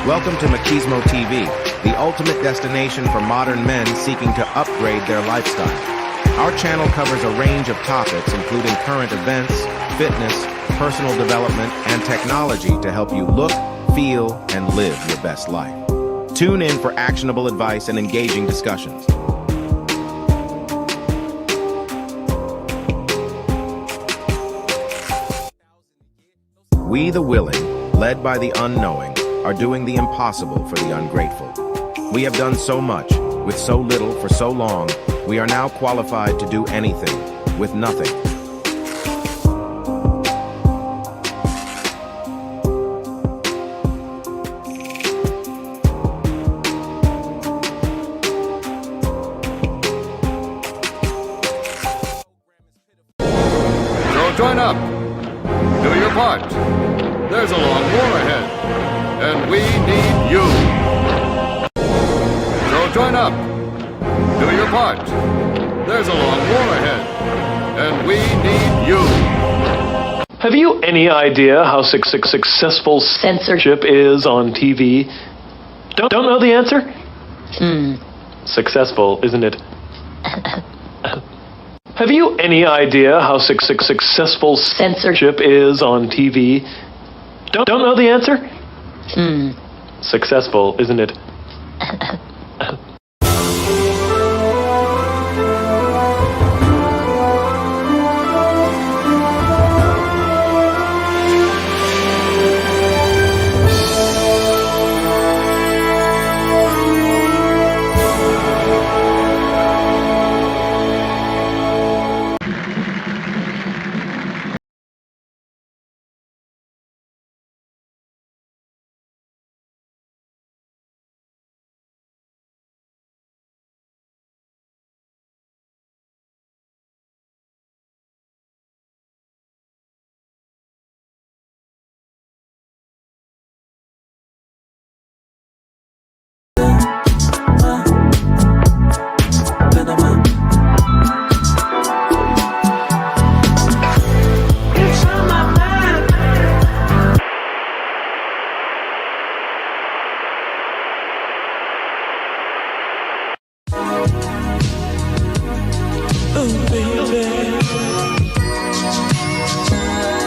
Welcome to Machismo TV, the ultimate destination for modern men seeking to upgrade their lifestyle. Our channel covers a range of topics including current events, fitness, personal development, and technology to help you look, feel, and live your best life. Tune in for actionable advice and engaging discussions. We the willing, led by the unknowing, are doing the impossible for the ungrateful. We have done so much, with so little for so long, we are now qualified to do anything, with nothing. So join up. Do your part. There's a long war ahead, and we need you. So join up. Do your part. There's a long war ahead, and we need you. Have you any idea how successful censorship is on TV? Don't know the answer? Successful, isn't it? Have you any idea how successful censorship is on TV? Don't know the answer? Successful, isn't it?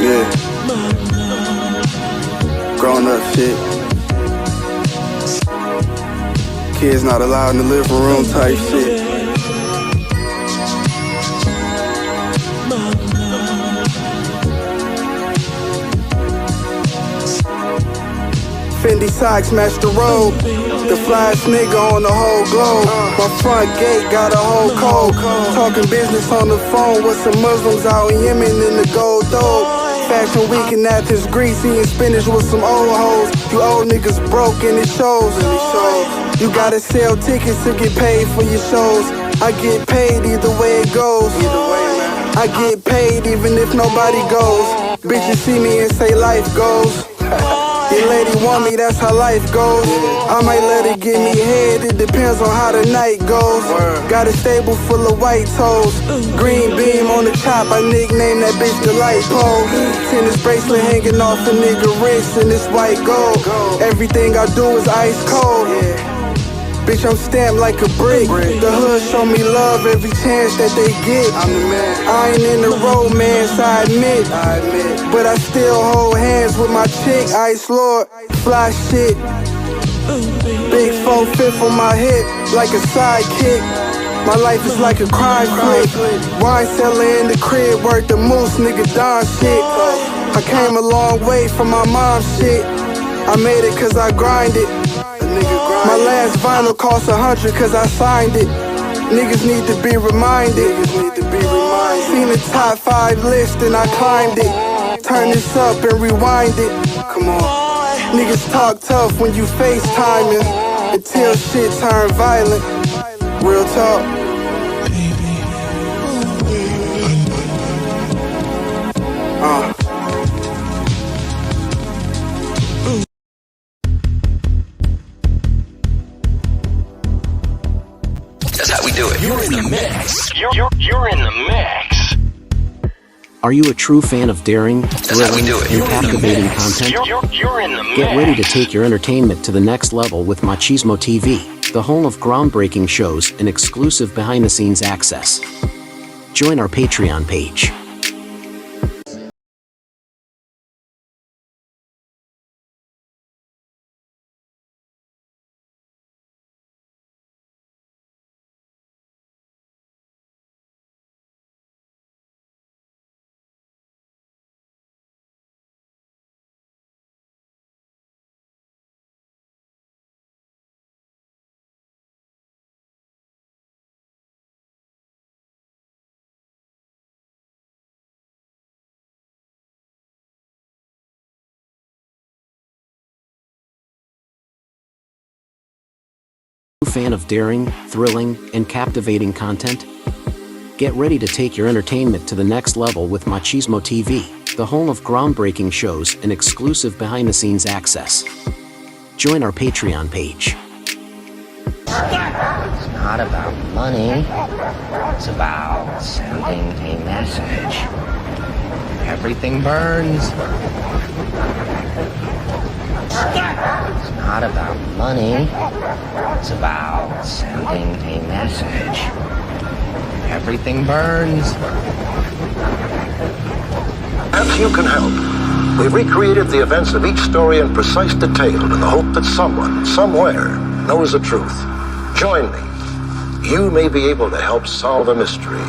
Yeah. Grown up shit. Kids not allowed in the living room type shit. Fendi socks match the robe. The flyest nigga on the whole globe. My front gate got a whole code. Talking business on the phone with some Muslims out in Yemen in the gold dope. Fashion week in Athens, Greece, eating spinach with some old hoes. You old niggas broke and it shows. You gotta sell tickets to get paid for your shows. I get paid either way it goes. I get paid even if nobody goes. Bitches see me and say life goes. Your lady want me, that's how life goes. I might let her give me head, it depends on how the night goes. Got a stable full of white toes. Green beam on the chop, I nickname that bitch the light pole. Tennis bracelet hanging off a nigga wrist and it's white gold. Everything I do is ice cold. Bitch, I'm stamped like a brick. The hood show me love every chance that they get. I'm the man. I ain't in the romance, I admit. But I still hold hands with my chick. Ice Lord, fly shit. Big 4/5 on my hip, like a sidekick. My life is like a crime flick. Wine cellar in the crib, worth the moose, nigga Don shit. I came a long way from my mom's shit. I made it cause I grinded. My last vinyl cost 100 cause I signed it. Niggas need to be reminded. Seen the top 5 list and I climbed it. Turn this up and rewind it. Come on. Niggas talk tough when you FaceTiming until shit turn violent. Real talk. That's how we do it. You're in the mix. You're in the mix. Are you a true fan of daring, thrilling, and captivating content? Get ready to take your entertainment to the next level with Machismo TV, the home of groundbreaking shows and exclusive behind-the-scenes access. Join our Patreon page. Fan of daring, thrilling, and captivating content? Get ready to take your entertainment to the next level with Machismo TV, the home of groundbreaking shows and exclusive behind-the-scenes access. Join our Patreon page. It's not about money. It's about sending a message. Everything burns. It's not about money. It's about sending a message. Everything burns. Perhaps you can help. We've recreated the events of each story in precise detail in the hope that someone, somewhere, knows the truth. Join me. You may be able to help solve the mystery.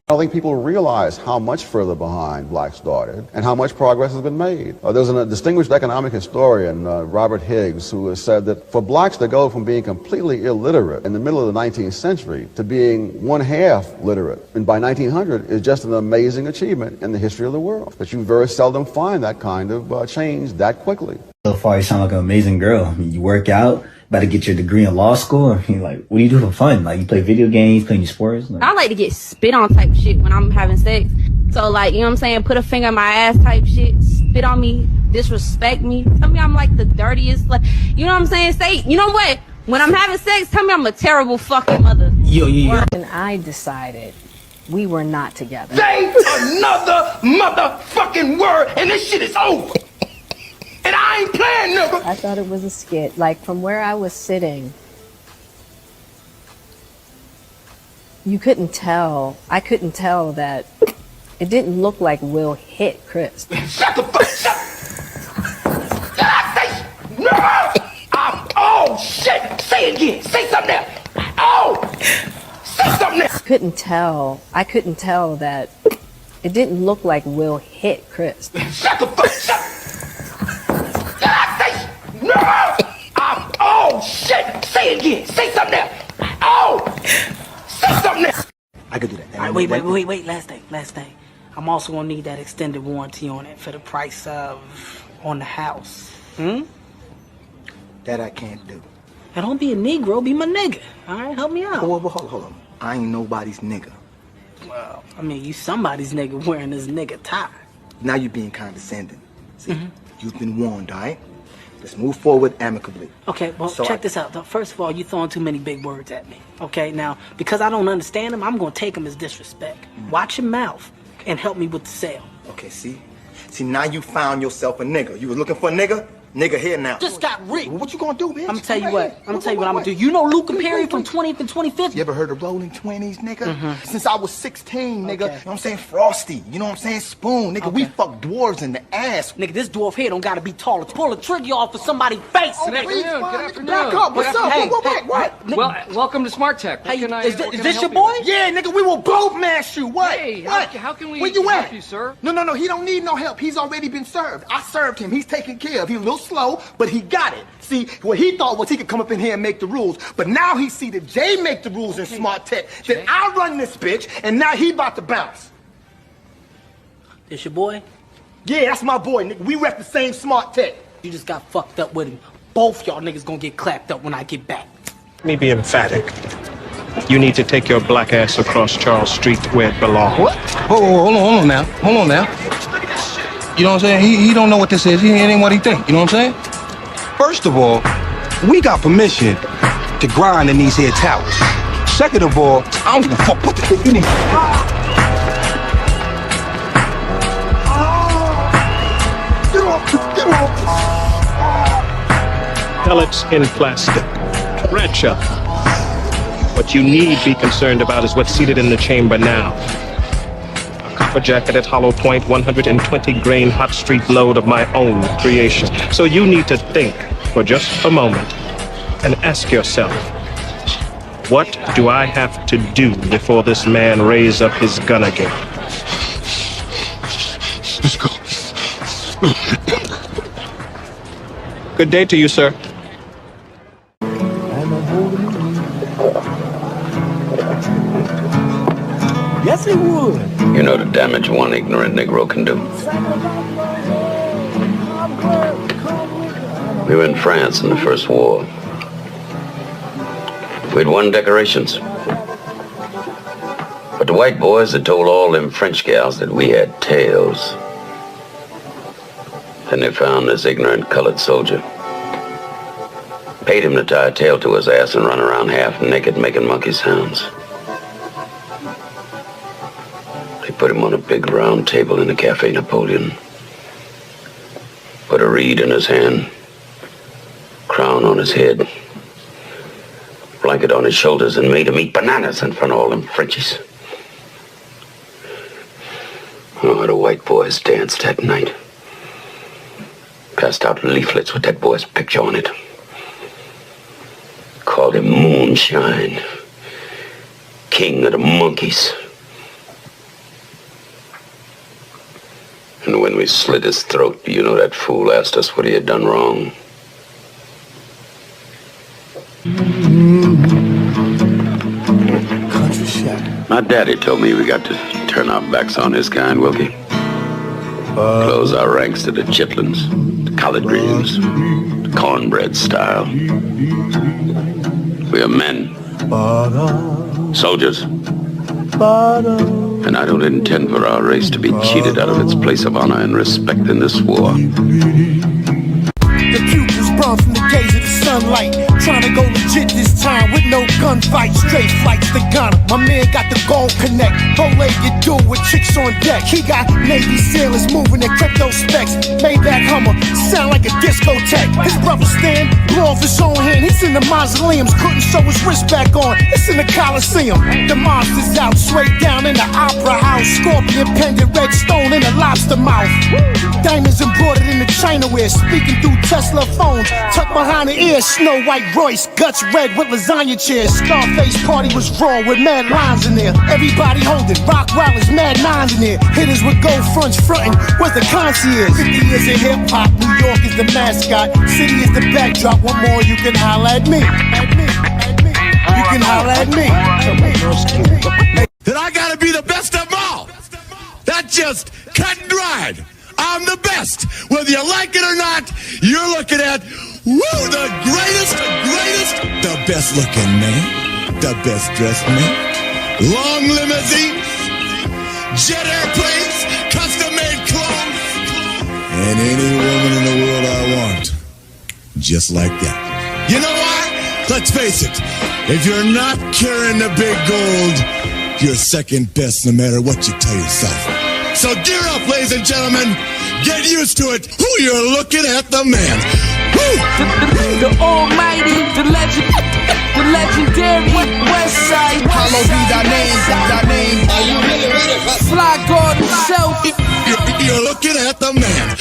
I don't think people realize how much further behind blacks started and how much progress has been made. There's a distinguished economic historian, Robert Higgs, who has said that for blacks to go from being completely illiterate in the middle of the 19th century to being one-half literate and by 1900 is just an amazing achievement in the history of the world. That you very seldom find that kind of change that quickly. So far, you sound like an amazing girl. I mean, you work out, about to get your degree in law school. I mean, like, what do you do for fun? Like, you play video games, playing your sports? Like, I like to get spit on type shit when I'm having sex. So, like, you know what I'm saying? Put a finger in my ass type shit. Spit on me. Disrespect me. Tell me I'm like the dirtiest. Like, you know what I'm saying? Say, you know what? When I'm having sex, tell me I'm a terrible fucking mother. And I decided we were not together. Say another motherfucking word and this shit is over. And I ain't playing, nigga. I thought it was a skit. Like, from where I was sitting, you couldn't tell. I couldn't tell that it didn't look like Will hit Chris. Shut the fuck up. Did I say no? Oh, shit. Say it again. Say something else. Oh, say something else. I couldn't tell that it didn't look like Will hit Chris. Shut the fuck up. No! Oh, shit! Say it again! Say something else! Oh! Say something else! I could do that. All right, wait. Last thing. I'm also gonna need that extended warranty on it for the price of on the house. That I can't do. Now don't be a Negro, be my nigga. All right, help me out. Hold on. I ain't nobody's nigga. Well, I mean, you somebody's nigga wearing this nigga tie. Now you're being condescending. See, you've been warned, all right? Let's move forward amicably. Okay, well, so check this out. First of all, you're throwing too many big words at me. Okay, now, because I don't understand them, I'm going to take them as disrespect. Watch your mouth and help me with the sale. Okay, see, now you found yourself a nigga. You was looking for a nigga? Nigga here now. Just got rigged. What you gonna do, bitch? I'm gonna tell you what. I'm gonna tell you what I'm gonna do. You know Luke and Perry from 20th and 25th? You ever heard of Rolling 20s, nigga? Since I was 16, nigga. You know what I'm saying? Frosty. You know what I'm saying? Spoon, nigga. We fuck dwarves in the ass. Nigga, this dwarf here don't gotta be taller. Pull a trigger off of somebody's face. Oh, nigga. please, Good afternoon. Back up. What's up? Hey, what? Well, welcome to Smart Tech. Hey, is this your boy? Yeah, nigga, we will both mash you. What? Hey, what? how can we Where you help at? you, sir? No, he don't need no help. He's already been served. I served him. He's taken care of. He's a little slow, but he got it. See, what he thought was he could come up in here and make the rules, but now he see that Jay make the rules in Smart Tech. That I run this bitch, and now he about to bounce. This your boy? Yeah, that's my boy, nigga. We rep the same Smart Tech. You just got fucked up with him. Both y'all niggas gonna get clapped up when I get back. Let me be emphatic. You need to take your black ass across Charles Street where it belongs. What? Hold on now. You know what I'm saying? He don't know what this is. He ain't what he think. You know what I'm saying? First of all, we got permission to grind in these here towers. Second of all, I don't give a fuck what the fuck you need. Pellets in plastic. Red shell. What you need be concerned about is what's seated in the chamber now. A copper-jacketed hollow point, 120-grain hot street load of my own creation. So you need to think for just a moment and ask yourself, what do I have to do before this man raises up his gun again? Let's go. Good day to you, sir. Yes, he would. You know the damage one ignorant Negro can do. We were in France in the First War. We'd won decorations. But the white boys had told all them French gals that we had tails. Then they found this ignorant colored soldier. Paid him to tie a tail to his ass and run around half naked making monkey sounds. They put him on a big round table in the Cafe Napoleon. Put a reed in his hand, crown on his head, blanket on his shoulders, and made him eat bananas in front of all them Frenchies. Oh, the white boys danced that night. Passed out leaflets with that boy's picture on it. Called him Moonshine, King of the Monkeys. And when we slit his throat, you know that fool asked us what he had done wrong. Country shot. My daddy told me we got to turn our backs on his kind, Wilkie. Close our ranks to the chitlins, the collard greens, the cornbread style. We are men, soldiers, and I don't intend for our race to be cheated out of its place of honor and respect in this war. The pupils burn from the gaze of the sunlight. Trying to go legit this time with no gunfight. Straight flights to Ghana. My man got the gold connect. Bow-legged dude with chicks on deck. He got Navy sailors moving in crypto specs. Maybach Hummer, sound like a discotheque. His brother Stan blew off his own hand. He's in the mausoleums, couldn't sew his wrist back on. It's in the Coliseum. The monsters out, straight down in the opera house. Scorpion pendant, red stone in a lobster mouth. Diamonds embroidered in the Chinaware. Speaking through Tesla phones. Tucked behind the ear, Snow White Royce. Guts red with lasagna chairs. Scarface party was raw with mad lines in there. Everybody holding. Rock Wilders, mad nines in there. Hitters with gold fronts frontin'. Where's the concierge? 50 years of hip hop. New York is the mascot. City is the backdrop. One more, you can holler at me. You can holler at me. That I gotta be the best of them all. That's just cut and dried. I'm the best. Whether you like it or not, you're looking at, the greatest, the best looking man, the best dressed man, long limousines, jet airplanes, custom made clothes, and any woman in the world I want, just like that. You know why? Let's face it, if you're not carrying the big gold, you're second best no matter what you tell yourself. So gear up, ladies and gentlemen. Get used to it. Who you're looking at, the man. The almighty, the legendary Westside. Hollow be thy name. Are you really ready for Fly God himself? You're looking at the man.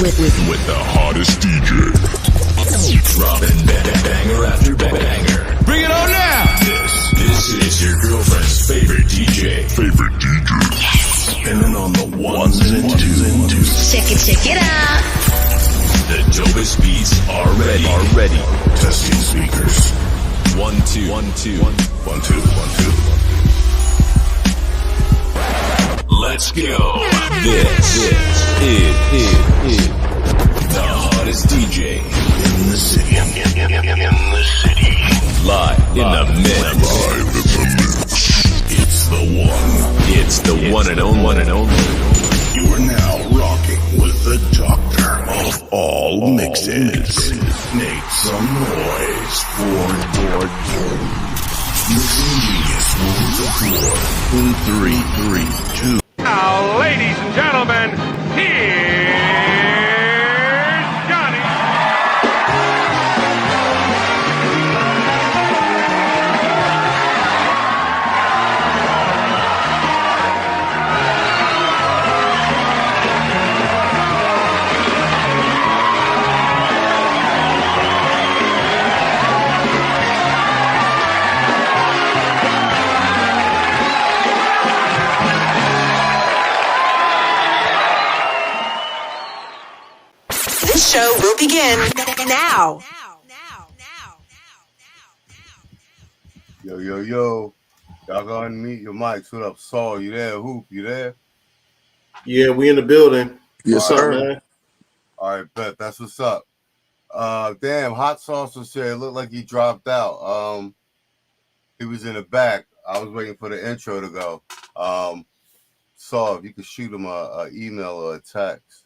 with the hottest DJ. Dropping banger after banger. Bring it on now! This is your girlfriend's favorite DJ. Yes. Spinning on the ones and twos. Check it out. The dopest beats are ready. Testing speakers. 1 2 1 2 1 2 1 2. Let's go. This is the hottest DJ in the city. Live in the mix. It's the one. It's the one and only. You are now rocking with the doctor of all mixes. Make some noise for Mixing Genius will the floor in 3, 2. Now, ladies and gentlemen, here's Johnny. This show will begin now. Yo. Y'all go ahead and mute your mics. What up, Saul? You there? Hoop, you there? Yeah, we in the building. Yes, What's sir. up, man? All right, bet. That's what's up. Damn, Hot Sauce was here. It looked like he dropped out. He was in the back. I was waiting for the intro to go. Saul, if you could shoot him a email or a text.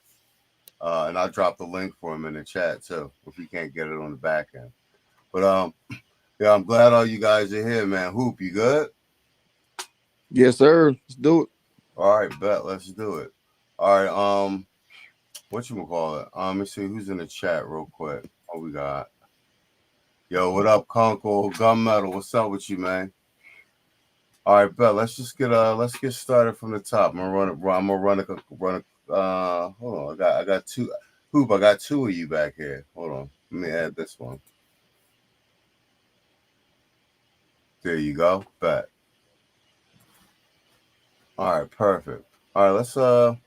And I'll drop the link for him in the chat too, if you can't get it on the back end. But yeah, I'm glad all you guys are here, man. Hoop, you good? Yes, sir. Let's do it. All right, bet. Let's do it. All right. Whatchamacallit? Let me see who's in the chat real quick. What we got? Yo, what up, Kunkel? Gunmetal, what's up with you, man? All right, bet. Let's get started from the top. I'm gonna run a hold on. I got two. Hoop, I got two of you back here. Hold on. Let me add this one. There you go. Bet. All right, perfect. All right,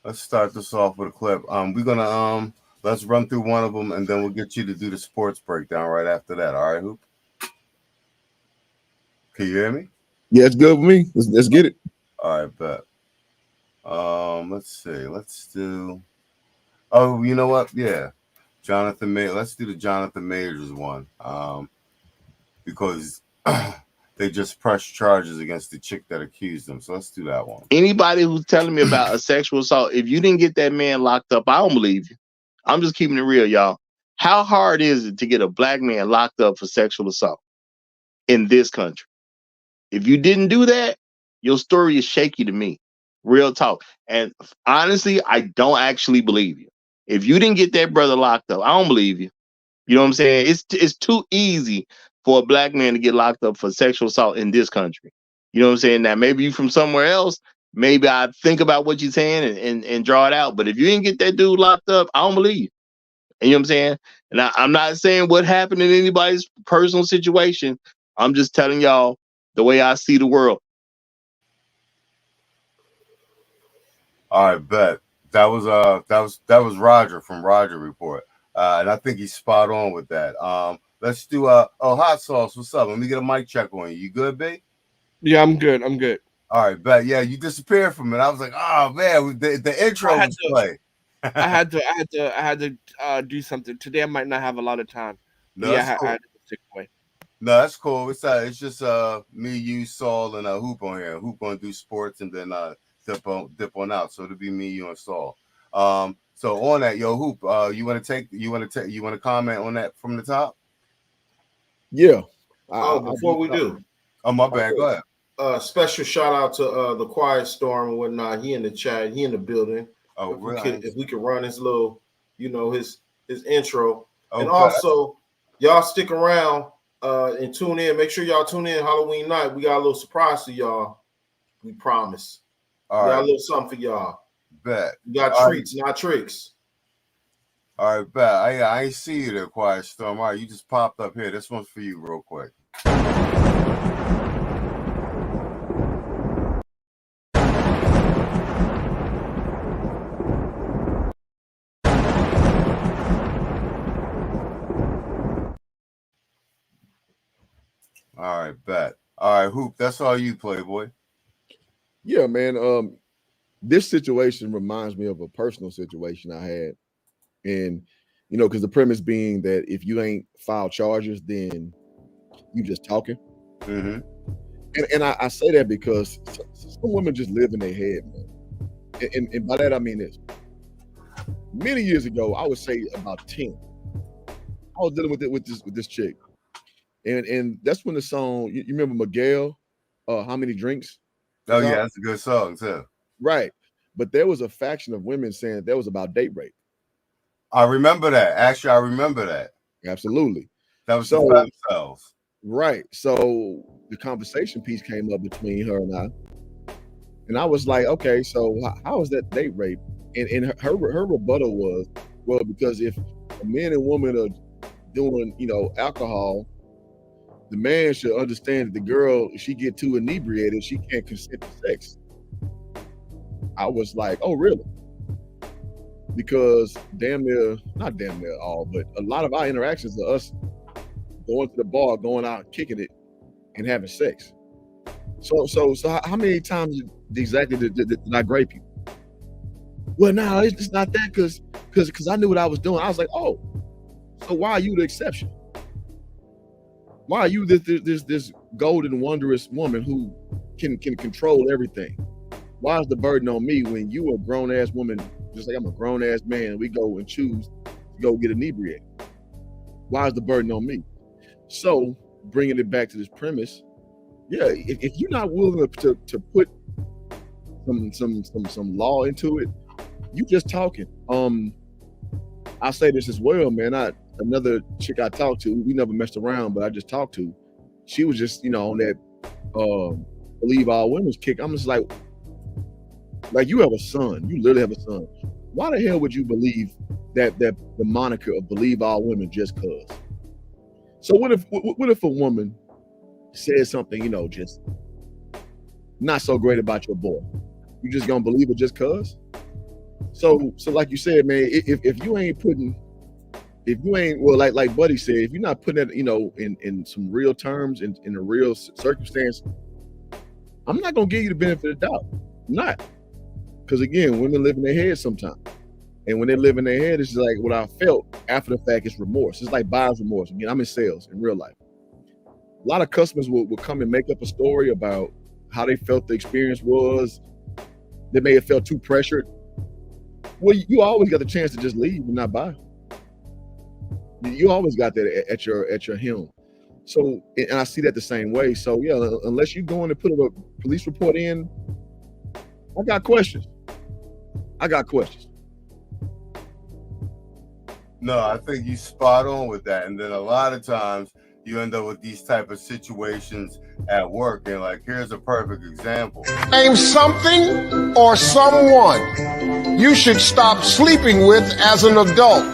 let's start this off with a clip. We're gonna let's run through one of them, and then we'll get you to do the sports breakdown right after that. All right, Hoop. Can you hear me? Yeah, it's good with me. Let's get it. All right, bet. Let's see. Let's do. Oh, you know what? Yeah, Jonathan Majors. Let's do the Jonathan Majors one. Because they just pressed charges against the chick that accused them. So let's do that one. Anybody who's telling me about a sexual assault, if you didn't get that man locked up, I don't believe you. I'm just keeping it real, y'all. How hard is it to get a black man locked up for sexual assault in this country? If you didn't do that, your story is shaky to me. Real talk. And honestly, I don't actually believe you. If you didn't get that brother locked up, I don't believe you. You know what I'm saying? It's too easy for a black man to get locked up for sexual assault in this country. You know what I'm saying? Now, maybe you from somewhere else. Maybe I think about what you're saying and draw it out. But if you didn't get that dude locked up, I don't believe you. And you know what I'm saying? And I'm not saying what happened in anybody's personal situation. I'm just telling y'all the way I see the world. All right, bet. That was Roger from Roger Report. And I think he's spot on with that. Let's do Hot Sauce, what's up? Let me get a mic check on you. You good, B? Yeah, I'm good. All right, bet. Yeah, you disappeared from it. I was like, oh man, the intro was play. I had to do something today. I might not have a lot of time. No, yeah, cool. I had to stick away. No, that's cool. It's just me, you, Saul, and Hoop on here. Hoop gonna do sports and then dip on out. So it'll be me, you, and Saul. So on that, yo, Hoop, you want to comment on that from the top? Yeah. Before we do. Oh, my bad. Go ahead. Special shout out to the Quiet Storm and whatnot. He in the chat. He in the building. Oh, if we could run his little, his intro. Oh, and also, y'all stick around and tune in. Make sure y'all tune in Halloween night. We got a little surprise for y'all. We promise. All we got right. a little something for y'all. bet. You got All treats, not tricks. All right, bet. I ain't see you there, Quiet Storm. All right, you just popped up here. This one's for you real quick. All right, bet. All right, Hoop, that's all you, Playboy. Yeah, man. This situation reminds me of a personal situation I had. And, you know, because the premise being that if you ain't filed charges, then you just talking. Mm-hmm. And I say that because some women just live in their head, man. And by that, I mean this. Many years ago, I would say about 10, I was dealing with this chick. And that's when the song, you remember Miguel, How Many Drinks? Oh, yeah, that's a good song, too. Right. But there was a faction of women saying that was about date rape. I remember that. Actually, I remember that. Absolutely. That was the fem cells. Right. So the conversation piece came up between her and I. And I was like, okay, so how is that date rape? And her rebuttal was, well, because if a man and woman are doing, you know, alcohol, the man should understand that the girl, if she get too inebriated, she can't consent to sex. I was like, oh, really? Because not damn near all, but a lot of our interactions are us going to the bar, going out, kicking it, and having sex. So how many times exactly did I grape you? Well, no, it's not that because I knew what I was doing. I was like, oh, so why are you the exception? Why are you this golden, wondrous woman who can control everything? Why is the burden on me when you a grown ass woman, just like I'm a grown ass man? We go and choose to go get inebriated. Why is the burden on me? So bringing it back to this premise, yeah, if you're not willing to put some law into it, you just talking. I'll say this as well, man. Another chick I talked to, we never messed around, but I just talked to. She was just, you know, on that believe all women's kick. I'm just like you have a son. You literally have a son. Why the hell would you believe that the moniker of believe all women just cause? So what if a woman says something, you know, just not so great about your boy? You just gonna believe it just cause? So like you said, man, if you ain't well, like Buddy said, if you're not putting it, you know, in some real terms, in a real circumstance, I'm not gonna give you the benefit of the doubt. I'm not. Because again, women live in their head sometimes. And when they live in their head, it's just like what I felt after the fact is remorse. It's like buyer's remorse. Again, I'm in sales in real life. A lot of customers will come and make up a story about how they felt the experience was. They may have felt too pressured. Well, you always got the chance to just leave and not buy. You always got that at your helm. So, and I see that the same way. So yeah, unless you're going to put a police report in, I got questions. No, I think you spot on with that. And then a lot of times you end up with these type of situations at work. And like, here's a perfect example. Name something or someone you should stop sleeping with as an adult.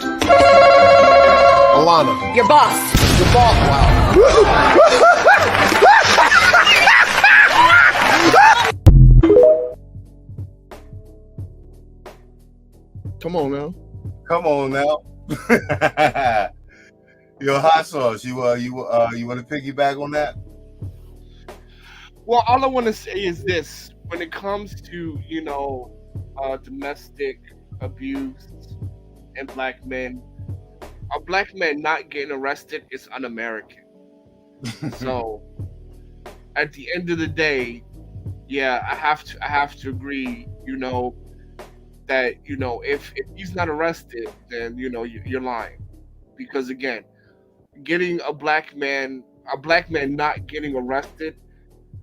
Alana. Your boss. Your boss, wow. Come on now. Yo, Hot Sauce, you want to piggyback on that? Well, all I want to say is this: when it comes to, you know, domestic abuse and black men, a black man not getting arrested is un-American. So, at the end of the day, yeah, I have to agree. You know, that, you know, if he's not arrested, then, you know, you're lying, because again, getting a black man not getting arrested,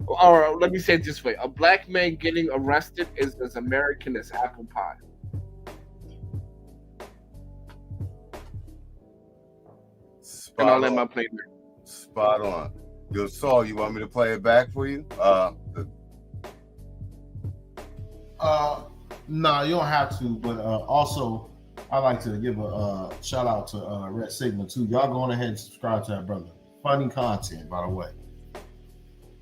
or let me say it this way: a black man getting arrested is as American as apple pie. And I'll let my play there. Spot on. Yo, Saul, you want me to play it back for you? No, you don't have to. But also, I like to give a shout out to Red Sigma too. Y'all go on ahead and subscribe to that brother. Funny content, by the way.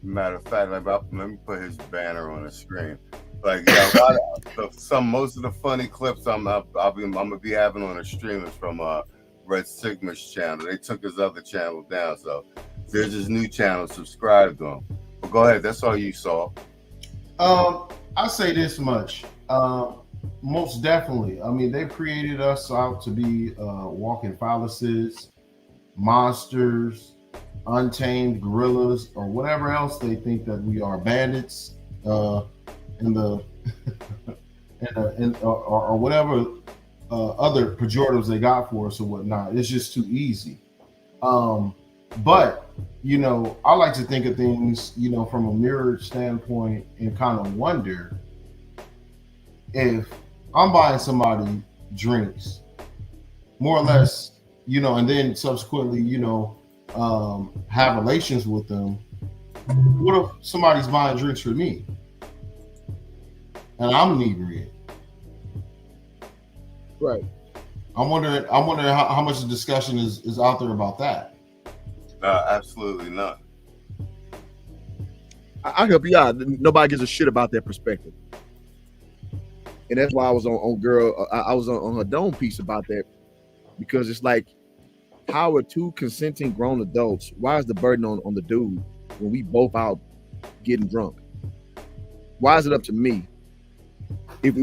Matter of fact, like, let me put his banner on the screen. Like, yeah, a lot of, most of the funny clips I'm gonna be having on the stream is from Red Sigma's channel. They took his other channel down, so there's his new channel. Subscribe to him. But go ahead. That's all you saw. I say this much. Most definitely. I mean, they created us out to be walking phalluses, monsters, untamed gorillas, or whatever else they think that we are, bandits, or whatever other pejoratives they got for us or whatnot. It's just too easy. But you know, I like to think of things, you know, from a mirrored standpoint and kind of wonder if I'm buying somebody drinks, more or less, you know, and then subsequently, you know, have relations with them. What if somebody's buying drinks for me and I'm inebriated? Right. I'm wondering how much the discussion is out there about that. Absolutely not. I'll help you out. Nobody gives a shit about their perspective. And that's why I was on girl. I was on her dome piece about that, because it's like, how are two consenting grown adults? Why is the burden on the dude when we both out getting drunk? Why is it up to me? If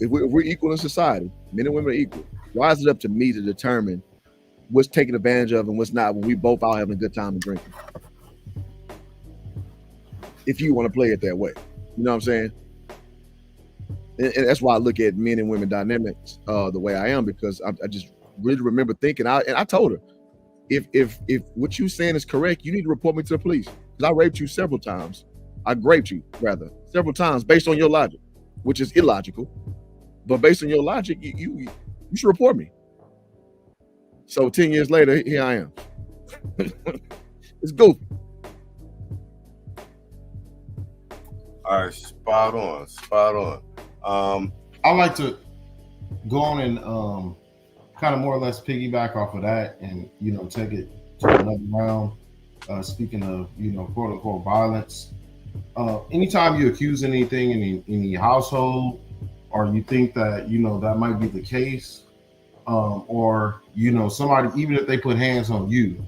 we're equal in society, men and women are equal. Why is it up to me to determine what's taken advantage of and what's not when we both out having a good time and drinking? If you want to play it that way, you know what I'm saying? And that's why I look at men and women dynamics the way I am, because I just really remember thinking, and I told her, if what you saying is correct, you need to report me to the police, because I raped you several times. I raped you rather several times based on your logic, which is illogical, but based on your logic, you should report me. So 10 years later, here I am. It's goofy. All right, spot on. I like to go on and kind of more or less piggyback off of that, and you know, take it to another round. Speaking of, you know, quote unquote violence, anytime you accuse anything in the household, or you think that, you know, that might be the case, or, you know, somebody, even if they put hands on you,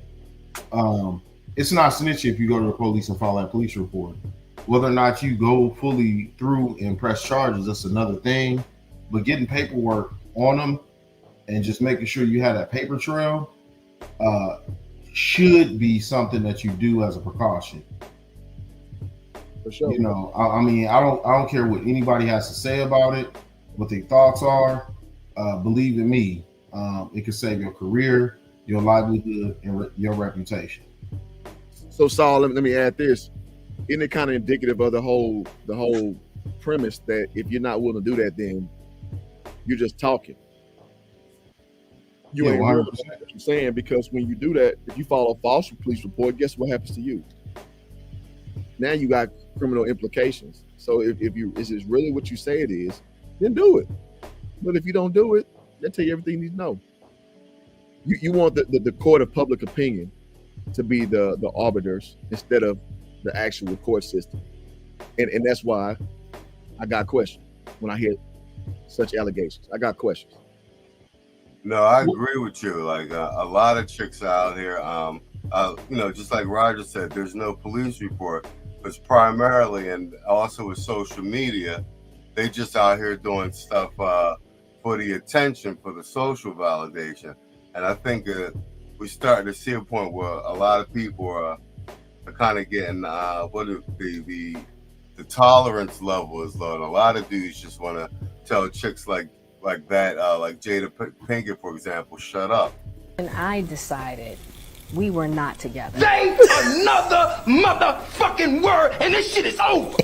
it's not snitching if you go to the police and file that police report. Whether or not you go fully through and press charges, that's another thing. But getting paperwork on them and just making sure you have that paper trail should be something that you do as a precaution. For sure. You know, I mean, I don't care what anybody has to say about it, what their thoughts are. Believe in me, it could save your career, your livelihood, and your reputation. So Saul, let me add this. Isn't it kind of indicative of the whole premise that if you're not willing to do that, then you're just talking? You ain't really what you're saying, because when you do that, if you file a false police report, guess what happens to you? Now you got criminal implications. So if is this really what you say it is, then do it. But if you don't do it, they'll tell you everything you need to know. You want the court of public opinion to be the arbiters instead of the actual court system. And that's why I got questions when I hear such allegations. I got questions. No, I agree with you. Like a lot of chicks out here, you know, just like Roger said, there's no police report. It's primarily, and also with social media, they just out here doing stuff for the attention, for the social validation. And I think we're starting to see a point where a lot of people are kind of getting the tolerance level is low. And a lot of dudes just want to tell chicks like that, like Jada Pinkett, for example, shut up. And I decided we were not together. Say another motherfucking word and this shit is over.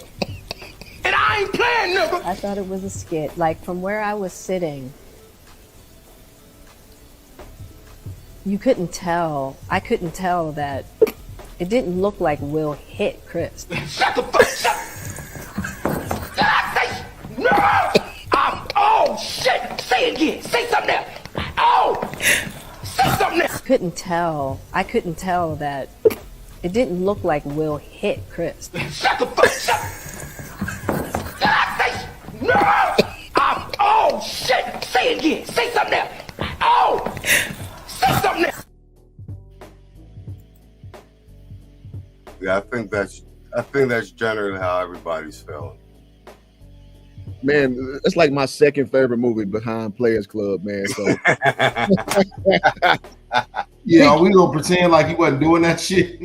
And I ain't playing, nigga. I thought it was a skit. Like, from where I was sitting, you couldn't tell. I couldn't tell that it didn't look like Will hit Chris. Shut the fuck up. Did I say no? I'm shit! Say it again. Say something else. Oh! Say something else. I couldn't tell that it didn't look like Will hit Chris. Shut the fuck up! No! Oh shit! Say it again. Say something else. Oh! Say something else. Yeah, I think that's generally how everybody's feeling. Man, it's like my second favorite movie behind Players Club, man. So yeah, we gonna pretend like he wasn't doing that shit.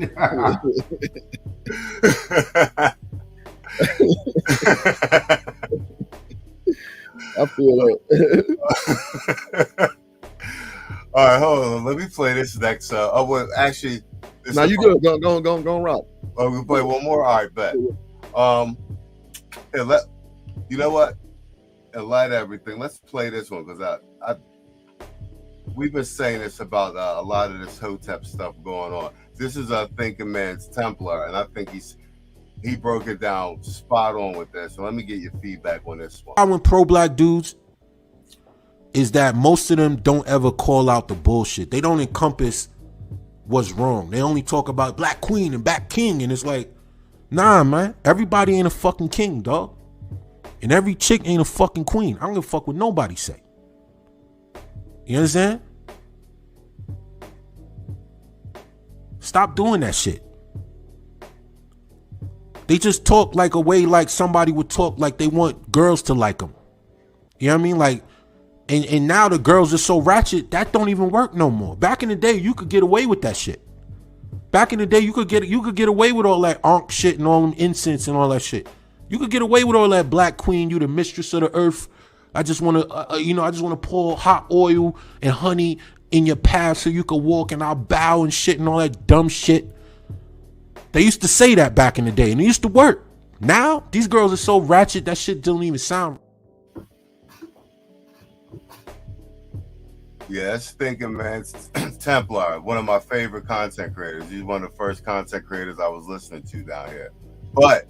I feel that. All right, hold on. Let me play this next. Actually, now you good? Go, rock. Oh, we play one more. All right, bet. You know what? In light of everything, let's play this one because we've been saying this about a lot of this Hotep stuff going on. This is a thinking man's Templar, and I think he broke it down spot on with this. So let me get your feedback on this one. When pro-black dudes is that most of them don't ever call out the bullshit. They don't encompass what's wrong. They only talk about black queen and black king, and it's like, nah, man, everybody ain't a fucking king, dog. And every chick ain't a fucking queen. I don't give a fuck what nobody say. You understand? Stop doing that shit. They just talk like a way like somebody would talk like they want girls to like them. You know what I mean? Like, and now the girls are so ratchet, that don't even work no more. Back in the day, you could get away with that shit. Back in the day, you could get away with all that ankh shit and all them incense and all that shit. You could get away with all that black queen, you the mistress of the earth. I just want to, I just want to pour hot oil and honey in your path so you could walk and I'll bow and shit and all that dumb shit. They used to say that back in the day and it used to work. Now, these girls are so ratchet, that shit don't even sound. Yeah, that's thinking man's Templar, one of my favorite content creators. He's one of the first content creators I was listening to down here. But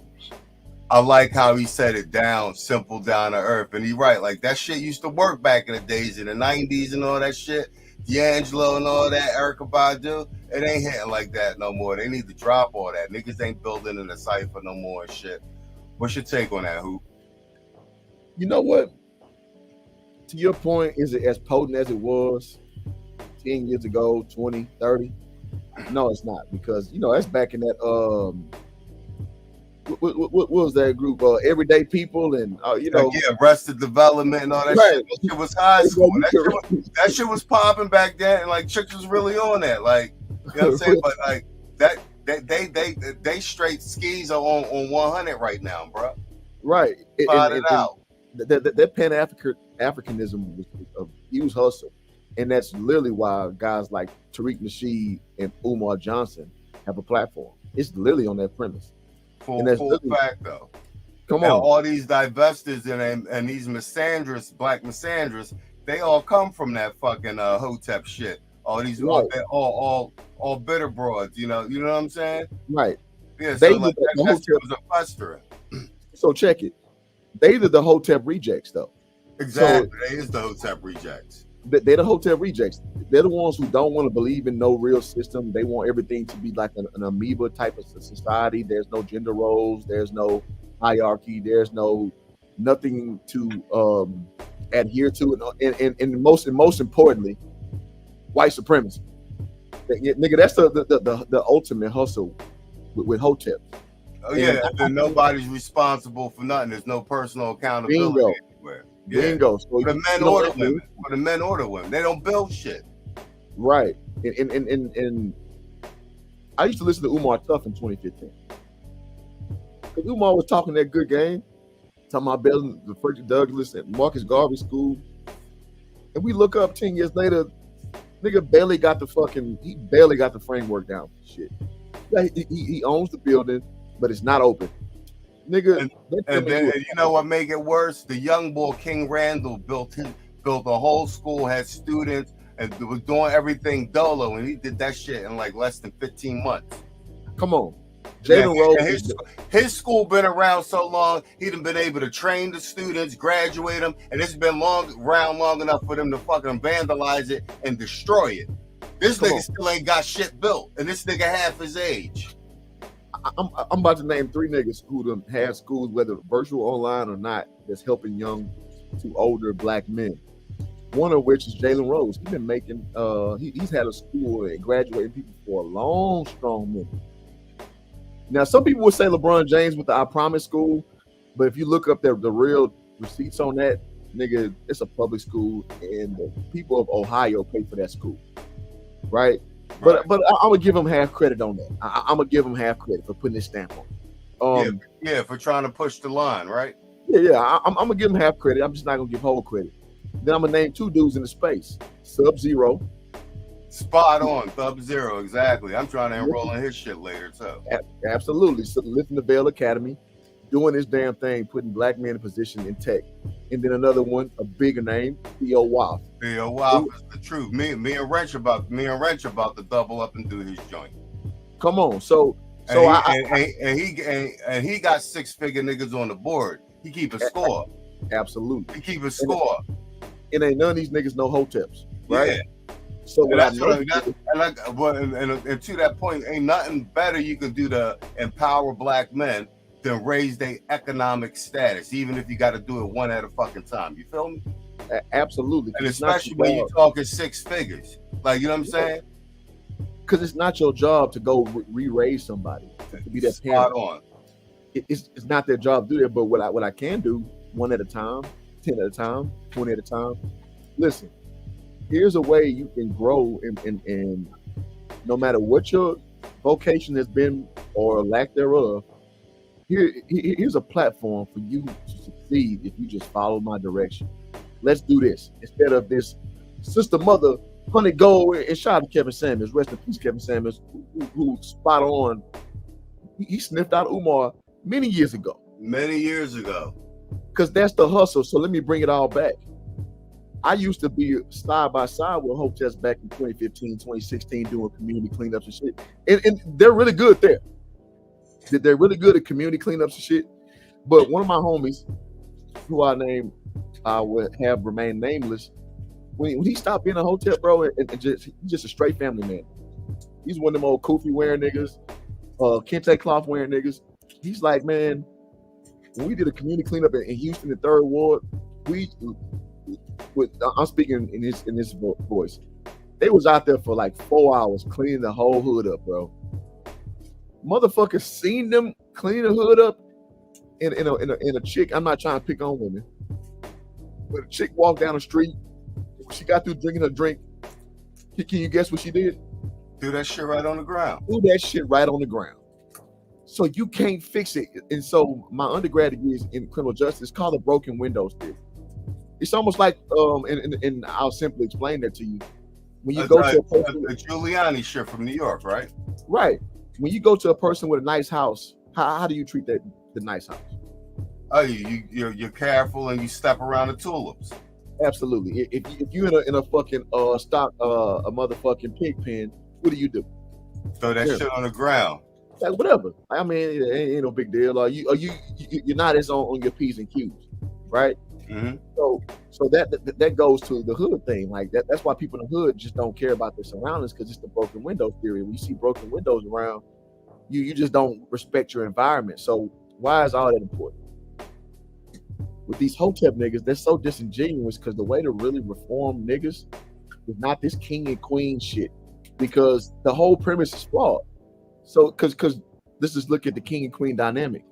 I like how he said it down, simple, down to earth. And he's right, like that shit used to work back in the days in the 90s and all that shit. D'Angelo and all that, Erykah Badu, it ain't hitting like that no more. They need to drop all that. Niggas ain't building in the cypher no more and shit. What's your take on that, Hoop? You know what? To your point, is it as potent as it was 10 years ago, 20, 30? No, it's not, because, that's back in that, what was that group? Everyday People and, Arrested Development and all that shit. That shit was high school. That shit was popping back then, and, like, chicks was really on that. Like, you know what I'm saying? But, like, they straight skis are on 100 right now, bro. Right. It out. That Pan-Africanism was a huge hustle, and that's literally why guys like Tariq Nasheed and Umar Johnson have a platform. It's literally on that premise. Full fact though. Come now, on, all these divestors and these misandrous, black misandrous, they all come from that fucking Hotep shit. All these all bitter broads, you know what I'm saying? Right. Yeah. So like that shit was a festering. So check it. They are the Hotep rejects, though. Exactly. So, they is the Hotep rejects. They're the Hotep rejects. They're the ones who don't want to believe in no real system. They want everything to be like an amoeba type of society. There's no gender roles. There's no hierarchy. There's nothing to adhere to. And most importantly, white supremacy. Nigga, that's the ultimate hustle with Hotep. Oh yeah, then nobody's responsible for nothing. There's no personal accountability anywhere. Yeah. Bingo. So for the men or the women. For the men or the women. They don't build shit. Right. And I used to listen to Umar Tough in 2015. Because Umar was talking that good game, talking about building the Frederick Douglass and Marcus Garvey School. And we look up 10 years later, nigga barely got the framework down for shit. He owns the building, but it's not open. Nigga, and then you know what make it worse? The young boy King Randall built a whole school, had students, and was doing everything dolo, and he did that shit in like less than 15 months. Come on. Jalen Rose. His school been around so long, he done been able to train the students, graduate them, and it's been around long enough for them to fucking vandalize it and destroy it. This nigga still ain't got shit built, and this nigga half his age. I'm about to name 3 niggas who done had schools, whether virtual, online, or not, that's helping young to older black men. One of which is Jalen Rose. He's been making, he's had a school and graduating people for a long, strong minute. Now, some people would say LeBron James with the I Promise school, but if you look up the real receipts on that, nigga, it's a public school, and the people of Ohio pay for that school, right? But I'm gonna give him half credit on that. I'm gonna give him half credit for putting his stamp on. Yeah, for trying to push the line, right? Yeah. I'm gonna give him half credit. I'm just not gonna give whole credit. Then I'm gonna name 2 dudes in the space. Sub-Zero. Spot on, Sub-Zero, exactly. I'm trying to enroll in his shit later too. Absolutely. So lifting the Veil Academy, doing this damn thing, putting black men in position in tech. And then another one, a bigger name, Theo Waff. Theo Waff is the truth. Me and Wrench about to double up and do his joint. Come on, so he got 6-figure niggas on the board. He keep a score. Absolutely, he keep a score. And ain't none of these niggas no hoteps, right? Yeah. So and to that point, ain't nothing better you can do to empower black men than raise their economic status, even if you got to do it one at a fucking time. You feel me? Absolutely. And especially when you're talking 6 figures, like, you know what I'm saying? Because it's not your job to go re-raise somebody, to be that parent. On. It's not their job to do that. But what I can do, 1 at a time, 10 at a time, 20 at a time. Listen, here's a way you can grow, and no matter what your vocation has been or lack thereof, here's a platform for you to succeed if you just follow my direction. Let's do this instead of this sister mother honey gold. And shout out to Kevin Samuels, rest in peace, Kevin Samuels, who spot on. He sniffed out Umar many years ago. Because that's the hustle. So let me bring it all back. I used to be side by side with hotels back in 2015, 2016, doing community cleanups and shit. And they're really good there. They're really good at community cleanups and shit. But one of my homies, who I would have remained nameless, when he stopped being a hotel, bro, and he's just a straight family man. He's one of them old kufi wearing niggas, kente cloth wearing niggas. He's like, man, when we did a community cleanup in Houston, the 3rd Ward, I'm speaking in this voice. They was out there for like 4 hours cleaning the whole hood up, bro. Motherfuckers seen them clean the hood up, and a chick. I'm not trying to pick on women, but a chick walked down the street. When she got through drinking her drink, can you guess what she did? Do that shit right on the ground. So you can't fix it. And so my undergrad degree is in criminal justice. It's called the broken windows theory. It's almost like, and I'll simply explain that to you. When you go to a person, the Giuliani shit from New York, right? Right. When you go to a person with a nice house, how do you treat the nice house? Oh, you're careful and you step around the tulips. Absolutely. If you're in a fucking a motherfucking pig pen, what do? Throw that shit on the ground. Like, whatever. I mean, it ain't no big deal. You're not as on your P's and Q's, right? Mm-hmm. So that goes to the hood thing. Like that's why people in the hood just don't care about their surroundings, because it's the broken window theory. When you see broken windows around, you just don't respect your environment. So why is all that important? With these hotep niggas, they're so disingenuous, because the way to really reform niggas is not this king and queen shit, because the whole premise is flawed. So because let's just look at the king and queen dynamic.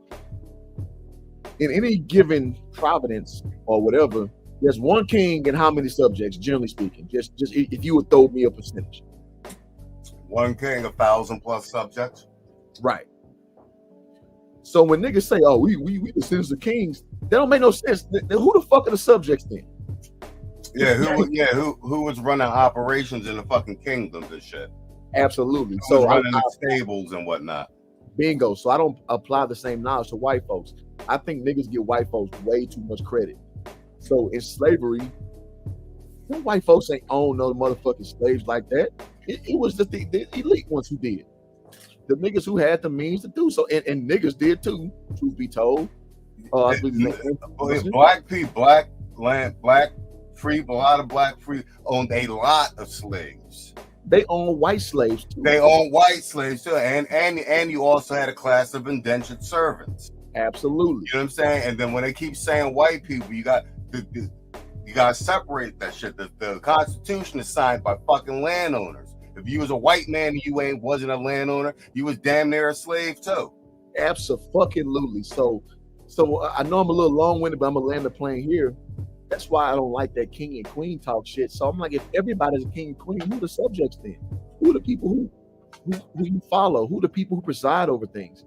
In any given providence or whatever, there's one king and how many subjects, generally speaking? Just if you would throw me a percentage. One king, 1,000+ subjects. Right. So when niggas say, "Oh, we descendants of kings," that don't make no sense. Who the fuck are the subjects then? Yeah, who was running operations in the fucking kingdoms and shit? Absolutely. Who was running the stables and whatnot. Bingo. So I don't apply the same knowledge to white folks. I think niggas give white folks way too much credit. So in slavery, them white folks ain't own no motherfucking slaves like that. It was the elite ones who did. the niggas who had the means to do so, and niggas did too. Truth be told, black people, black land, black free, a lot of black free owned a lot of slaves. They own white slaves too. They own white slaves too, and you also had a class of indentured servants. Absolutely. You know what I'm saying? And then when they keep saying white people, you got you got to separate that shit. The Constitution is signed by fucking landowners. If you was a white man and you wasn't a landowner, you was damn near a slave too. Absolutely. So I know I'm a little long-winded, but I'm gonna land the plane here. That's why I don't like that king and queen talk shit. So I'm like, if everybody's a king and queen, who are the subjects then? Who are the people who you follow? Who are the people who preside over things?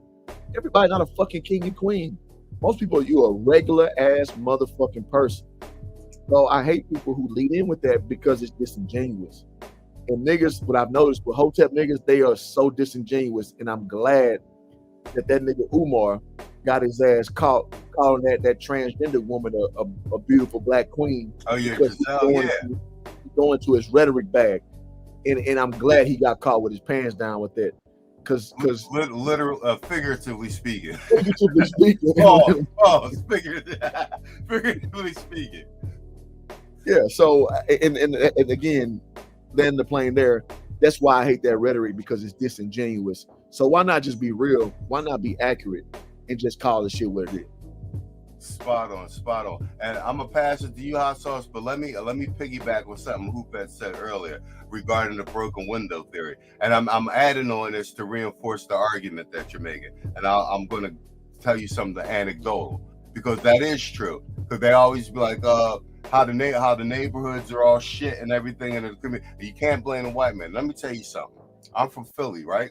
Everybody's not a fucking king and queen. Most people, you a regular ass motherfucking person. So I hate people who lead in with that because it's disingenuous. And niggas, what I've noticed with Hotep niggas, they are so disingenuous. And I'm glad that nigga Umar got his ass caught calling that transgender woman a beautiful black queen. Oh yeah, going to his rhetoric bag, and I'm glad he got caught with his pants down with that, because literally, figuratively speaking. Figuratively speaking. Figuratively speaking. Yeah. So and again, then the plane there. That's why I hate that rhetoric, because it's disingenuous. So why not just be real? Why not be accurate and just call the shit what it is? Spot on. And I'm gonna pass it to you, Hot Sauce, but let me piggyback with something Hoopet said earlier regarding the broken window theory. And I'm adding on this to reinforce the argument that you're making. And I'm gonna tell you something anecdotal, because that is true. Because they always be like, how the neighborhoods are all shit and everything in the community. You can't blame the white man. Let me tell you something. I'm from Philly, right?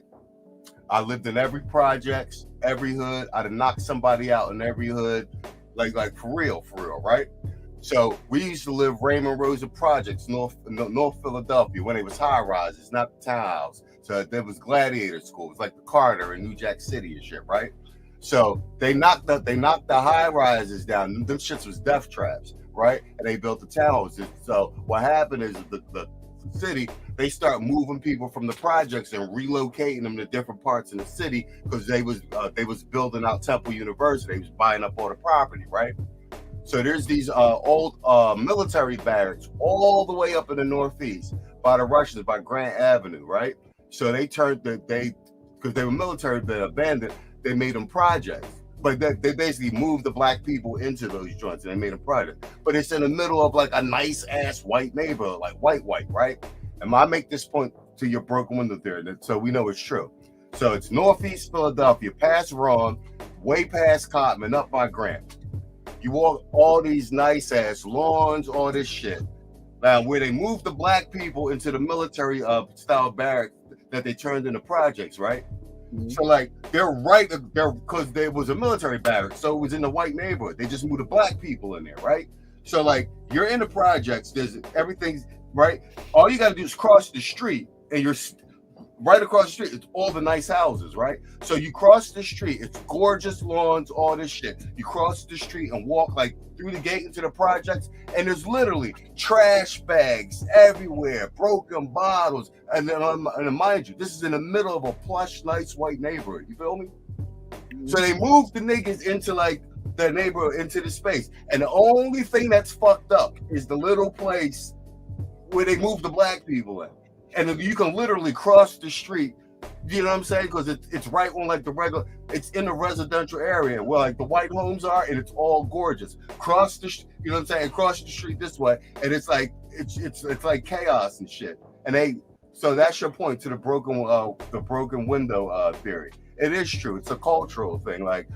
I lived in every projects, every hood. I'd have knocked somebody out in every hood, like for real, right? So we used to live Raymond Rosa Projects, North Philadelphia, when it was high rises, not the townhouse. So there was Gladiator School. It was like the Carter in New Jack City and shit, right? So they knocked the high rises down. Them shits was death traps, right? And they built the townhouses. So what happened is the city, they start moving people from the projects and relocating them to different parts of the city, because they was building out Temple University. They was buying up all the property, right? So there's these old military barracks all the way up in the Northeast by the Russians, by Grant Avenue, right? So they turned because they were military, but abandoned, they made them projects. But they basically moved the black people into those joints and they made them projects. But it's in the middle of like a nice ass white neighborhood, like white, right? And I make this point to your broken window there, so we know it's true. So it's Northeast Philadelphia, past Ron, way past Cotman, up by Grant. You walk all these nice ass lawns, all this shit. Now, where they moved the black people into the military style barracks that they turned into projects, right? Mm-hmm. So like they're because there was a military barracks, so it was in the white neighborhood. They just moved the black people in there, right? So like you're in the projects, there's everything's right. All you got to do is cross the street, and you're right across the street. It's all the nice houses, right? So you cross the street, it's gorgeous lawns, all this shit. You cross the street and walk like through the gate into the projects, and there's literally trash bags everywhere, broken bottles, and then mind you, this is in the middle of a plush, nice white neighborhood. You feel me? So they moved the niggas into like the neighborhood, into the space, and the only thing that's fucked up is the little place where they moved the black people in, and you can literally cross the street. You know what I'm saying? Because it's right on like the regular, it's in the residential area where like the white homes are, and it's all gorgeous. Cross the, you know what I'm saying? Cross the street this way, and it's like it's like chaos and shit. And so that's your point to the broken window theory. It is true. It's a cultural thing. Like,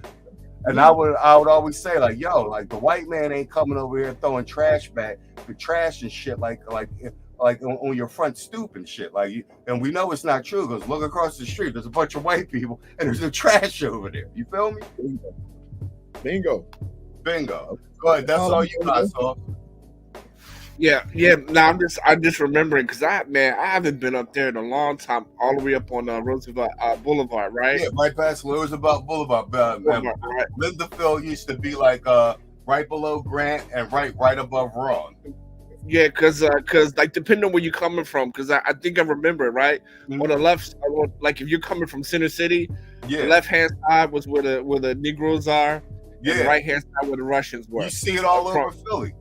and I would always say like, yo, like the white man ain't coming over here throwing trash and shit like on your front stoop and shit, like, and we know it's not true because look across the street, there's a bunch of white people and there's no trash over there. You feel me? Bingo. Go ahead. That's all you got, so. Yeah. Now I'm just remembering because I haven't been up there in a long time. All the way up on Roosevelt Boulevard, right? Yeah, right past Roosevelt Boulevard. Right. Lindenville used to be like right below Grant and right above Ron. Yeah, cause like depending on where you're coming from, cause I think I remember it, right. On the left, like if you're coming from Center City, the left hand side was where the Negroes are, and the right hand side where the Russians were. You see it all over Philly.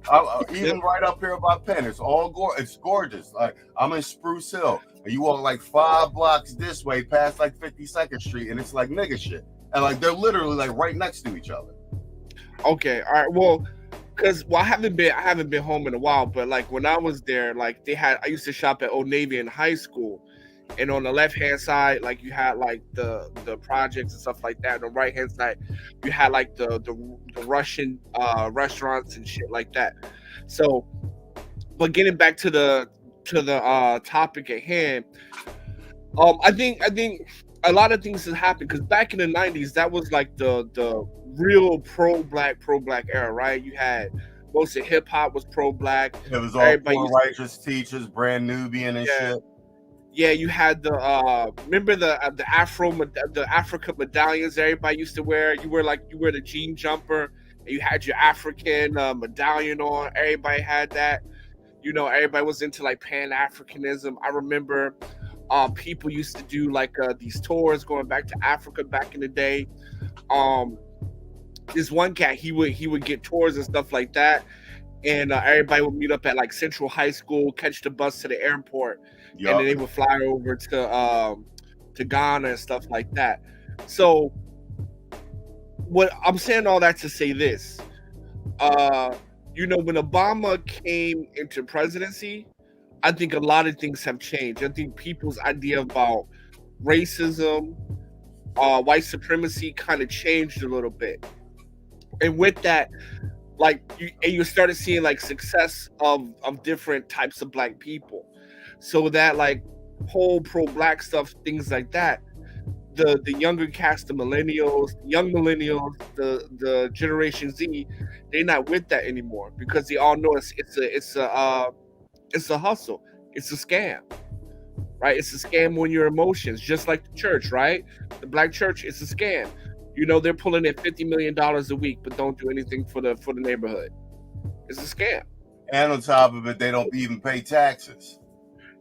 Even right up here by Penn, it's it's gorgeous. Like I'm in Spruce Hill, and you walk like 5 blocks this way past like 52nd Street, and it's like nigga shit, and like they're literally like right next to each other. Okay, all right, well. Cause I haven't been home in a while, but like when I was there, like I used to shop at Old Navy in high school, and on the left hand side, like you had like the projects and stuff like that. On the right hand side, you had like the Russian restaurants and shit like that. So, but getting back to the topic at hand, I think a lot of things has happened because back in the 90s, that was like the real pro-black era, right? You had most of hip hop was pro-black. It was all poor righteous teachers, brand Nubian and shit. Yeah, you had the remember the Africa medallions everybody used to wear. You wear the jean jumper and you had your African medallion on. Everybody had that. You know, everybody was into like Pan-Africanism. I remember people used to do like these tours going back to Africa back in the day. This one cat, he would get tours and stuff like that, and everybody would meet up at like Central High School, catch the bus to the airport, and then they would fly over to Ghana and stuff like that. So, what I'm saying all that to say this, you know, when Obama came into presidency, I think a lot of things have changed. I think people's idea about racism, white supremacy kind of changed a little bit. And with that, like you started seeing like success of different types of black people. So that like whole pro-black stuff, things like that, the younger cast, the young millennials, the Generation Z, they're not with that anymore because they all know it's a hustle. It's a scam, right? It's a scam on your emotions, just like the church, right? The black church, it's a scam. You know, they're pulling in $50 million a week, but don't do anything for the neighborhood. It's a scam. And on top of it, they don't even pay taxes.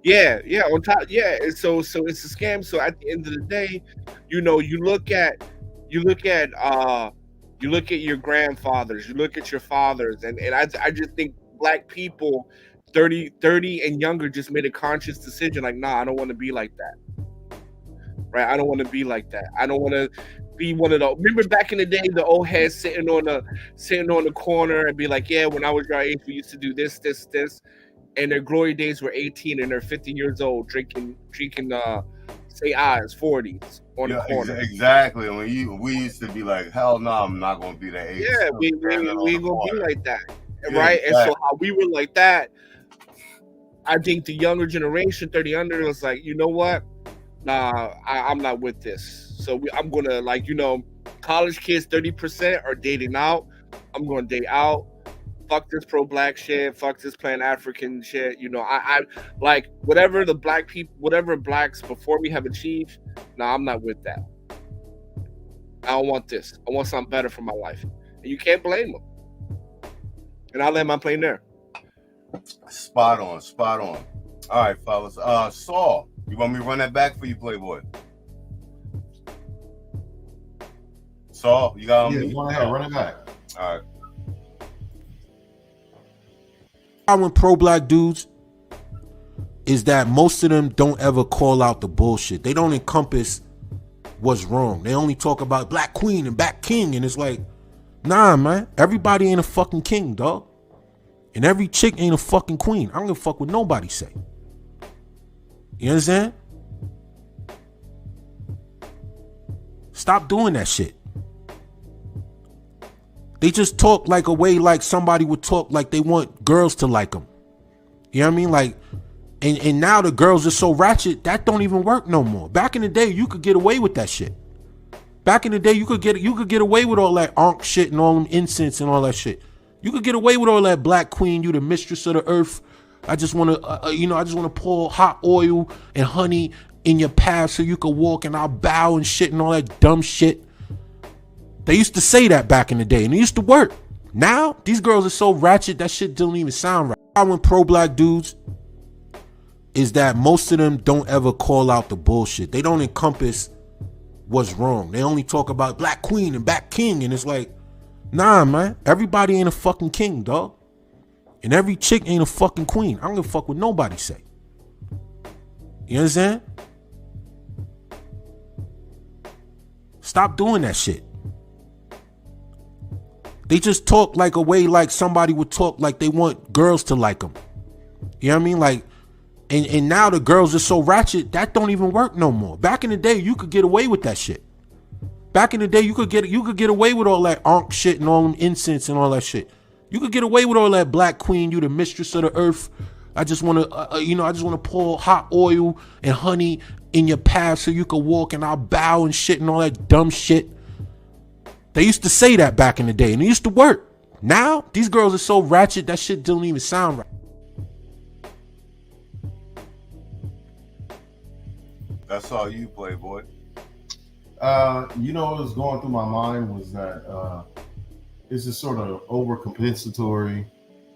Yeah. On top, yeah. So it's a scam. So at the end of the day, you know, you look at your grandfathers, you look at your fathers, and I just think black people 30 and younger just made a conscious decision like, nah, I don't want to be like that. Right? I don't want to be like that. I don't want to be one of those. Remember back in the day, the old heads sitting on the corner and be like, yeah, when I was your age, we used to do this, and their glory days were 18 and they're 50 years old drinking say eyes 40s on the corner. Exactly. When we used to be like, hell no, I'm not going to be that age. Yeah, we ain't gonna be like that, right? Exactly. And so how we were like that, I think the younger generation, 30 under, was like, you know what? Nah, I'm not with this. So I'm gonna, like, you know, college kids 30% are dating out. I'm gonna date out. Fuck this pro-black shit. Fuck this Pan-African shit. You know, I like whatever the black people, whatever blacks before me have achieved. Nah, I'm not with that. I don't want this. I want something better for my life. And you can't blame them. And I'll land my plane there. Spot on. All right, fellas. Saul, you want me to run that back for you, Playboy? Saul, you got me? Go ahead, run it back. All right. When pro-black dudes is that most of them don't ever call out the bullshit. They don't encompass what's wrong. They only talk about black queen and black king, and it's like, nah, man, everybody ain't a fucking king, dog. And every chick ain't a fucking queen. I don't give a fuck what nobody say. You understand? Stop doing that shit. They just talk like a way like somebody would talk like they want girls to like them. You know what I mean? Like, and now the girls are so ratchet, that don't even work no more. Back in the day, you could get away with that shit. Back in the day, you could get away with all that ankh shit and all them incense and all that shit. You could get away with all that black queen, you the mistress of the earth. I just want to pour hot oil and honey in your path so you could walk and I'll bow and shit and all that dumb shit. They used to say that back in the day and it used to work. Now, these girls are so ratchet, that shit don't even sound right. When pro-black dudes is that most of them don't ever call out the bullshit. They don't encompass what's wrong. They only talk about black queen and black king, and it's like, nah, man. Everybody ain't a fucking king, dog. And every chick ain't a fucking queen. I don't give a fuck what nobody say. You understand? Stop doing that shit. They just talk like a way like somebody would talk like they want girls to like them. You know what I mean? Like, and now the girls are so ratchet, that don't even work no more. Back in the day, you could get away with that shit. Back in the day, you could get away with all that ankh shit and all them incense and all that shit. You could get away with all that black queen, you the mistress of the earth. I just want to, I just want to pour hot oil and honey in your path so you could walk and I'll bow and shit and all that dumb shit. They used to say that back in the day and it used to work. Now, these girls are so ratchet, that shit don't even sound right. That's all you, Playboy. You know what was going through my mind was that it's just sort of overcompensatory.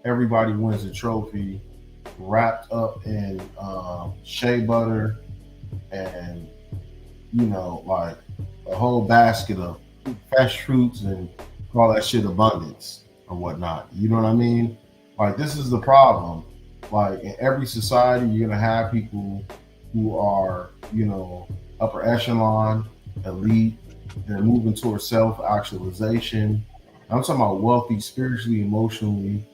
Everybody wins a trophy wrapped up in shea butter and, you know, like a whole basket of fresh fruits and all that shit abundance or whatnot. You know what I mean? Like, this is the problem. Like, in every society, you're going to have people who are, you know, upper echelon, elite. They're moving towards self-actualization. I'm talking about wealthy spiritually, emotionally,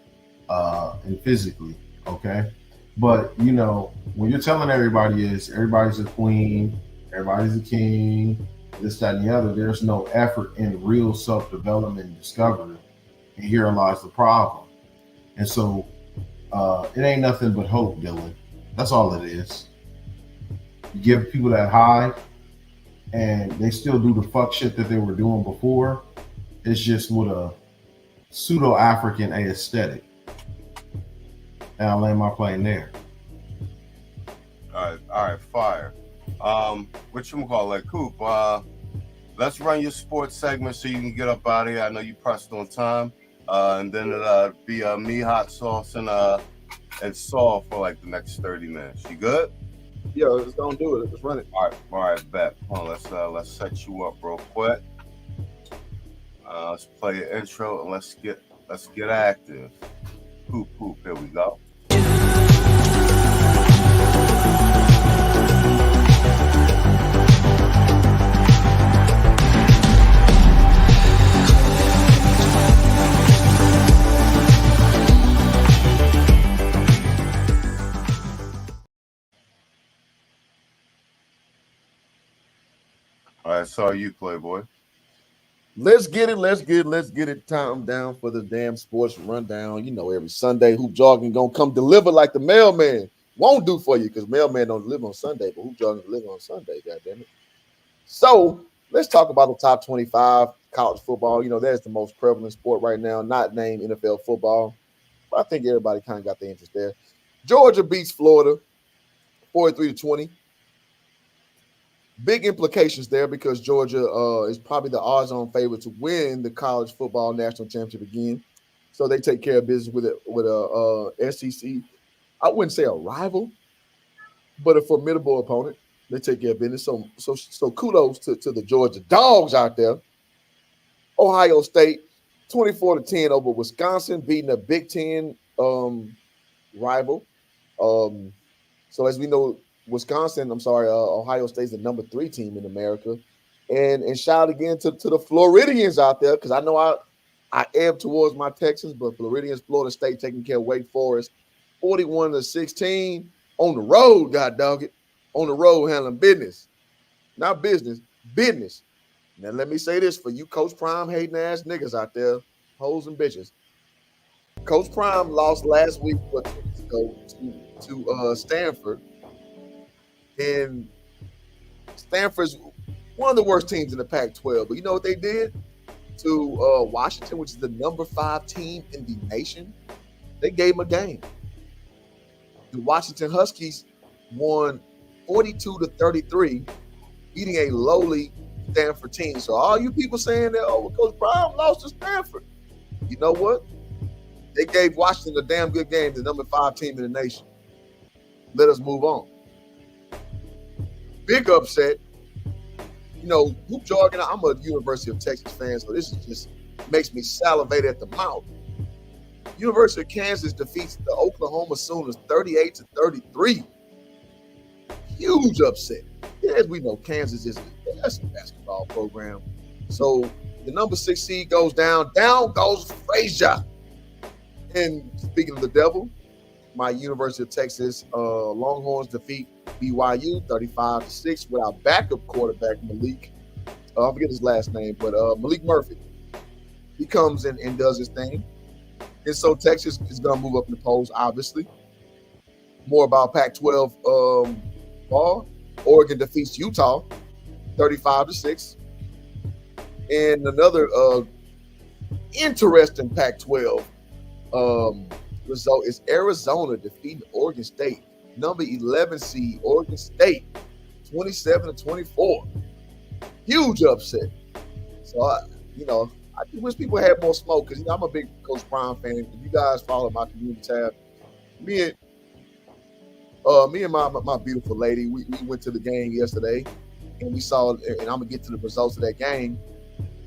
and physically, okay? But, you know, when you're telling everybody everybody's a queen, everybody's a king, this, that, and the other, there's no effort in real self-development and discovery. And here lies the problem. And so it ain't nothing but hope, Dylan. That's all it is. You give people that high and they still do the fuck shit that they were doing before. It's just with a pseudo-African aesthetic. And I'll land my plane there. All right, fire. Whatchamacallit, Coop, let's run your sports segment so you can get up out of here. I know you pressed on time. And then it'll be me, Hot Sauce, and Saul for like the next 30 minutes. You good? Yeah, let's go and do it. Let's run it. All right, bet. Hold on, let's set you up real quick. Let's play your intro and let's get active. Poop, here we go. All right, so you, Playboy. Let's get it. Time down for the damn sports rundown. You know, every Sunday, Hoop Jogging gonna come deliver like the mailman won't do for you, because mailman don't deliver on Sunday, but Hoop Jogging deliver on Sunday, goddammit. So let's talk about the top 25 college football. You know, that's the most prevalent sport right now, not named NFL football. But I think everybody kind of got the interest there. Georgia beats Florida 43-20. Big implications there because Georgia is probably the odds-on favorite to win the college football national championship again. So they take care of business with a SEC. I wouldn't say a rival, but a formidable opponent. They take care of business. So kudos to the Georgia Dogs out there. Ohio State 24-10 over Wisconsin, beating a Big Ten rival. So as we know, Ohio State's the number 3 team in America. And shout out again to the Floridians out there, because I know I ebb towards my Texans, but Floridians, Florida State taking care of Wake Forest 41-16 on the road, god dog it. On the road handling business. Not business, business. Now let me say this for you Coach Prime hating ass niggas out there, hoes and bitches. Coach Prime lost last week to Stanford. And Stanford's one of the worst teams in the Pac-12. But you know what they did to Washington, which is the number 5 team in the nation? They gave them a game. The Washington Huskies won 42-33, beating a lowly Stanford team. So all you people saying that, Coach Brown lost to Stanford. You know what? They gave Washington a damn good game, the number 5 team in the nation. Let us move on. Big upset. You know, hoop jargon, I'm a University of Texas fan, so this is just makes me salivate at the mouth. University of Kansas defeats the Oklahoma Sooners 38-33. Huge upset. As we know, Kansas is the best basketball program. So the number 6 seed goes down. Down goes Frazier. And speaking of the devil, my University of Texas Longhorns defeat BYU 35-6 with our backup quarterback, Malik. I forget his last name, but Malik Murphy. He comes in and does his thing. And so Texas is going to move up in the polls, obviously. More about Pac-12 ball. Oregon defeats Utah 35-6. And another interesting Pac-12 result is Arizona defeating Oregon State. Number 11 seed, Oregon State, 27-24. Huge upset. So, I just wish people had more smoke because I'm a big Coach Prime fan. If you guys follow my community tab, me and my beautiful lady, we went to the game yesterday, and we saw, and I'm gonna get to the results of that game.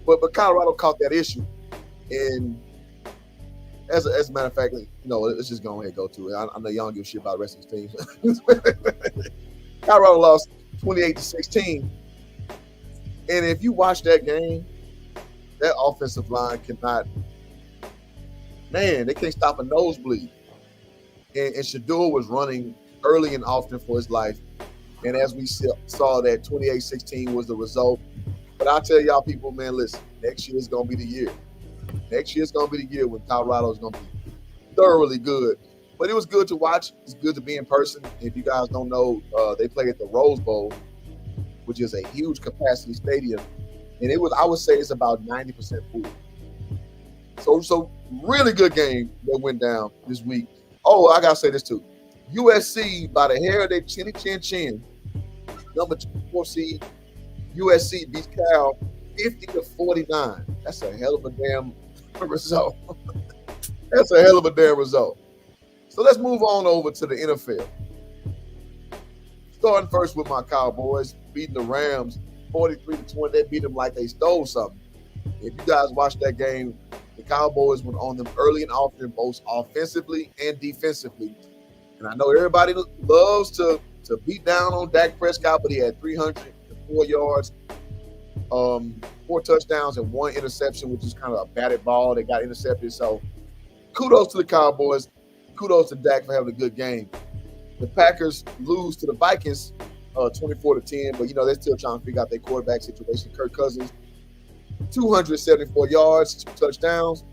But Colorado caught that issue, and as a matter of fact, let's just go ahead and go to it. I know y'all don't give a shit about the rest of these teams. Colorado lost 28-16, and if you watch that game, that offensive line cannot. Man, they can't stop a nosebleed. And Shador was running early and often for his life. And as we saw that 28-16 was the result. But I tell y'all people, man, listen, next year is going to be the year. Next year is going to be the year when Colorado is going to be thoroughly good. But it was good to watch. It's good to be in person. If you guys don't know, they play at the Rose Bowl, which is a huge capacity stadium. And I would say it's about 90% full. So really good game that went down this week. Oh, I gotta say this too. USC by the hair of their chinny chin chin. Number 4 seed, USC beats Cal 50-49. That's a hell of a damn result. That's a hell of a damn result. So let's move on over to the NFL. Starting first with my Cowboys beating the Rams 43-20. They beat them like they stole something. If you guys watched that game, the Cowboys went on them early and often, both offensively and defensively. And I know everybody loves to beat down on Dak Prescott, but he had 304 yards, 4 touchdowns, and 1 interception, which is kind of a batted ball that got intercepted. So kudos to the Cowboys. Kudos to Dak for having a good game. The Packers lose to the Vikings 24-10, but they're still trying to figure out their quarterback situation. Kirk Cousins, 274 yards, 2 touchdowns.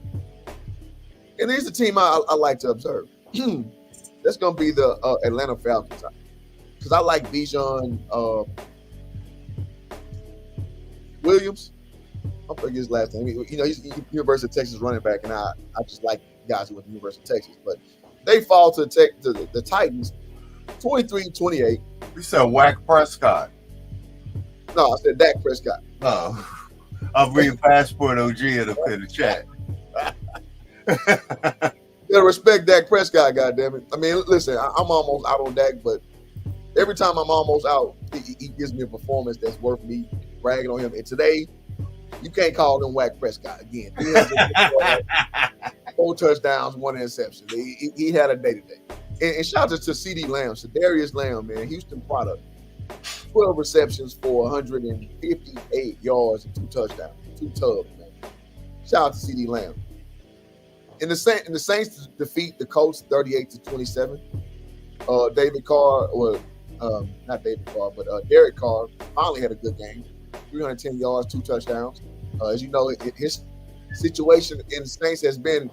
And here's the team I like to observe. That's going to be the Atlanta Falcons. Because I like Bijan Williams. I forget his last name. He's University of Texas running back, and I just like guys who went to University of Texas. But they fall to the Titans 23-28. You said Whack Prescott. No, I said Dak Prescott. Oh. I'm reading Passport OG in the chat. You gotta respect Dak Prescott, goddammit. I mean, listen, I'm almost out on Dak, but every time I'm almost out, he gives me a performance that's worth me bragging on him. And today, you can't call him Whack Prescott again. 4 touchdowns, 1 interception. He had a day today. And shout out to CD Lamb, Sedarius Lamb, man, Houston product. 12 receptions for 158 yards and 2 touchdowns. 2 tubs, man. Shout out to CD Lamb. And the Saints defeat the Colts 38-27. David Carr, not David Carr, but Derek Carr finally had a good game. 310 yards, 2 touchdowns. As you know, his situation in the Saints has been,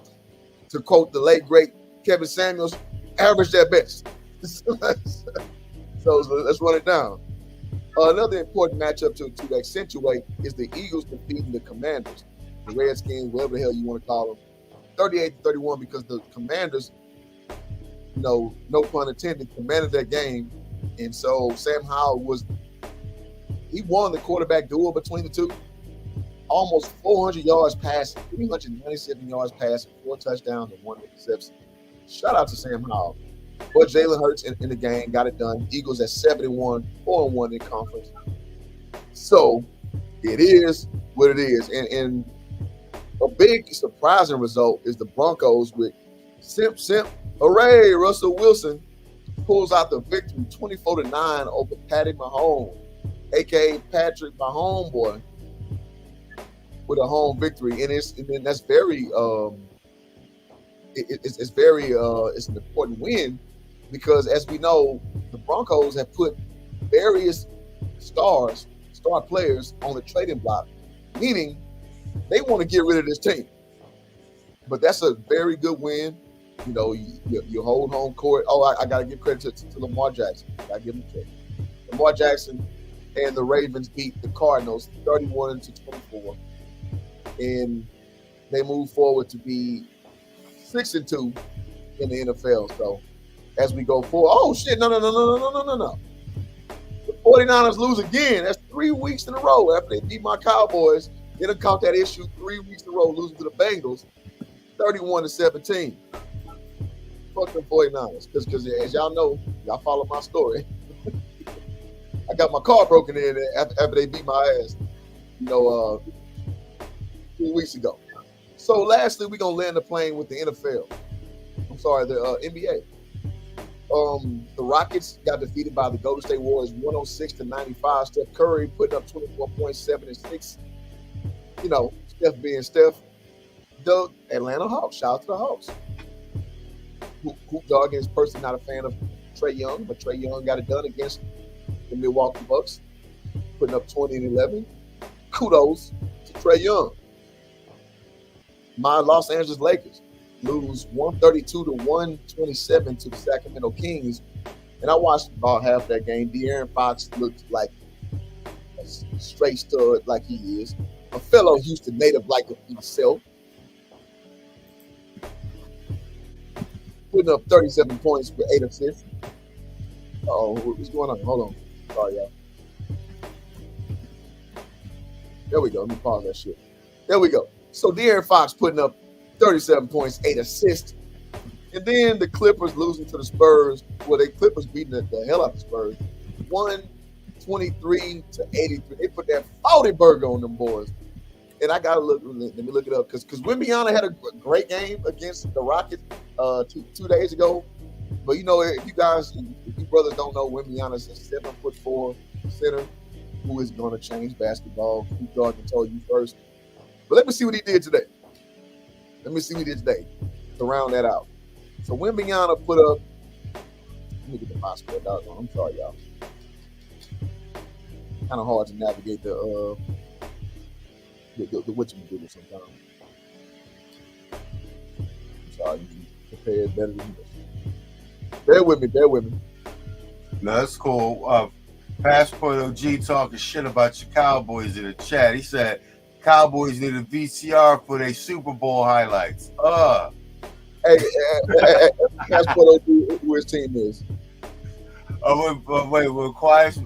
to quote the late, great Kevin Samuels, average at best. So let's run it down. Another important matchup to accentuate is the Eagles defeating the Commanders, the Redskins, whatever the hell you want to call them, 38-31, because the Commanders, no pun intended, commanded that game. And so Sam Howell he won the quarterback duel between the two. almost 400 yards passing, 397 yards passing, 4 touchdowns and 1 interception. Shout out to Sam Howell. But Jalen Hurts in the game got it done. Eagles at 71, 4-1 in conference. So it is what it is. And a big surprising result is the Broncos with Simp, hooray, Russell Wilson pulls out the victory 24-9 over Patty Mahomes, aka Patrick Mahomes boy, with a home victory. And that's very it's an important win because as we know, the Broncos have put various star players on the trading block, meaning they want to get rid of this team. But that's a very good win. You know, you hold home court. Oh, I got to give credit to Lamar Jackson. I got to give him credit. Lamar Jackson and the Ravens beat the Cardinals 31-24. And they move forward to be 6-2 in the NFL. So as we go forward, oh shit, no. The 49ers lose again. That's 3 weeks in a row after they beat my Cowboys. They done caught that issue 3 weeks in a row, losing to the Bengals 31-17. Fuck them 49ers. Because as y'all know, y'all follow my story. I got my car broken in after they beat my ass, 3 weeks ago. So lastly, we're going to land the plane with the NFL. I'm sorry, the NBA. The Rockets got defeated by the Golden State Warriors 106-95. Steph Curry putting up 24.7 and 6. Steph being Steph. The Atlanta Hawks. Shout out to the Hawks. Hoop dog is personally not a fan of Trae Young, but Trae Young got it done against the Milwaukee Bucks, putting up 20 and 11. Kudos to Trae Young. My Los Angeles Lakers lose 132-127 to the Sacramento Kings. And I watched about half that game. De'Aaron Fox looked like a straight stud like he is. A fellow Houston native like himself. Putting up 37 points with 8 assists. Oh, what's going on? Hold on. Sorry, y'all. There we go. Let me pause that shit. There we go. So De'Aaron Fox putting up 37 points, 8 assists. And then the Clippers losing to the Spurs. Well, the Clippers beating the hell out of the Spurs. 123-83. They put that 40 burger on them boys. And I gotta let me look it up because Wembanyama had a great game against the Rockets 2 days ago. But if you brothers don't know, Wembanyama's a 7'4" center who is gonna change basketball. Who dog can tell you first. But let me see what he did today. To round that out. So Wembanyama put up. Let me get the box score down. I'm sorry, y'all. Kind of hard to navigate the what you do sometimes. I'm sorry, you prepared better than this. Bear with me. No, that's cool. Passport OG talking shit about your Cowboys in the chat. He said Cowboys need a VCR for their Super Bowl highlights. Hey, Passport OG, who his team is. Wait,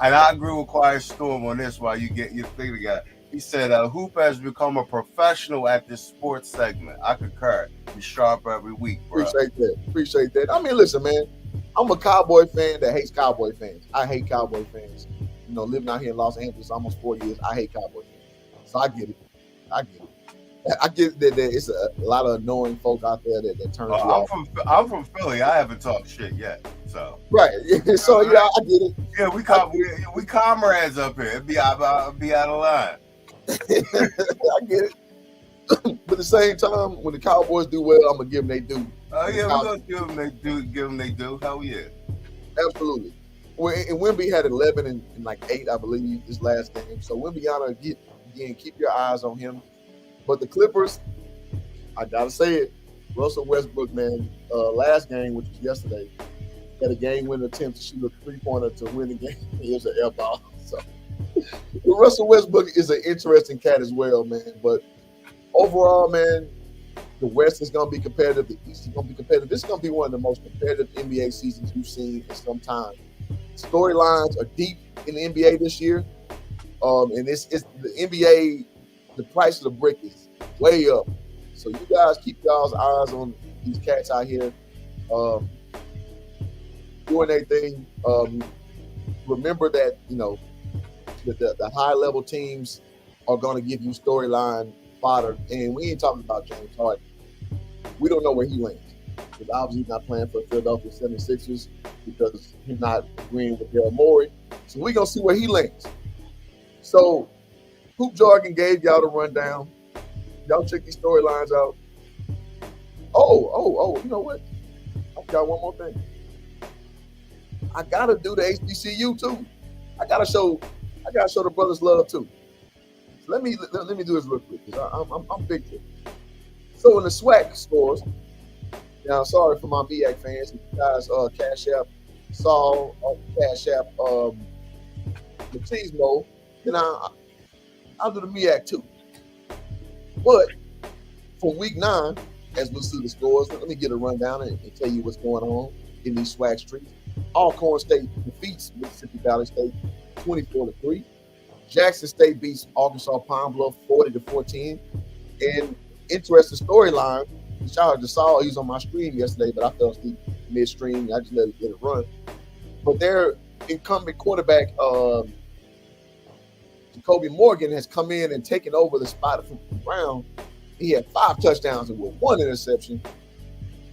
and I agree with Quiet Storm on this while you get your thing together. He said, Hoop has become a professional at this sports segment. I concur. He's sharp every week, bro. Appreciate that. I mean, listen, man. I'm a Cowboy fan that hates Cowboy fans. I hate Cowboy fans. Living out here in Los Angeles almost 4 years, I hate Cowboy fans. So I get it. I get that it's a lot of annoying folk out there that turns you off. I'm from Philly. I haven't talked shit yet. So right. So yeah, I get it. Yeah, we comrades up here. It'd be out of line. I get it. But at the same time, when the Cowboys do well, I'm gonna give them they due. Oh yeah, we're gonna give them they due. Hell yeah. Absolutely. And Wemby had 11 and 8, I believe, this last game. So Wembanyama, again, keep your eyes on him. But the Clippers, I gotta say it, Russell Westbrook, man, last game, which was yesterday, had a game-winning attempt to shoot a three-pointer to win the game. It was an air ball. So Russell Westbrook is an interesting cat as well, man. But overall, man, the West is going to be competitive. The East is going to be competitive. This is going to be one of the most competitive NBA seasons we've seen in some time. Storylines are deep in the NBA this year. And it's the NBA the price of the brick is way up. So you guys keep y'all's eyes on these cats out here doing their thing. Remember that, you know, the high level teams are going to give you storyline fodder. And we ain't talking about James Harden. We don't know where he lands. Because obviously he's not playing for the Philadelphia 76ers because he's not agreeing with Daryl Morey. So we're going to see where he lands. So Hoop Jargon gave y'all the rundown. Y'all check these storylines out. Oh, you know what? I got one more thing. I got to do the HBCU too. I gotta show the brothers love too. So let me do this real quick because I'm big here. So in the SWAC scores, now sorry for my MEAC fans, if you guys Cash App saw Cash App Machismo, then I'll do the MEAC too. But for week 9, as we see the scores, let me get a rundown and tell you what's going on in these SWAC streets. Alcorn State defeats Mississippi Valley State 24-3. Jackson State beats Arkansas Pine Bluff 40-14. And interesting storyline, which I just saw, he was on my stream yesterday, but I fell asleep midstream. I just let it run. But their incumbent quarterback, Jacoby Morgan, has come in and taken over the spot from Brown. He had 5 touchdowns and with 1 interception.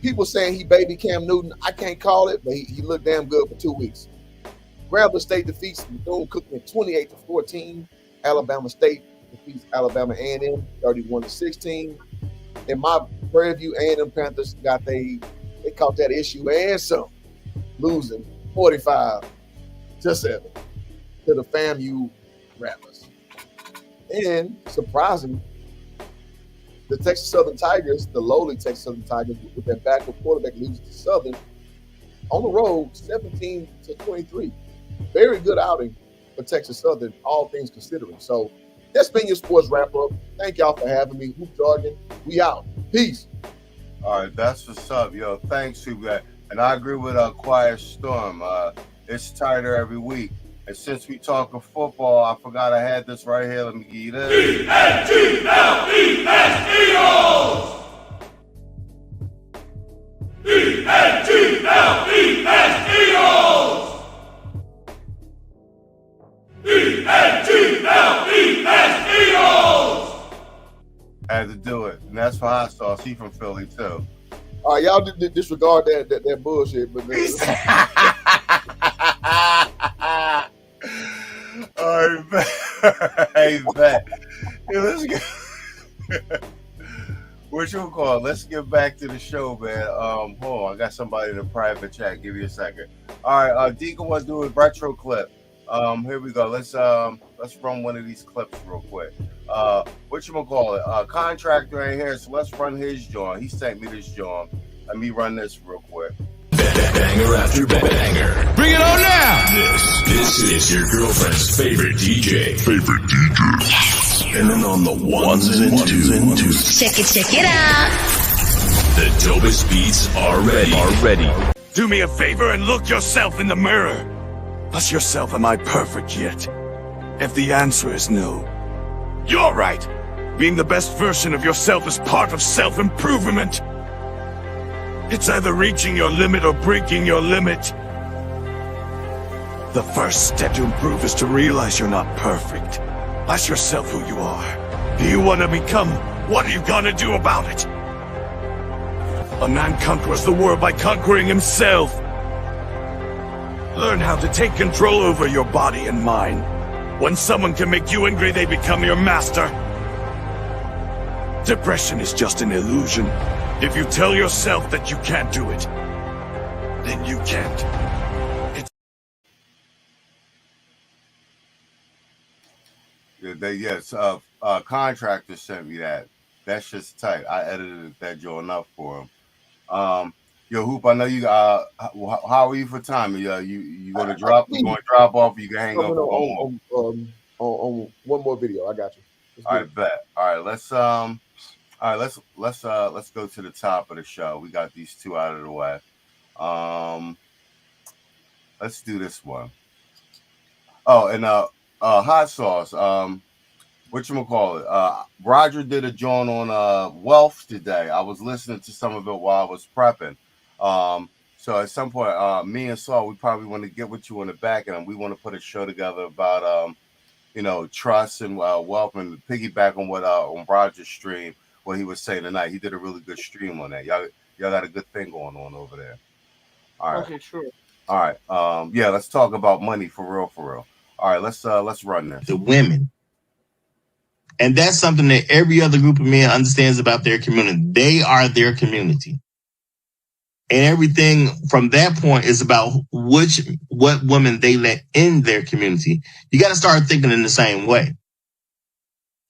People saying he baby Cam Newton. I can't call it, but he looked damn good for 2 weeks. Grambling State defeats Bethune-Cookman 28-14. Alabama State defeats Alabama A&M 31-16. In my Prairie View, A&M Panthers they caught that issue and some, losing 45-7 to the FAMU Rattlers. And surprising, the Texas Southern Tigers, the lowly Texas Southern Tigers, with their backup quarterback loses to Southern on the road 17-23. Very good outing for Texas Southern, all things considering. So that's been your sports wrap up. Thank y'all for having me. Hoop Jargon, we out. Peace. All right, that's what's up, yo. Thanks, Super. And I agree with Quiet Storm. It's tighter every week. And since we talking football, I forgot I had this right here. Let me give you this. E-N-G-L-E-S-Eagles! E-N-G-L-E-S-Eagles! E-N-G-L-E-S-Eagles! Had to do it. And that's for Hot Sauce. He from Philly, too. All right, y'all disregard that bullshit. But all right, man. Hey, man. Hey, let's get what you call it? Let's get back to the show, man. Hold on, I got somebody in the private chat. Give me a second. All right, Deacon wants to do a retro clip. Here we go. Let's run one of these clips real quick. What you gonna call it? Contractor ain't here, so let's run his joint. He sent me this joint. Let me run this real quick. Banger after banger. Bring it on now! This is your girlfriend's favorite DJ. Yes! And then on the ones and twos. Check it out. The dopest beats are ready. Do me a favor and look yourself in the mirror. Ask yourself, am I perfect yet? If the answer is no, you're right. Being the best version of yourself is part of self-improvement. It's either reaching your limit or breaking your limit. The first step to improve is to realize you're not perfect. Ask yourself who you are. Who you want to become? What are you gonna do about it? A man conquers the world by conquering himself. Learn how to take control over your body and mind. When someone can make you angry, they become your master. Depression is just an illusion. If you tell yourself that you can't do it, then you can't. Contractor sent me that. That's just tight. I edited that joint up for him. Yo, Hoop, I know you. How are you for time? You gonna drop? You gonna drop off? Or you can hang up on one more video. I got you. All right, bet. All right, let's go to the top of the show. We got these two out of the way. Let's do this one. Oh, and Hot Sauce. whatchamacallit, Roger did a joint on wealth today. I was listening to some of it while I was prepping. So at some point, me and Saul, we probably want to get with you on the back end. We want to put a show together about trust and wealth, and piggyback on what on Roger's stream, what he was saying tonight. He did a really good stream on that. Y'all got a good thing going on over there. All right. Okay, sure. All right. Yeah, let's talk about money for real. All right, let's run this. The women. And that's something that every other group of men understands about their community. They are their community. And everything from that point is about what women they let in their community. You got to start thinking in the same way.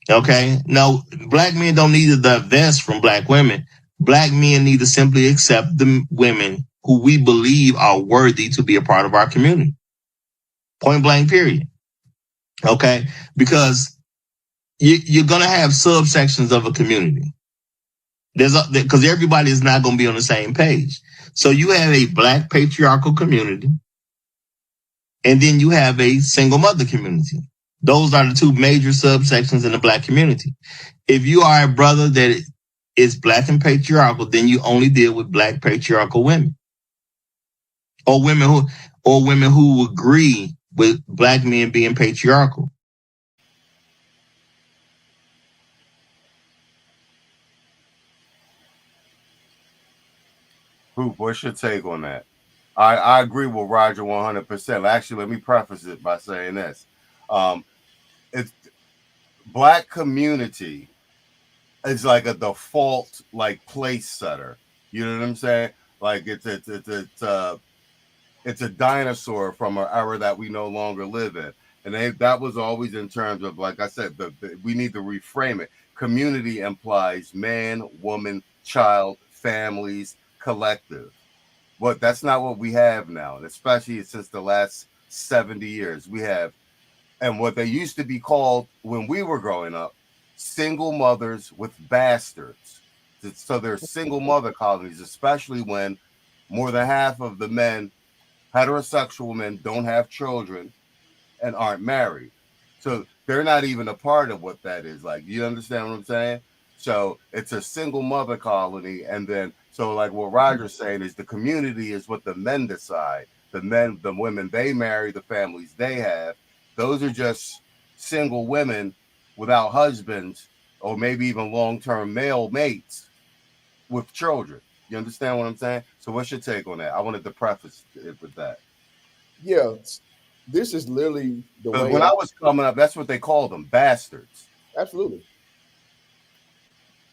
Okay? Now, black men don't need to divest from black women. Black men need to simply accept the women who we believe are worthy to be a part of our community. Point blank, period. Okay? Because you're going to have subsections of a community. Because everybody is not going to be on the same page. So you have a black patriarchal community, and then you have a single mother community. Those are the two major subsections in the black community. If you are a brother that is black and patriarchal, then you only deal with black patriarchal women, or women who agree with black men being patriarchal. Hoop, what's your take on that? I agree with Roger 100%. Actually, let me preface it by saying this. It's black community is like a default like place setter. You know what I'm saying? Like it's a dinosaur from an era that we no longer live in. And that was always in terms of, like I said, we need to reframe it. Community implies man, woman, child, families, collective. But that's not what we have now, and especially since the last 70 years. We have, and what they used to be called when we were growing up, single mothers with bastards. So there's single mother colonies, especially when more than half of the men, heterosexual men, don't have children and aren't married. So they're not even a part of what that is. Like, you understand what I'm saying? So it's a single mother colony. And then, so like what Roger's saying is the community is what the men decide. The men, the women they marry, the families they have. Those are just single women without husbands, or maybe even long-term male mates with children. You understand what I'm saying? So what's your take on that? I wanted to preface it with that. Yeah, this is literally the way. When I was coming up, that's what they called them, bastards. Absolutely.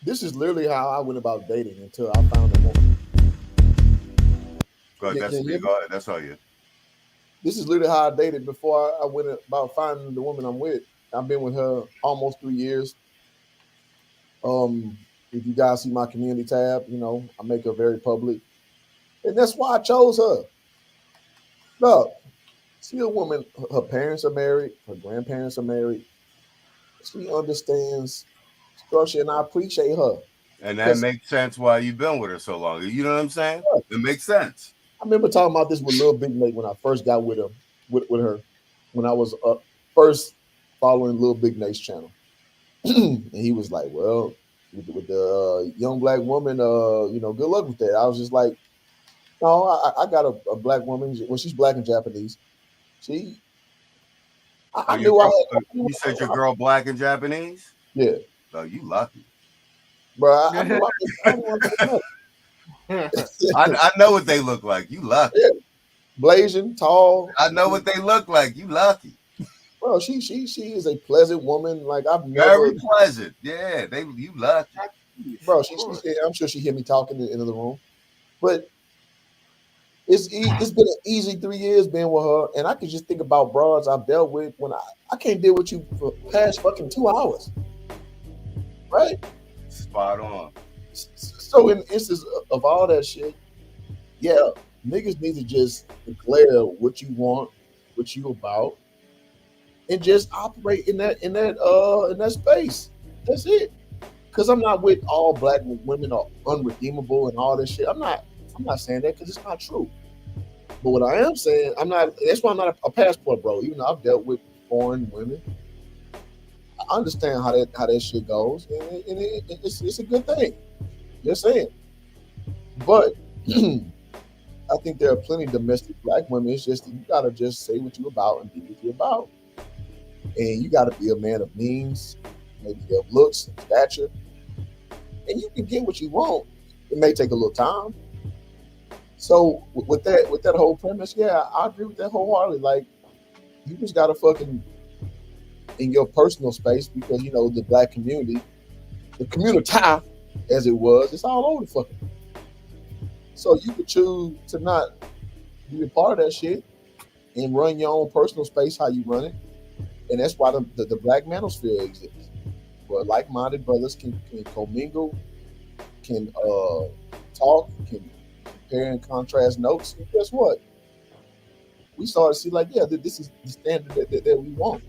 This is literally how I went about dating until I found a woman. Go ahead. That's all you. This is literally how I dated before I went about finding the woman I'm with. I've been with her almost 3 years. If you guys see my community tab, I make her very public. And that's why I chose her. Look, see a woman, her parents are married, her grandparents are married. She understands structure, and I appreciate her. And that makes sense why you've been with her so long. You know what I'm saying? Yeah. It makes sense. I remember talking about this with Lil Big Nate when I first got with her, when I was first following Lil Big Nate's channel. And he was like, well, with the young black woman, good luck with that. I was just like, no, I got a black woman. Well, she's black and Japanese. You said your girl black and Japanese? Yeah. Oh, you lucky. Bro, I know what they look like. You lucky. Yeah. Blazing, tall. I know what they look like. You lucky. Bro, she is a pleasant woman. Like very pleasant. Yeah, you lucky. Bro, I'm sure she hear me talking in the room. But it's been an easy 3 years being with her, and I could just think about broads I've dealt with when I can't deal with you for past fucking 2 hours. Right? Spot on. So in instance of all that shit, yeah, niggas need to just declare what you want, what you about, and just operate in that space. That's it. Because I'm not with all black women are unredeemable and all this shit. I'm not saying that because it's not true. But what I am saying, that's why I'm not a passport bro. Even though I've dealt with foreign women, understand how that shit goes, and it's a good thing. Just saying. But I think there are plenty of domestic black women. It's just you gotta just say what you're about and be what you're about, and you gotta be a man of means, maybe of looks and stature, and you can get what you want. It may take a little time. So with that whole premise, yeah, I agree with that wholeheartedly. Like, you just gotta fucking in your personal space, because the black community, the community as it was, it's all over the fucking. So you could choose to not be a part of that shit and run your own personal space how you run it, and that's why the black manosphere exists, where like-minded brothers can commingle, can talk, can compare and contrast notes, and guess what? We started to see like, yeah, this is the standard that we want.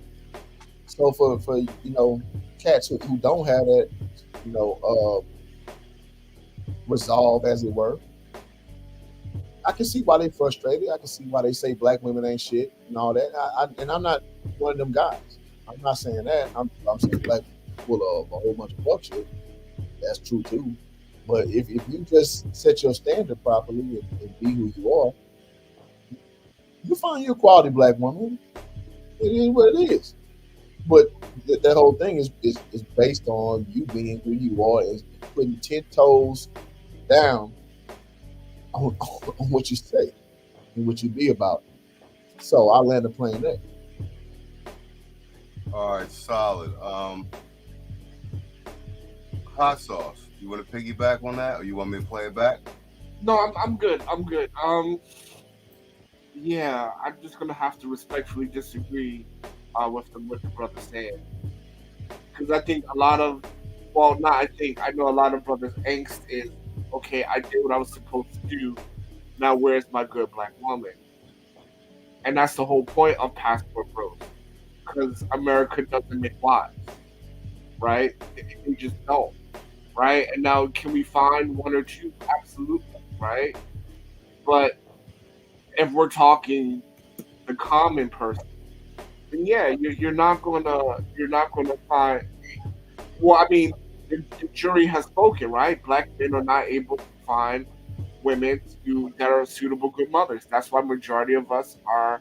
So for cats who don't have that, resolve, as it were, I can see why they frustrated. I can see why they say black women ain't shit and all that. And I'm not one of them guys. I'm not saying that. I'm saying black people full of a whole bunch of fuck shit. That's true too. But if you just set your standard properly and be who you are, you find you a quality black woman. It is what it is. But that whole thing is based on you being who you are and putting 10 toes down on what you say and what you be about. So I land the plane there. All right, solid. Hot sauce. You want to piggyback on that, or you want me to play it back? No, I'm good. I'm good. Yeah, I'm just gonna have to respectfully disagree with the brother saying, because I think a lot of, I know a lot of brothers' angst is, okay, I did what I was supposed to do. Now where's my good black woman? And that's the whole point of passport bros, because America doesn't make wives, right? They just don't, right? And now can we find one or two? Absolutely, right? But if we're talking the common person, then yeah, you're not gonna find. Well, I mean, the jury has spoken, right? Black men are not able to find women that are suitable good mothers. That's why majority of us are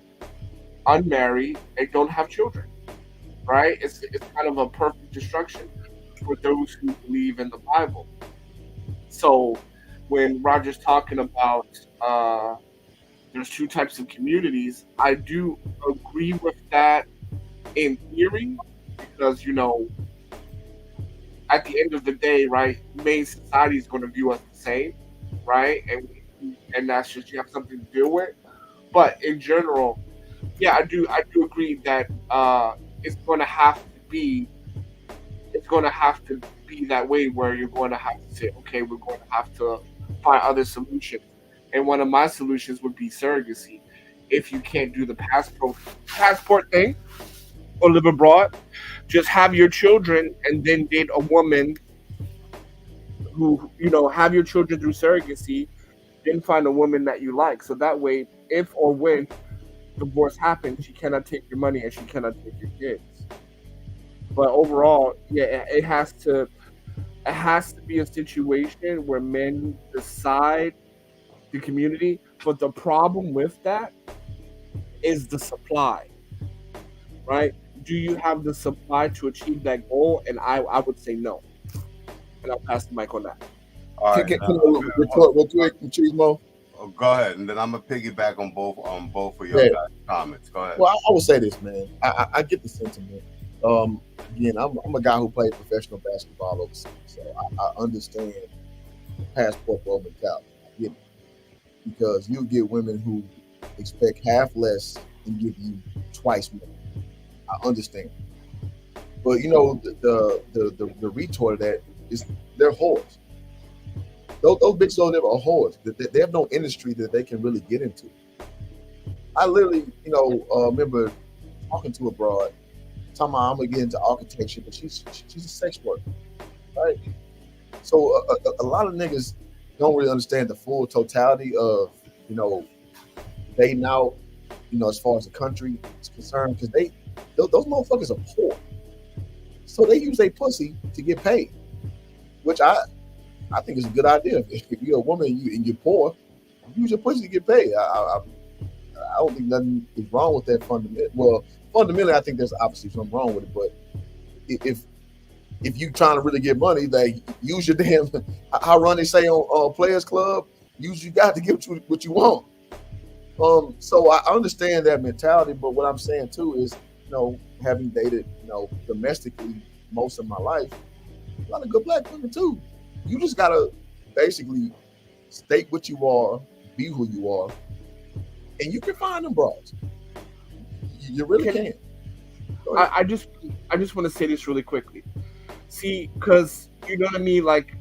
unmarried and don't have children, right? It's kind of a perfect destruction for those who believe in the Bible. So when Roger's talking about there's two types of communities, I do agree with that in theory, because at the end of the day, right, main society is going to view us the same, right, and that's just, you have something to deal with. But in general, yeah, I do agree that it's going to have to be that way, where you're going to have to say, okay, we're going to have to find other solutions. And one of my solutions would be surrogacy. If you can't do the passport thing or live abroad, just have your children and then date a woman who, have your children through surrogacy, then find a woman that you like. So that way, if or when divorce happens, she cannot take your money and she cannot take your kids. But overall, yeah, it has to be a situation where men decide the community. But the problem with that is the supply, right? Do you have the supply to achieve that goal? And I would say no. And I'll pass the mic on that. All right. Can I retort real quick, Machismo? Go ahead, and then I'm gonna piggyback on both of your guys' comments. Go ahead. Well, I will say this, man. I get the sentiment. Again, I'm a guy who played professional basketball overseas, so I understand the passport bro mentality. I get it, because you get women who expect half less and give you twice more. I understand, but the retort of that is they're whores. Those bitches over there are whores. They have no industry that they can really get into. I literally, remember talking to a broad, talking about I'm gonna get into architecture, but she's a sex worker, right? So a lot of niggas don't really understand the full totality of dating out, as far as the country is concerned, because those motherfuckers are poor. So they use their pussy to get paid, which I think is a good idea. If you're a woman and you're poor, use your pussy to get paid. I don't think nothing is wrong with that fundamentally. Well, fundamentally, I think there's obviously something wrong with it. But if you trying to really get money, they use your damn. How Ronnie say on Players Club, use you got to get what you want. So I understand that mentality, but what I'm saying too is, having dated, domestically most of my life, a lot of good black women too. You just gotta basically state what you are, be who you are, and you can find them broads. You really can. I just want to say this really quickly. See, because you know what I mean, like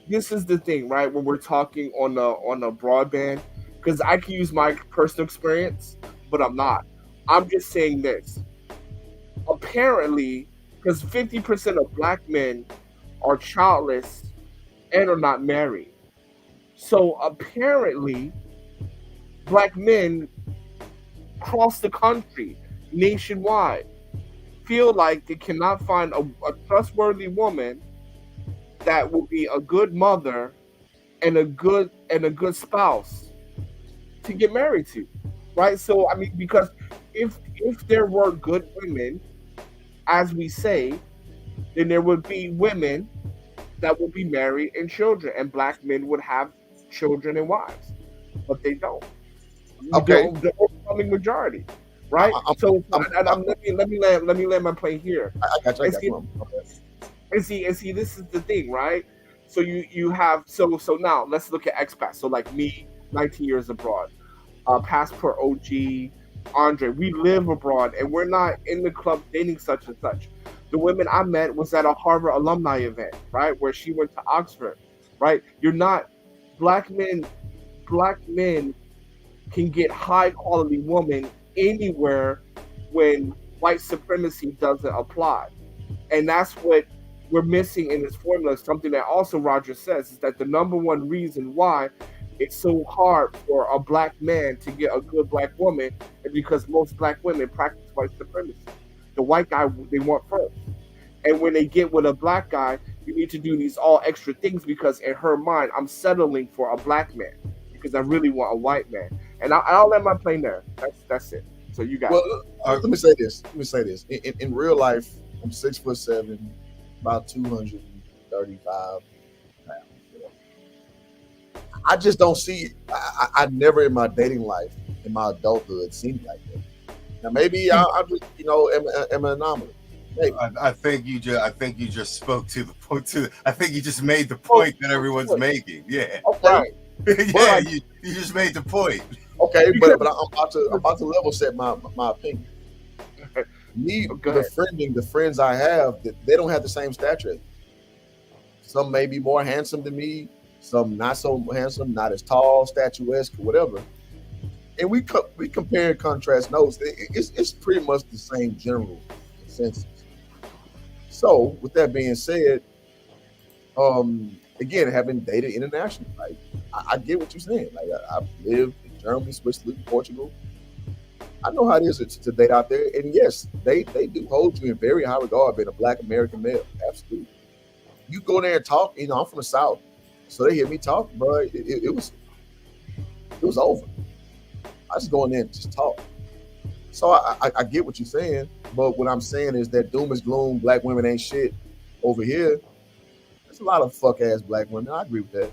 this is the thing, right? When we're talking on a broadband, because I can use my personal experience, but I'm not. I'm just saying this. Apparently, because 50% of black men are childless and are not married. So apparently, black men across the country, nationwide, feel like they cannot find a trustworthy woman that will be a good mother and a good spouse to get married to, right? So I mean, because if there were good women, as we say, then there would be women that would be married and children, and black men would have children and wives, but they don't. Okay. The overwhelming majority, right? Let me land my plane here. I got you. And see, this is the thing, right? So you have so now let's look at expats. So like me, 19 years abroad, Passport OG, Andre, we live abroad and we're not in the club dating such and such. The women I met was at a Harvard alumni event, right, where she went to Oxford, right? You're not black men can get high quality woman anywhere when white supremacy doesn't apply. And that's what we're missing in this formula. Something that also Roger says is that the number one reason why it's so hard for a black man to get a good black woman is because most black women practice white supremacy. The white guy they want first. And when they get with a black guy, you need to do these all extra things because in her mind, I'm settling for a black man because I really want a white man. And I'll let my plane there. That's it. So you got it. Let me say this. In real life, I'm 6'7", about 235 pounds. I just don't see it. I never in my dating life, in my adulthood, seen like that. Now maybe I just am an anomaly. Maybe. I think you just spoke to the point. I think you just made the point that everyone's making. Yeah. Okay. Yeah. You just made the point. Okay, but I'm about to level set my opinion. The friends I have, they don't have the same stature. Some may be more handsome than me, some not so handsome, not as tall, statuesque, whatever. And we compare and contrast notes. It's pretty much the same general consensus. So, with that being said, again, having dated internationally, like I get what you're saying. Like I've lived in Germany, Switzerland, Portugal. I know how it is to date out there, and yes, they do hold you in very high regard being a black American male. Absolutely. You go there and talk. I'm from the South, so they hear me talk, bro. It was over. I just go in there and just talk. So I get what you're saying, but what I'm saying is that doom is gloom. Black women ain't shit over here. There's a lot of fuck ass black women. I agree with that,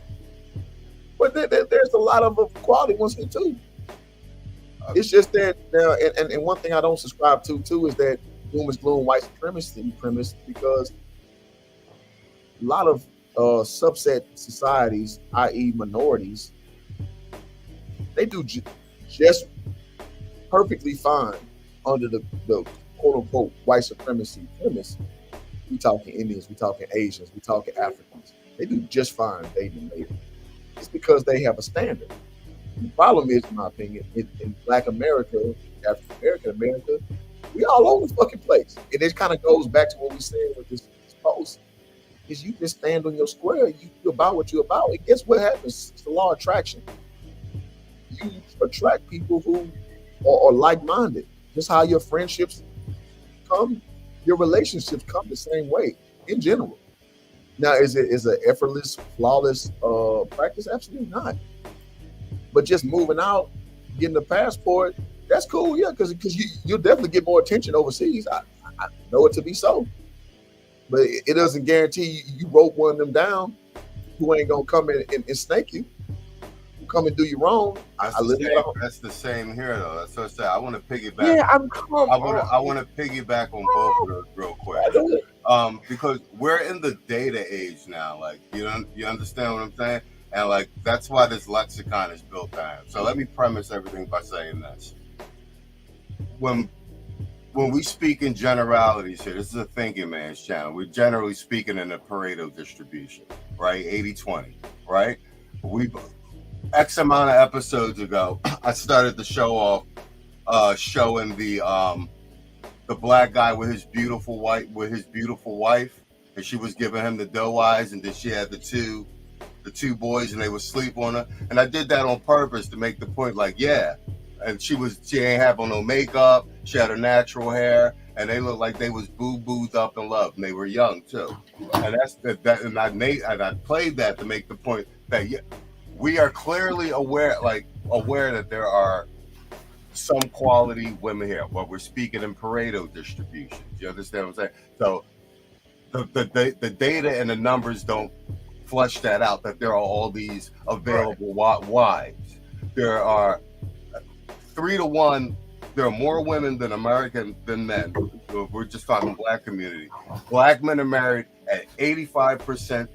but there's a lot of quality ones here too. It's just that now, and one thing I don't subscribe to too is that doom is gloom white supremacy premise, because a lot of subset societies, i.e. minorities, they do just perfectly fine under the quote unquote white supremacy premise. We talking Indians, we talking Asians, we talking Africans. They do just fine dating later. It's because they have a standard. The problem is, in my opinion, in Black America, African American America, we all over the fucking place. And it kind of goes back to what we said with this post, is you just stand on your square, you about what you're about. And guess what happens? It's the law of attraction. You attract people who are like-minded. Just how your friendships come, your relationships come the same way in general. Now, is it effortless, flawless practice? Absolutely not. But just moving out, getting a passport, that's cool, yeah, because you'll definitely get more attention overseas. I know it to be so. But it doesn't guarantee you rope one of them down who ain't gonna come in and snake you, come and do you wrong. That's the same here, though. That's what I said. I want to piggyback. Yeah, I want to piggyback on both of those real quick. Because we're in the data age now. Like, you understand what I'm saying? And like that's why this lexicon is built on. So let me premise everything by saying this. When we speak in generalities here, this is a thinking man's channel. We're generally speaking in a Pareto distribution, right? 80-20, right? X amount of episodes ago, I started the show off showing the black guy with his beautiful wife, and she was giving him the doe eyes, and then she had the two boys, and they would sleep on her. And I did that on purpose to make the point, like, yeah. And she ain't have on no makeup. She had her natural hair, and they looked like they was boo-boos up in love, and they were young too. And and I played that to make the point that we are clearly aware that there are some quality women here. But we're speaking in Pareto distributions. You understand what I'm saying? So the data and the numbers don't flush that out. That there are all these available wives. There are 3-to-1. There are more women than men. We're just talking black community. Black men are married at 85%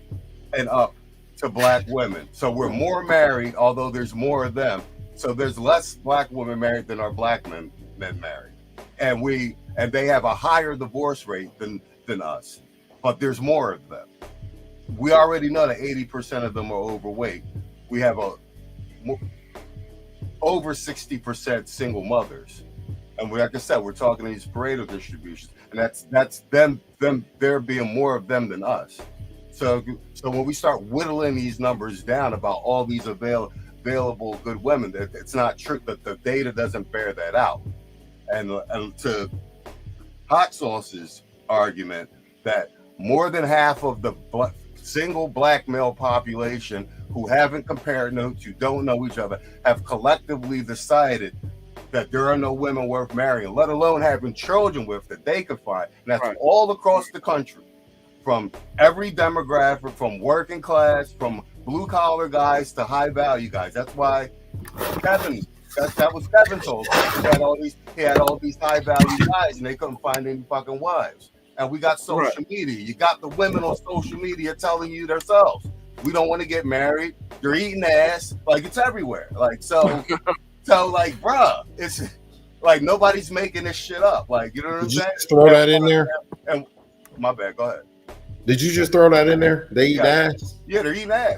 and up to black women. So we're more married, although there's more of them. So there's less black women married than our black men married. And they have a higher divorce rate than us. But there's more of them. We already know that 80% of them are overweight. We have over 60% single mothers. And like I said, we're talking these Pareto distributions, and that's them there being more of them than us. So when we start whittling these numbers down about all these available good women, it's not true. That the data doesn't bear that out. And to Hot Sauce's argument that more than half of the single black male population who haven't compared notes, who don't know each other, have collectively decided that there are no women worth marrying, let alone having children with that they could find. And that's all across the country, from every demographic, from working class, from blue collar guys to high value guys. That's why Kevin, that was Kevin's whole thing. He had all these high value guys, and they couldn't find any fucking wives. And we got social media. You got the women on social media telling you themselves, we don't want to get married. They're eating ass. Like, it's everywhere. Like, so like, bruh, it's like nobody's making this shit up. Like, you know what I'm saying? Throw that in there. And my bad. Go ahead. Did you just throw that in there? They eat ass? Yeah, they're eating ass.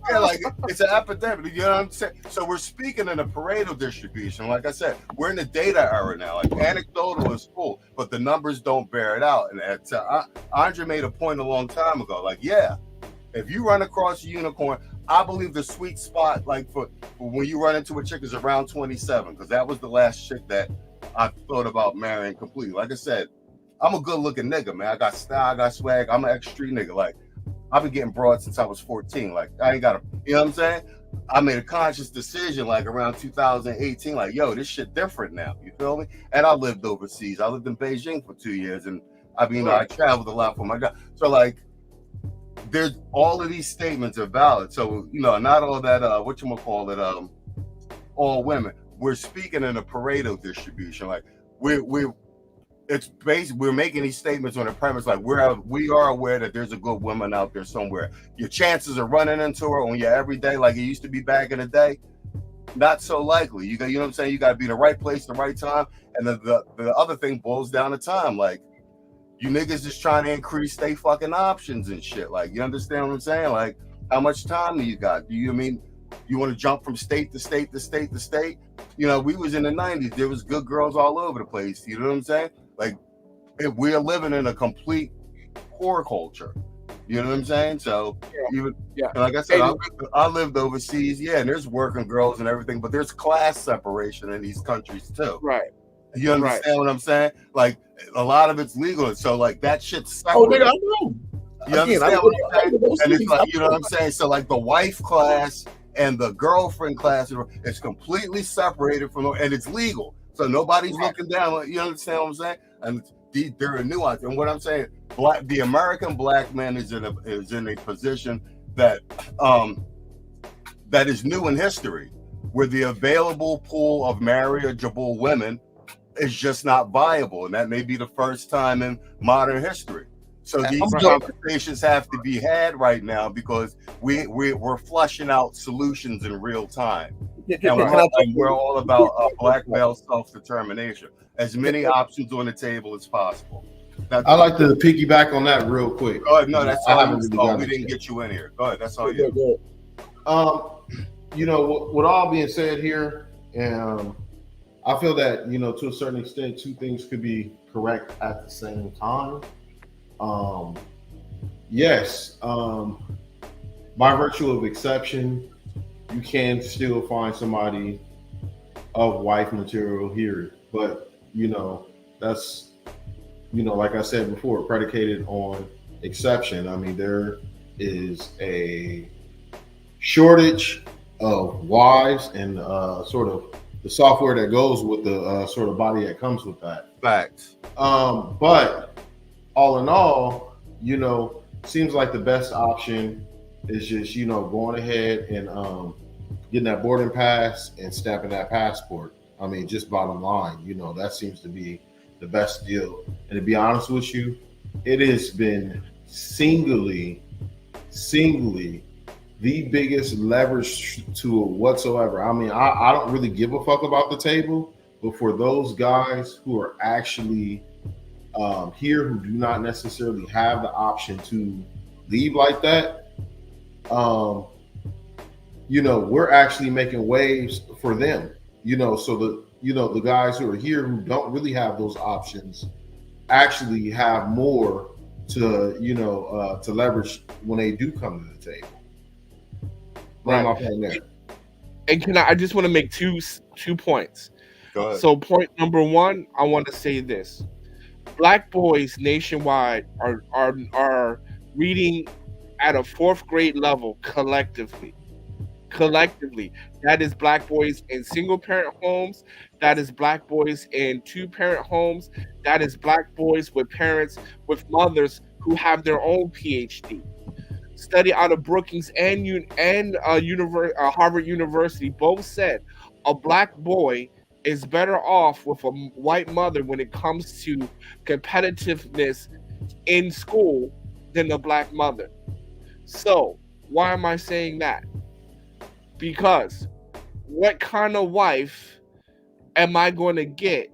Like it's an epidemic. You know what I'm saying? So we're speaking in a Pareto distribution. Like I said, we're in the data era now. Like anecdotal is cool, but the numbers don't bear it out. And Andre made a point a long time ago. Like, yeah, if you run across a unicorn, I believe the sweet spot, like for when you run into a chick, is around 27, because that was the last chick that I thought about marrying completely. Like I said, I'm a good looking nigga, man. I got style, I got swag. I'm an extreme nigga. Like, I've been getting broad since I was 14. Like, I ain't got to, you know what I'm saying? I made a conscious decision like around 2018, like, yo, this shit different now. You feel me? And I lived overseas. I lived in Beijing for 2 years, and I mean, I traveled a lot for my job. So like, there's all of these statements are valid. So, you know, not all that, all women. We're speaking in a Pareto distribution. Like, we're making these statements on the premise like we are aware that there's a good woman out there somewhere. Your chances of running into her on your everyday, like it used to be back in the day, not so likely. You know what I'm saying? You got to be in the right place, the right time. And the other thing boils down to time. Like, you niggas just trying to increase they fucking options and shit. Like, you understand what I'm saying? Like, how much time do you got? Do you mean you want to jump from state to state to state to state? You know, we was in the 90s. There was good girls all over the place. You know what I'm saying? Like, we're living in a complete whore culture. You know what I'm saying? So, like I said, I lived overseas. Yeah, and there's working girls and everything, but there's class separation in these countries too. Right. You understand what I'm saying? Like a lot of it's legal, so like that shit's Oh, separate. nigga, I know. You understand what I'm saying? And it's like, you know what I'm saying? So like the wife class and the girlfriend class is completely separated from, and it's legal. So nobody's looking down. You understand what I'm saying? And there are nuances. And what I'm saying, the American black man is in a position that that is new in history, where the available pool of marriageable women is just not viable, and that may be the first time in modern history. So these conversations have to be had right now because we're flushing out solutions in real time, and we're all about black male self-determination. As many options on the table as possible. I like to piggyback on that real quick. Go ahead. No, that's all. We didn't get you in here. Go ahead. That's all you. You know, with all being said here, I feel that, you know, to a certain extent, two things could be correct at the same time. Yes, by virtue of exception, you can still find somebody of wife material here, but you know, that's, you know, like I said before, predicated on exception. I mean, there is a shortage of wives and sort of the software that goes with the sort of body that comes with that. Facts. But all in all, you know, seems like the best option is just, you know, going ahead and getting that boarding pass and stamping that passport. I mean, just bottom line, you know, that seems to be the best deal. And to be honest with you, it has been singly the biggest leverage to it whatsoever. I mean, I don't really give a fuck about the table, but for those guys who are actually here, who do not necessarily have the option to leave like that, you know, we're actually making waves for them. You know, so the guys who are here who don't really have those options actually have more to, you know, to leverage when they do come to the table. Right. And I just want to make two points. Go ahead. So point number one, I want to say this: Black boys nationwide are reading at a 4th grade level collectively. That is Black boys in single parent homes, that is Black boys in 2-parent homes, that is Black boys with parents with mothers who have their own PhD. Study out of Brookings and Harvard University both said a Black boy is better off with a white mother when it comes to competitiveness in school than a Black mother. So why am I saying that? Because what kind of wife am I going to get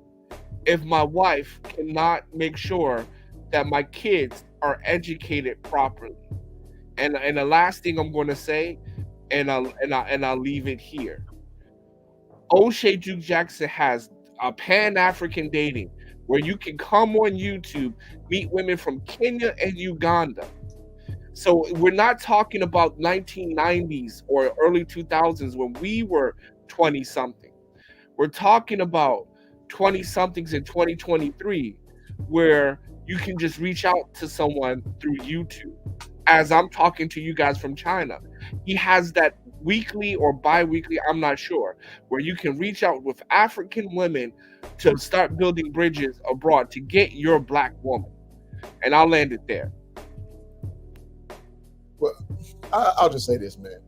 if my wife cannot make sure that my kids are educated properly? And the last thing I'm going to say, and I'll leave it here. O'Shea Duke Jackson has a Pan-African dating where you can come on YouTube, meet women from Kenya and Uganda. So we're not talking about 1990s or early 2000s when we were 20-something. We're talking about 20-somethings in 2023 where you can just reach out to someone through YouTube. As I'm talking to you guys from China, he has that weekly or bi-weekly, I'm not sure, where you can reach out with African women to start building bridges abroad to get your Black woman. And I'll land it there. Well, I'll just say this, man.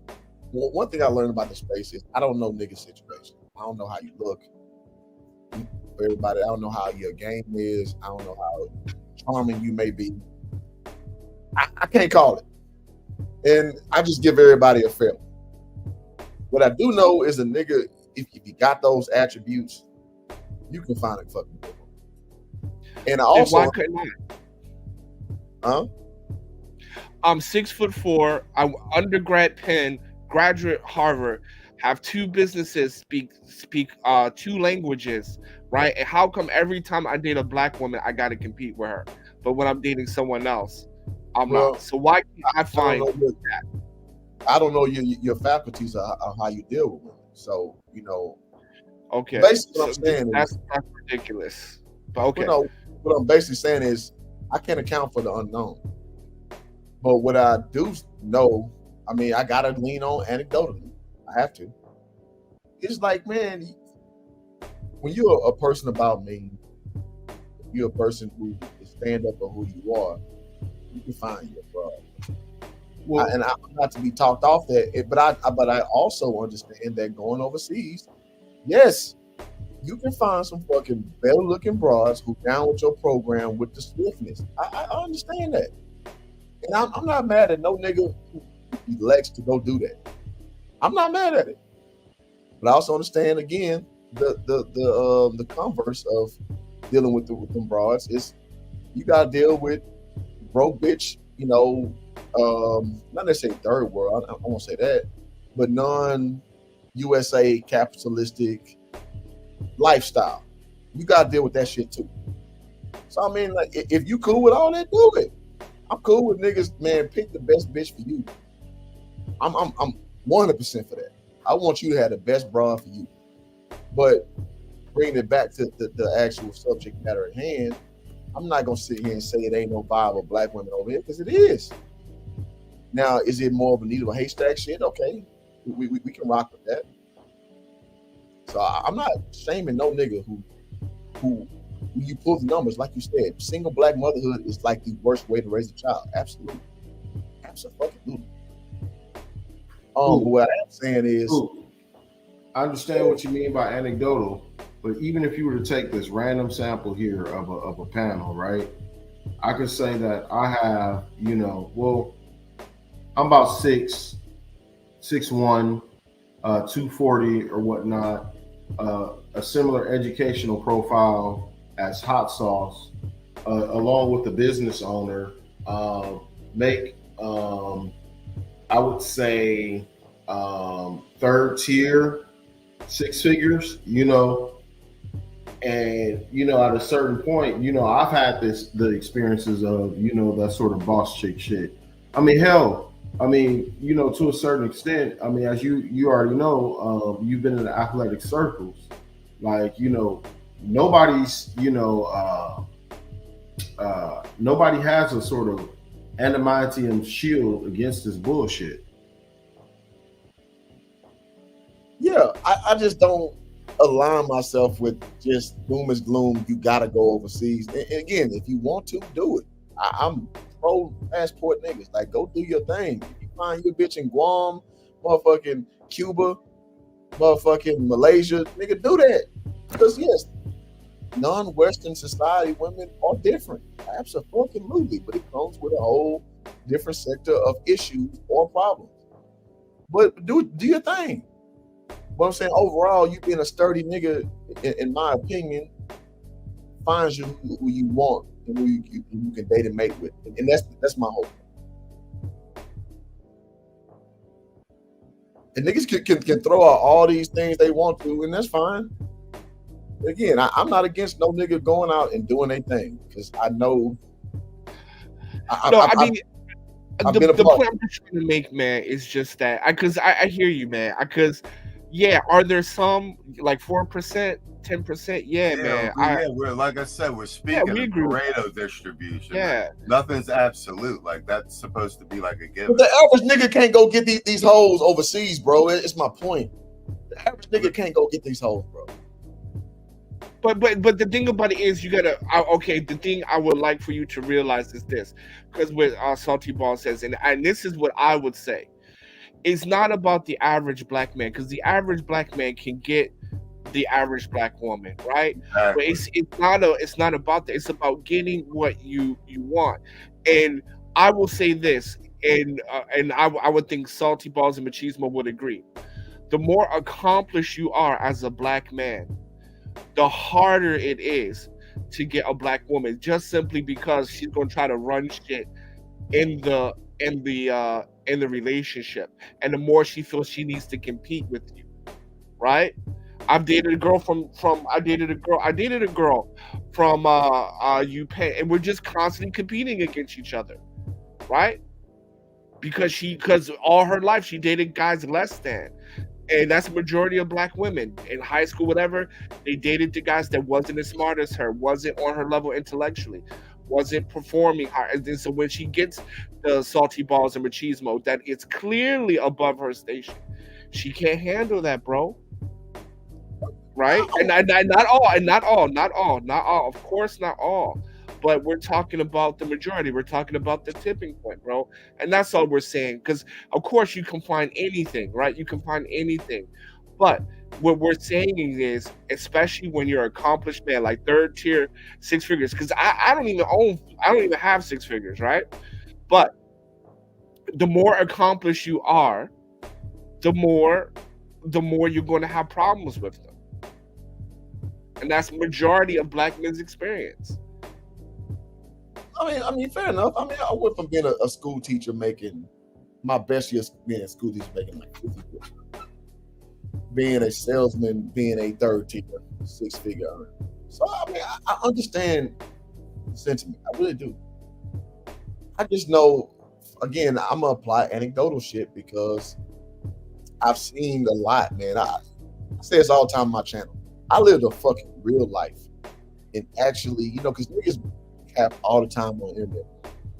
One thing I learned about the space is I don't know niggas' situation. I don't know how you look. For everybody, I don't know how your game is. I don't know how charming you may be. I can't call it. And I just give everybody a fair. What I do know is a nigga, if you got those attributes, you can find a fucking good one. And I also... And why couldn't I? Huh? I'm 6'4". I'm undergrad Penn, graduate Harvard, have 2 businesses, speak 2 languages, right? And how come every time I date a Black woman, I got to compete with her? But when I'm dating someone else, I'm not. So why can't I find that? I don't know your faculties of how you deal with women. So, you know, Okay, Basically, what so I'm saying that's is, ridiculous. But okay, what I'm basically saying is, I can't account for the unknown. But what I do know, I mean, I gotta lean on anecdotally. I have to. It's like, man, when you're a person about me, you're a person who is stand up for who you are. You can find your fraud. And I'm not to be talked off that, but I also understand that going overseas, yes, you can find some fucking better looking broads who down with your program with the swiftness. I understand that, and I'm not mad at no nigga who elects to go do that. I'm not mad at it, but I also understand again the converse of dealing with them broads is you gotta deal with broke bitch, not necessarily third world, I won't say that, but non-USA capitalistic lifestyle. You gotta deal with that shit too. So I mean, like, if you cool with all that, do it. I'm cool with niggas, man. Pick the best bitch for you. I'm 100% for that. I want you to have the best bra for you. But bringing it back to the actual subject matter at hand, I'm not gonna sit here and say it ain't no viable black women over here, because it is. Now, is it more of a needle of a haystack shit? Okay, we can rock with that. So I'm not shaming no nigga who when you pull the numbers, like you said, single black motherhood is like the worst way to raise a child. Absolutely. Absolutely. But what I'm saying is, I understand what you mean by anecdotal, but even if you were to take this random sample here of a panel, right? I could say that I have, I'm about 6'1", 240 or whatnot, a similar educational profile as Hot Sauce, along with the business owner, make, I would say, third tier, 6 figures, and, at a certain point, I've had the experiences of, that sort of boss chick shit. I mean, hell, to a certain extent, as you already know, you've been in the athletic circles, like, nobody's, nobody has a sort of adamantium shield against this bullshit. yeah, I just don't align myself with just doom is gloom. You gotta go overseas. And again, if you want to, do it. I'm pro passport niggas. Like, go do your thing. If you find your bitch in Guam, motherfucking Cuba, motherfucking Malaysia, nigga, do that. Because yes, non-Western society women are different. Absolutely. But it comes with a whole different sector of issues or problems. But do your thing. But I'm saying overall, you being a sturdy nigga, in my opinion, finds you who you want and who you can date and mate with. And that's my hope. And niggas can throw out all these things they want to, and that's fine. Again, I'm not against no nigga going out and doing their thing, because I know. The point I'm just trying to make, man, is just that because I hear you, man. Because are there some like 4%, 10%? Yeah, man. We're like I said, we're speaking of Pareto distribution. Yeah, nothing's absolute. Like, that's supposed to be like a given. But the average nigga can't go get these hoes overseas, bro. It's my point. The average nigga can't go get these hoes, bro. But the thing about it is, you gotta the thing I would like for you to realize is this, because what Salty Ball says, and this is what I would say, it's not about the average black man, because the average black man can get the average black woman, right? Exactly. But it's not about that. It's about getting what you want. And I will say this, and I would think Salty Balls and Machismo would agree. The more accomplished you are as a black man, the harder it is to get a black woman, just simply because she's gonna try to run shit in the relationship, and the more she feels she needs to compete with you, right? I dated a girl from UPenn, and we're just constantly competing against each other, right? Because all her life she dated guys less than. And that's the majority of black women in high school, whatever. They dated the guys that wasn't as smart as her, wasn't on her level intellectually, wasn't performing hard. And then so when she gets the salty balls and machismo, that it's clearly above her station. She can't handle that, bro. Right? And not all. Of course, not all. But we're talking about the majority. We're talking about the tipping point, bro. And that's all we're saying. Because, of course, you can find anything, right? You can find anything. But what we're saying is, especially when you're an accomplished man, like third tier, six figures, because I don't even have six figures, right? But the more accomplished you are, the more you're going to have problems with them. And that's majority of black men's experience. I mean, fair enough. I mean, I went from being a school teacher making my best year being a school teacher making like 50 grand, being a salesman, being a third tier, 6-figure earner. So I mean, I understand the sentiment. I really do. I just know, again, I'm gonna apply anecdotal shit because I've seen a lot, man. I say this all the time on my channel. I lived a fucking real life, and actually, you know, because niggas cap all the time on the internet.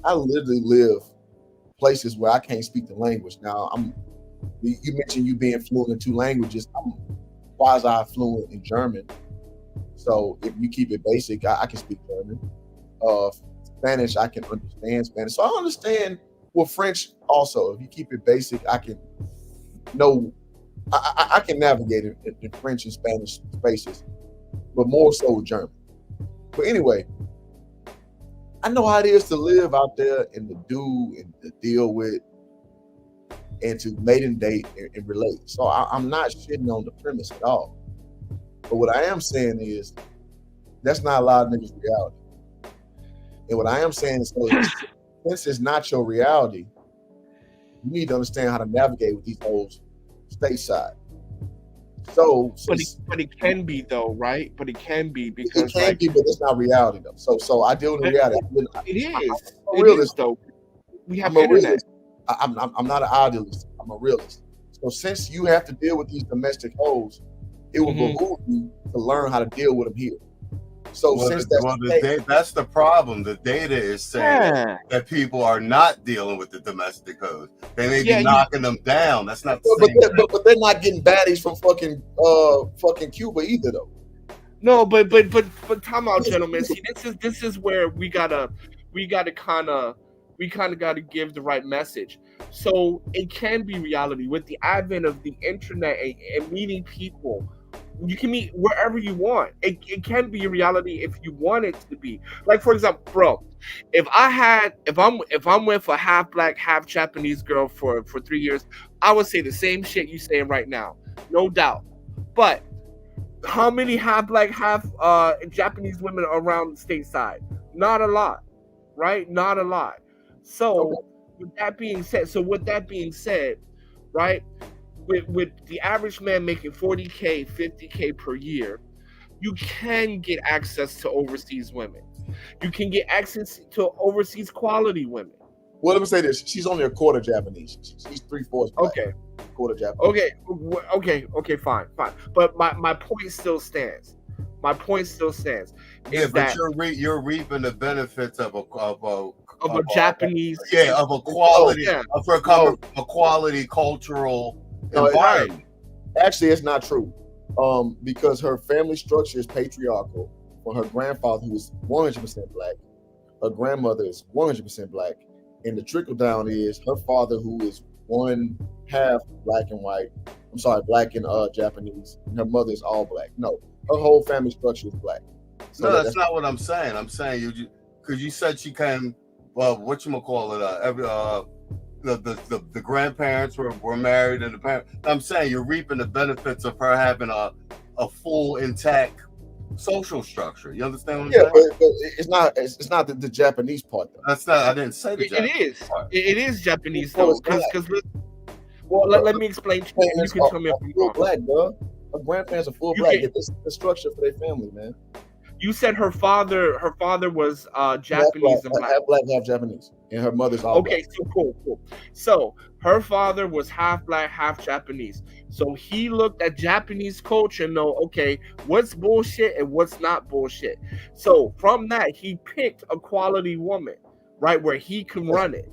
I literally live places where I can't speak the language. Now, you mentioned you being fluent in 2 languages. I'm quasi-fluent in German. So if you keep it basic, I can speak German. Spanish, I can understand Spanish. So I understand French also. If you keep it basic, I can know. I can navigate in French and Spanish spaces, but more so with German. But anyway, I know how it is to live out there and to do and to deal with and to maiden date and relate. So I'm not shitting on the premise at all. But what I am saying is that's not a lot of niggas' reality. And what I am saying is, since it's not your reality, you need to understand how to navigate with these hoes stateside. So, but it can be though, right? But it can be because it can be, but it's not reality though. So I deal with the reality. It is. I'm a realist though. We have I'm a internet. realist. I'm not an idealist. I'm a realist. So since you have to deal with these domestic hoes, it will behoove you to learn how to deal with them here. So since that's the problem. The data is saying that people are not dealing with the domestic hoes. They may be knocking them down. That's not the same. But they're not getting baddies from fucking Cuba either, though. No, but time out, gentlemen. See, this is where we gotta kind of gotta give the right message. So it can be reality with the advent of the internet and meeting people. You can meet wherever you want. It can be a reality if you want it to be. Like, for example, bro, if I'm with a half black, half Japanese girl for 3 years, I would say the same shit you saying right now, no doubt. But how many half black, half Japanese women are around stateside? Not a lot, right? Not a lot. So with that being said, right? With the average man making 40K, 50K per year, you can get access to overseas women. You can get access to overseas quality women. Well, let me say this: she's only a quarter Japanese. She's 3/4 black. Okay, quarter Japanese. Okay, fine. But my point still stands. My point still stands. Yeah, but you're reaping the benefits of a Japanese, of a quality, a quality cultural environment. Actually, it's not true, because her family structure is patriarchal. For her grandfather, who is 100% black, her grandmother is 100% black, and the trickle down is her father, who is 1/2 black and white. I'm sorry, black and Japanese, and her mother is all black. No, her whole family structure is black. So no, that's not what I'm saying. I'm saying because you said she came. Well, the grandparents were married, and the parents. I'm saying you're reaping the benefits of her having a full intact social structure. You understand what I'm saying? But it's not the Japanese part though. That's not. I didn't say the Japanese part. It is Japanese though. Because let me explain to you. You can tell me if I'm full wrong. Black, bro. Her grandparents are full black. It's the structure for their family, man. You said her father was Japanese and black. half black, half Japanese, and her mother's all Okay, so cool. So her father was half black, half Japanese. So he looked at Japanese culture and know, okay, what's bullshit and what's not bullshit. So from that, he picked a quality woman, right, where he can run it,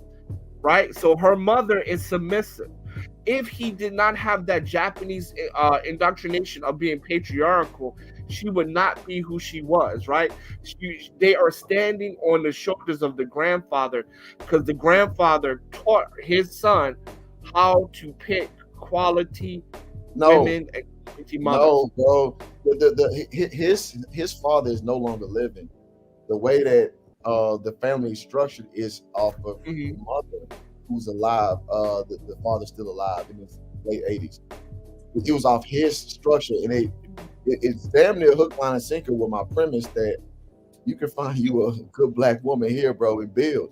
right? So her mother is submissive. If he did not have that Japanese indoctrination of being patriarchal, she would not be who she was, right? They are standing on the shoulders of the grandfather because the grandfather taught his son how to pick quality women and quality mothers. No, bro. His father is no longer living. The way that the family is structured is off of the mother who's alive. The father's still alive in his late 80s. It was off his structure, and it's damn near hook, line, and sinker with my premise that you can find you a good black woman here, bro, and build.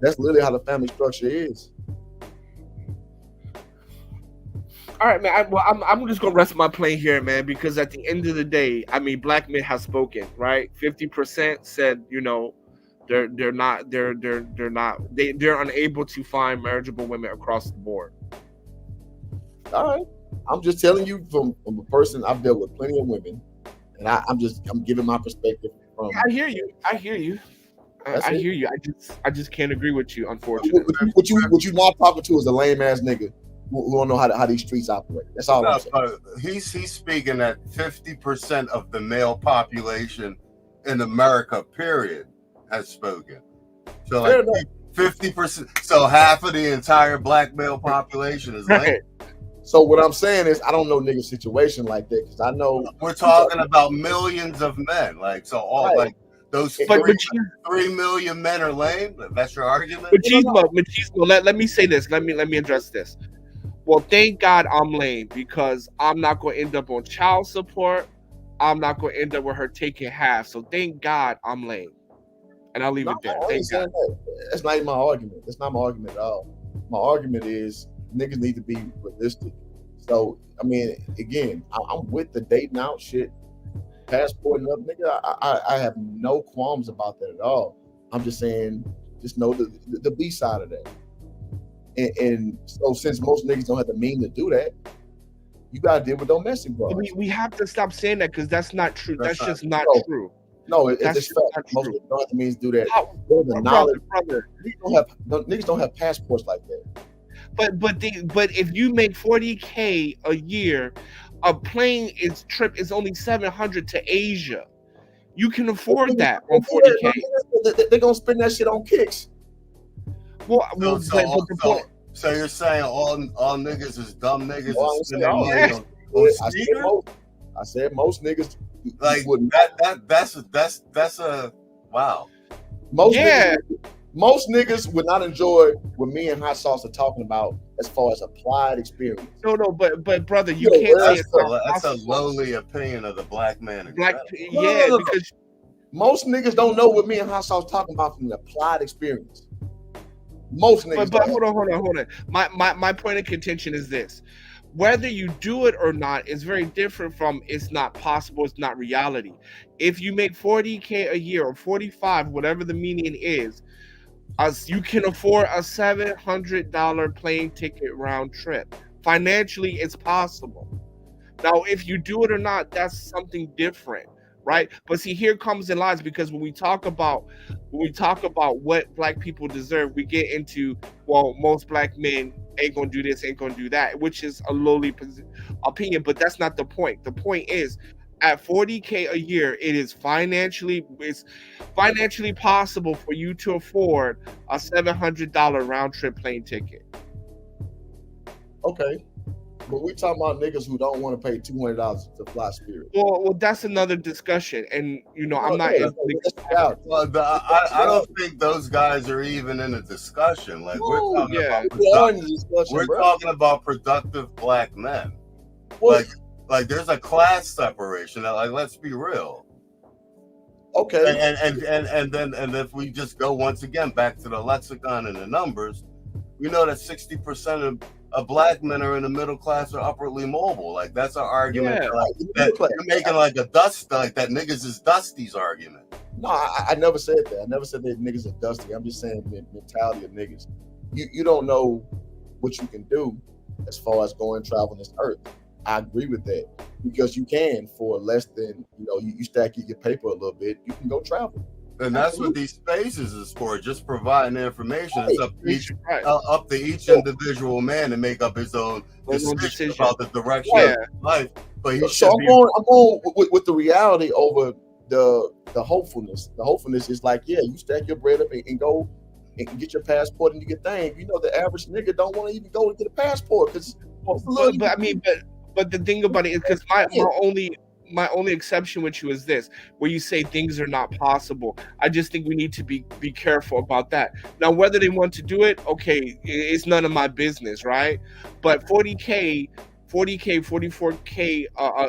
That's literally how the family structure is. All right, man. I'm just gonna rest my plane here, man, because at the end of the day, I mean, black men have spoken, right? 50% said, you know, they're unable to find marriageable women across the board. All right, I'm just telling you from a person. I've dealt with plenty of women, and I'm giving my perspective from. I hear you. I hear you. I just can't agree with you, unfortunately. What you not talking to is a lame ass nigga who don't know how these streets operate. That's all I'm saying. He's speaking that 50% of the male population in America, period, has spoken. So like 50%. So half of the entire black male population is lame. So what I'm saying is, I don't know niggas situation like that because I know we're talking about millions of men. Like so, all like those 3 million men are lame. That's your argument. Machismo. Let me say this. Let me address this. Well, thank God I'm lame because I'm not going to end up on child support. I'm not going to end up with her taking half. So thank God I'm lame. And I'll leave it there. Thank God. That's not even my argument. That's not my argument at all. My argument is niggas need to be realistic. So, I mean, again, I'm with the dating out shit, passport and up, nigga. I have no qualms about that at all. I'm just saying, just know the B side of that. And so since most niggas don't have the mean to do that, you gotta deal with domestic violence. We have to stop saying that because that's not true. That's just not true. No, it's just fact. Most niggas don't have the means to do that. The knowledge, brother. Niggas don't have passports like that. But if you make $40K a year, a plane trip is only $700 to Asia. You can afford that on $40K. They're gonna spend that shit on kicks. So you're saying all niggas is dumb niggas and spending money on sneakers? I said most niggas like that's a wow. Most niggas would not enjoy what me and Hot Sauce are talking about as far as applied experience. No, but brother, you can't say that's a lowly opinion of the black man. Because most niggas don't know what me and Hot Sauce talking about from the applied experience. Most niggas. But hold on. My point of contention is this: whether you do it or not is very different from it's not possible, it's not reality. If you make $40K a year or 45, whatever the median is, you can afford a $700 plane ticket round trip. Financially, it's possible. Now, if you do it or not, that's something different, right? But see, here comes the lies, because when we talk about what black people deserve, we get into, well, most black men ain't gonna do this, ain't gonna do that, which is a lowly opinion, but that's not the point. The point is, at $40K a year, it's financially possible for you to afford a $700 round trip plane ticket. Okay, but we talking about niggas who don't want to pay $200 to fly Spirit. Well, that's another discussion, and I'm not. I don't think those guys are even in a discussion. Like we're talking about productive black men. Like there's a class separation. Like, let's be real. Okay. And then if we just go once again back to the lexicon and the numbers, we know that 60% of black men are in the middle class or upwardly mobile. Like that's an argument Yeah. that you're making like a dust, like that niggas is Dusty's argument. No, I never said that. I never said that niggas are dusty. I'm just saying the mentality of niggas. You don't know what you can do as far as going traveling this earth. I agree with that because you can for less than you stack your paper a little bit. You can go travel. And that's what these spaces is for, just providing the information. It's up to each individual man to make up his own decision about the direction of life. But I'm going with the reality over the hopefulness. The hopefulness is like, yeah, you stack your bread up and go and get your passport and you get things. The average nigga don't want to even go and get a passport because. But the thing about it is because my only exception with you is this, where you say things are not possible. I just think we need to be careful about that. Now, whether they want to do it, okay, it's none of my business, right? But 40K, 44K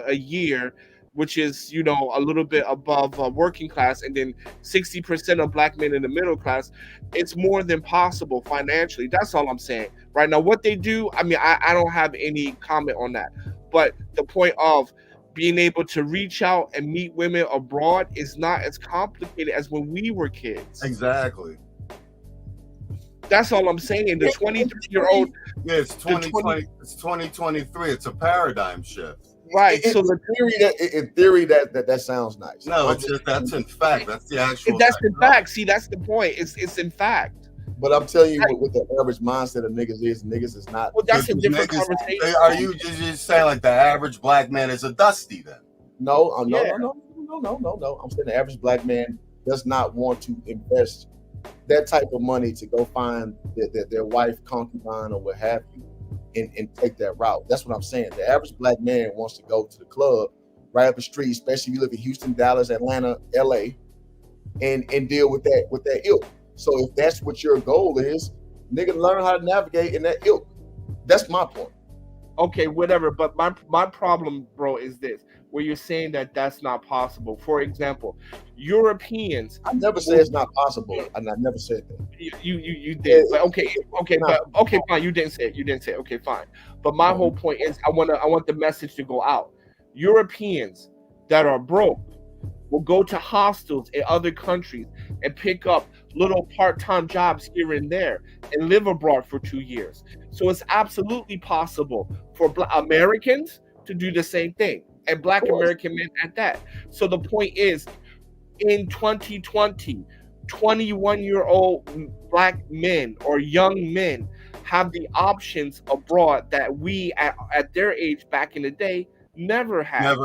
a year, which is, a little bit above working class, and then 60% of black men in the middle class, it's more than possible financially. That's all I'm saying. Right now, what they do, I don't have any comment on that. But the point of being able to reach out and meet women abroad is not as complicated as when we were kids. Exactly. That's all I'm saying. The 23-year-old. Yeah, it's 2020. It's 2023. It's a paradigm shift. Right. In theory, that sounds nice. No, that's in fact. That's the actual. That's in fact. See, that's the point. It's in fact. But I'm telling you, what the average mindset of niggas is not. Well, that's a different conversation. Are you just saying like the average black man is a Dusty then? No. I'm saying the average black man does not want to invest that type of money to go find their wife, concubine, or what have you, and take that route. That's what I'm saying. The average black man wants to go to the club right up the street, especially if you live in Houston, Dallas, Atlanta, LA, and deal with that ilk. So if that's what your goal is, nigga, learn how to navigate in that ilk. That's my point. Okay, whatever. But my problem, bro, is this: where you're saying that that's not possible. For example, Europeans. I never said it's not possible, and I never said that. You did. But okay, fine. You didn't say it. Okay, fine. But my whole point is, I want the message to go out. Europeans that are broke will go to hostels in other countries and pick up little part-time jobs here and there and live abroad for 2 years. So it's absolutely possible for Americans to do the same thing, and black American men at that. So the point is, in 2020, 21-year-old black men or young men have the options abroad that we at their age back in the day never had.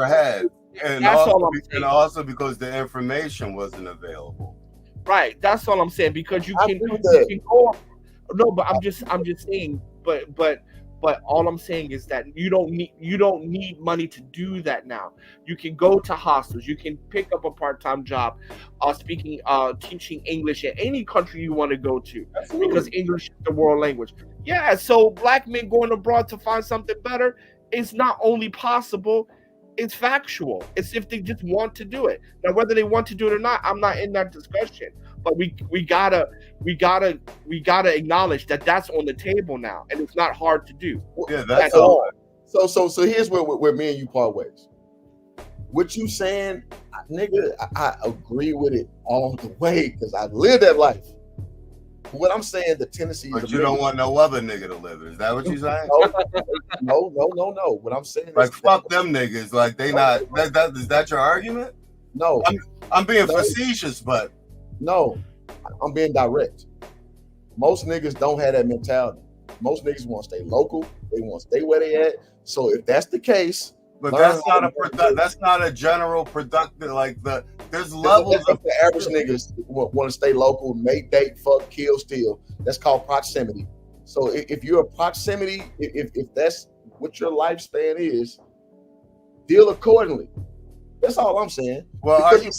And also because the information wasn't available. Right. That's all I'm saying. Because you can go. No, but I'm just saying. But all I'm saying is that you don't need money to do that now. You can go to hostels. You can pick up a part-time job, teaching English in any country you want to go to. Absolutely. Because English is the world language. Yeah. So black men going abroad to find something better is not only possible. It's factual. It's if they just want to do it. Now, whether they want to do it or not, I'm not in that discussion. But we gotta acknowledge that that's on the table now, and it's not hard to do. Yeah, that's all. So here's where me and you part ways. What you saying, nigga, I agree with it all the way because I live that life. What I'm saying, the tendency is. But you don't want no other nigga to live it. Is that what you saying? No. What I'm saying is. Like, fuck them niggas. Like, they not. Is that your argument? No. I'm being facetious, but. No. I'm being direct. Most niggas don't have that mentality. Most niggas want to stay local. They want to stay where they at. So if that's the case. But that's not a general productive, there's levels of the average niggas want to stay local, mate, date, fuck, kill, steal. That's called proximity. So if you're a proximity, if that's what your lifespan is, deal accordingly. That's all I'm saying. Well, are you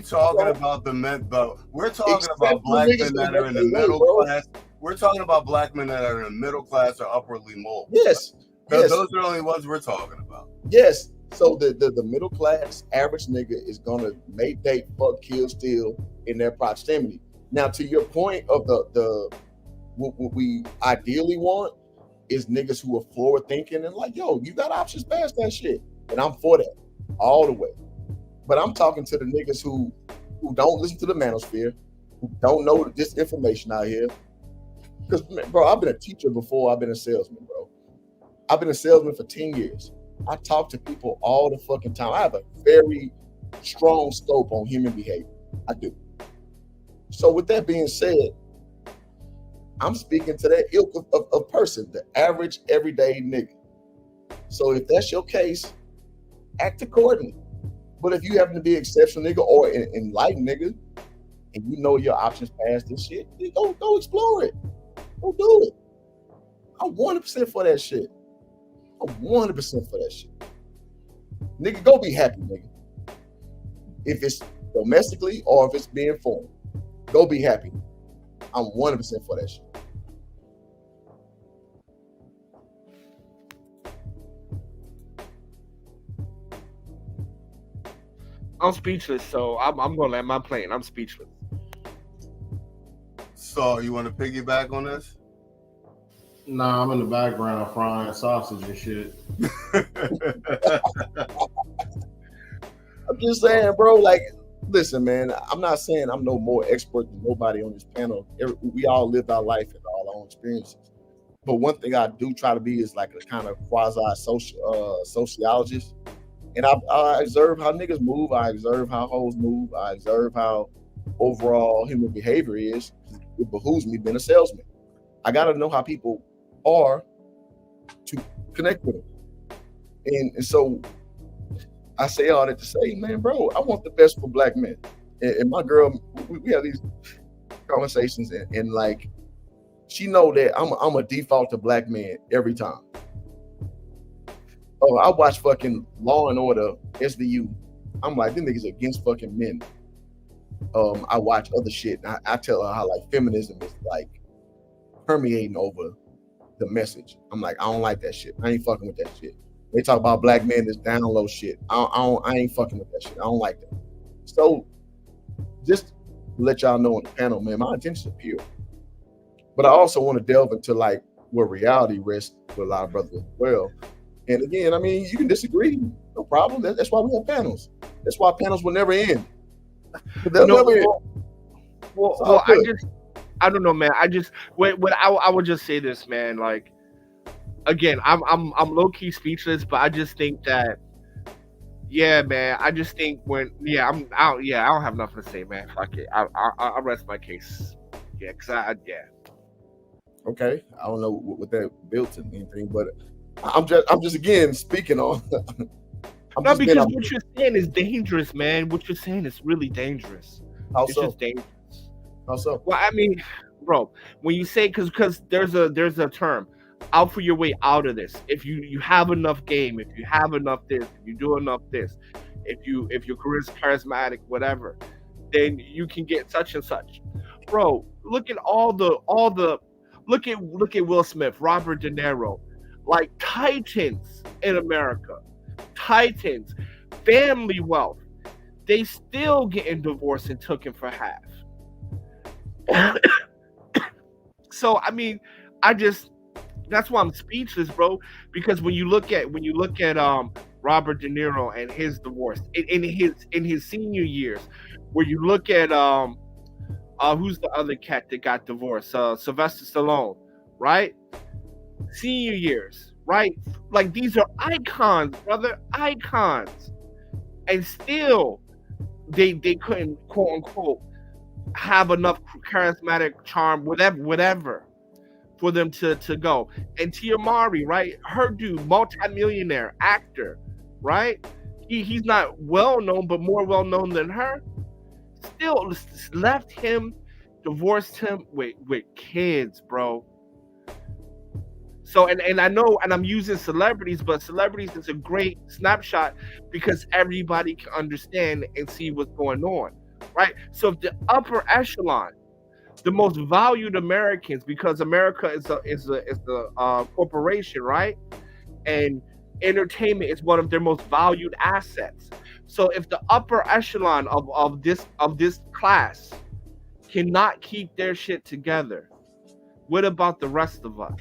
talking about the men? We're talking about black men that are in the middle class. We're talking about black men that are in the middle class or upwardly mobile. Yes. Those are the only ones we're talking about. Yes. So the middle class average nigga is gonna mate, date, fuck, kill, steal in their proximity. Now, to your point of the what we ideally want is niggas who are forward thinking and like, yo, you got options past that shit. And I'm for that all the way. But I'm talking to the niggas who don't listen to the manosphere, who don't know this information out here. Because, bro, I've been a teacher before I've been a salesman, bro. I've been a salesman for 10 years. I talk to people all the fucking time. I have a very strong scope on human behavior. I do. So with that being said, I'm speaking to that ilk of person, the average everyday nigga. So if that's your case, act accordingly. But if you happen to be an exceptional nigga or an enlightened nigga, and you know your options past this shit, then go explore it. Go do it. I'm 100% for that shit. I'm 100% for that shit. Nigga, go be happy, nigga. If it's domestically or if it's being foreign, go be happy. I'm 100% for that shit. I'm speechless, so I'm gonna land my plane. I'm speechless. So you want to piggyback on this? Nah, I'm in the background frying sausage and shit. I'm just saying, bro, like, listen, man, I'm not saying I'm no more expert than nobody on this panel. We all live our life and all our own experiences. But one thing I do try to be is like a kind of sociologist. And I observe how niggas move. I observe how hoes move. I observe how overall human behavior is. It behooves me being a salesman. I got to know how people are to connect with them. And so I say all that to say, man, bro, I want the best for black men. And my girl, we have these conversations and like, she know that I'm a default to black men every time. Oh, I watch fucking Law and Order, SVU. I'm like, them niggas against fucking men. I watch other shit. And I tell her how like feminism is like permeating over the message. I'm like, I don't like that shit. I ain't fucking with that shit. They talk about black men, this down low shit. I ain't fucking with that shit. I don't like that. So just to let y'all know on the panel, man, my intentions are pure. But I also want to delve into like where reality rests with a lot of brothers as well. And again, I mean, you can disagree, no problem. That's why we have panels. That's why panels will never end. They'll never end. Well, I don't know, man. I would just say this, man. Like, again, I'm low key speechless, but I just think that, yeah, man. I just think I don't have nothing to say, man. Fuck it. I rest my case. Yeah, Okay, I don't know what that built in anything, but I'm just again speaking on. What you're saying is dangerous, man. What you're saying is really dangerous. How it's so? just dangerous. How so? Well, I mean, bro, when you say because there's a term, out for your way out of this. If you have enough game, if you have enough this, if you do enough this, if your career is charismatic, whatever, then you can get such and such. Bro, look at look at Will Smith, Robert De Niro, like titans in America, titans, family wealth. They still getting divorced and taken for half. So I mean, that's why I'm speechless, bro. Because when you look at Robert De Niro and his divorce in his senior years, where you look at who's the other cat that got divorced? Sylvester Stallone, right? Senior years, right? Like these are icons, brother, icons, and still they couldn't quote unquote have enough charismatic charm, whatever, for them to go. And Tia Mowry, right? Her dude, multi-millionaire actor, right? He's not well known, but more well known than her. Still left him, divorced him with kids, bro. So and I know, and I'm using celebrities, but celebrities is a great snapshot because everybody can understand and see what's going on, right? So if the upper echelon, the most valued Americans, because America is a corporation, right? And entertainment is one of their most valued assets. So if the upper echelon of this class cannot keep their shit together, What about the rest of us?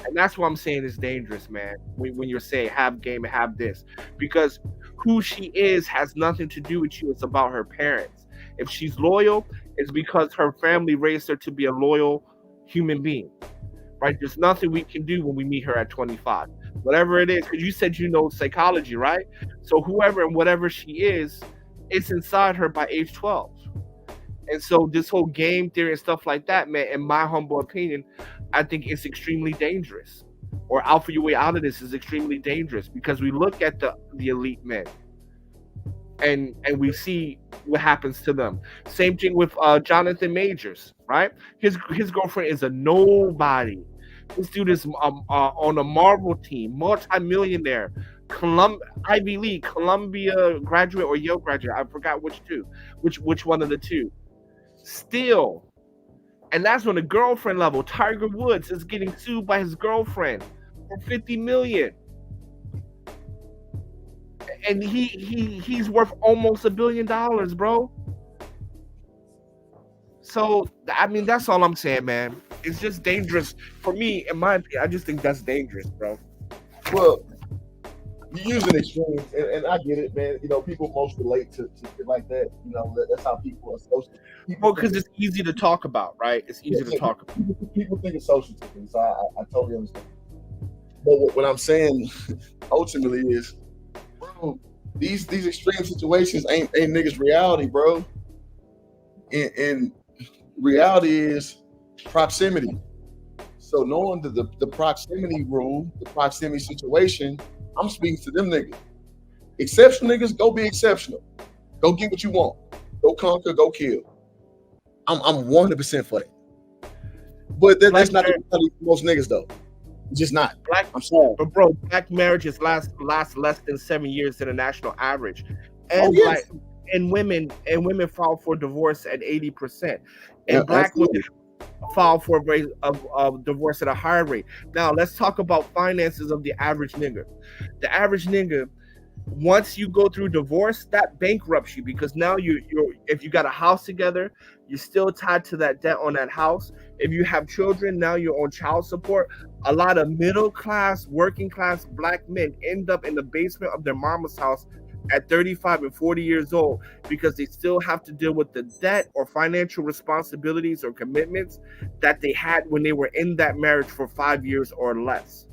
And that's what I'm saying is dangerous, man. When you're saying have game and have this, because who she is has nothing to do with you. It's about her parents. If she's loyal, it's because her family raised her to be a loyal human being, right? There's nothing we can do when we meet her at 25, whatever it is. Because you said you know psychology, right? So whoever and whatever she is, it's inside her by age 12. And so this whole game theory and stuff like that, man, in my humble opinion, I think it's extremely dangerous. Or alpha your way out of this is extremely dangerous because we look at the elite men and we see what happens to them. Same thing with Jonathan Majors, right? His girlfriend is a nobody. This dude is on a Marvel team, multi-millionaire, Ivy League, Columbia graduate or Yale graduate. I forgot which one of the two. Still, and that's on the girlfriend level. Tiger Woods is getting sued by his girlfriend for $50 million, and he's worth almost $1 billion, bro. So I mean, that's all I'm saying, man. It's just dangerous for me. In my opinion, I just think that's dangerous, bro. Well, you're using extremes, and I get it, man. You know, people most relate to shit like that. You know, that's how people are social. Well, because it's easy to talk about, right? It's easy to talk about. People think it's social to me, so I totally understand. But what I'm saying ultimately is, bro, these extreme situations ain't niggas' reality, bro. And reality is proximity. So knowing the proximity rule, the proximity situation, I'm speaking to them niggas. Exceptional niggas, go be exceptional. Go get what you want. Go conquer, go kill. I'm 100% for that. But that's not the reality for most niggas though. It's just not. I'm sorry. But bro, black marriages last less than 7 years than the national average. And yes. and women file for divorce at 80%. And black women file for a rate of divorce at a higher rate. Now let's talk about finances of the average nigga. The average nigga, once you go through divorce, that bankrupts you because now you're if you got a house together, you're still tied to that debt on that house. If you have children, now you're on child support. A lot of middle class, working class black men end up in the basement of their mama's house at 35 and 40 years old because they still have to deal with the debt or financial responsibilities or commitments that they had when they were in that marriage for 5 years or less,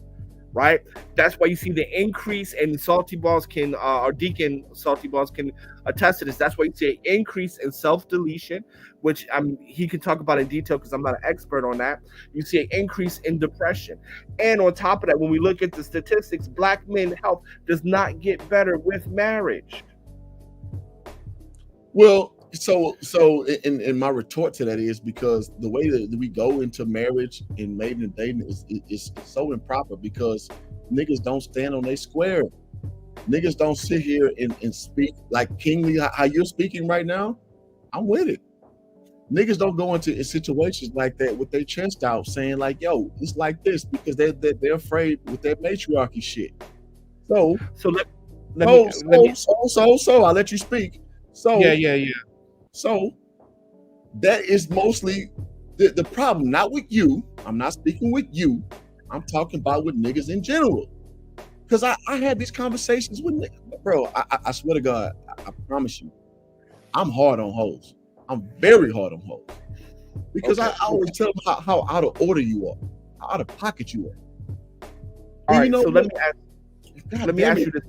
right? That's why you see the increase, and Salty Balls can, or Deacon Salty Balls can attest to this. That's why you see an increase in self-deletion, which he can talk about in detail because I'm not an expert on that. You see an increase in depression. And on top of that, when we look at the statistics, black men's health does not get better with marriage. Well, so in my retort to that is because the way that we go into marriage and mating and dating is so improper because niggas don't stand on their square. Niggas don't sit here and speak like kingly how you're speaking right now. I'm with it. Niggas don't go into situations like that with their chest out saying like, yo, it's like this because they're afraid with that matriarchy shit. So I'll let you speak. So yeah. So that is mostly the problem, not with you. I'm not speaking with you. I'm talking about with niggas in general. Because I had these conversations with niggas. Bro, I swear to God, I promise you, I'm hard on hoes. I'm very hard on hoes. Because I always tell them how out of order you are, how out of pocket you are. All right, so let me ask you this.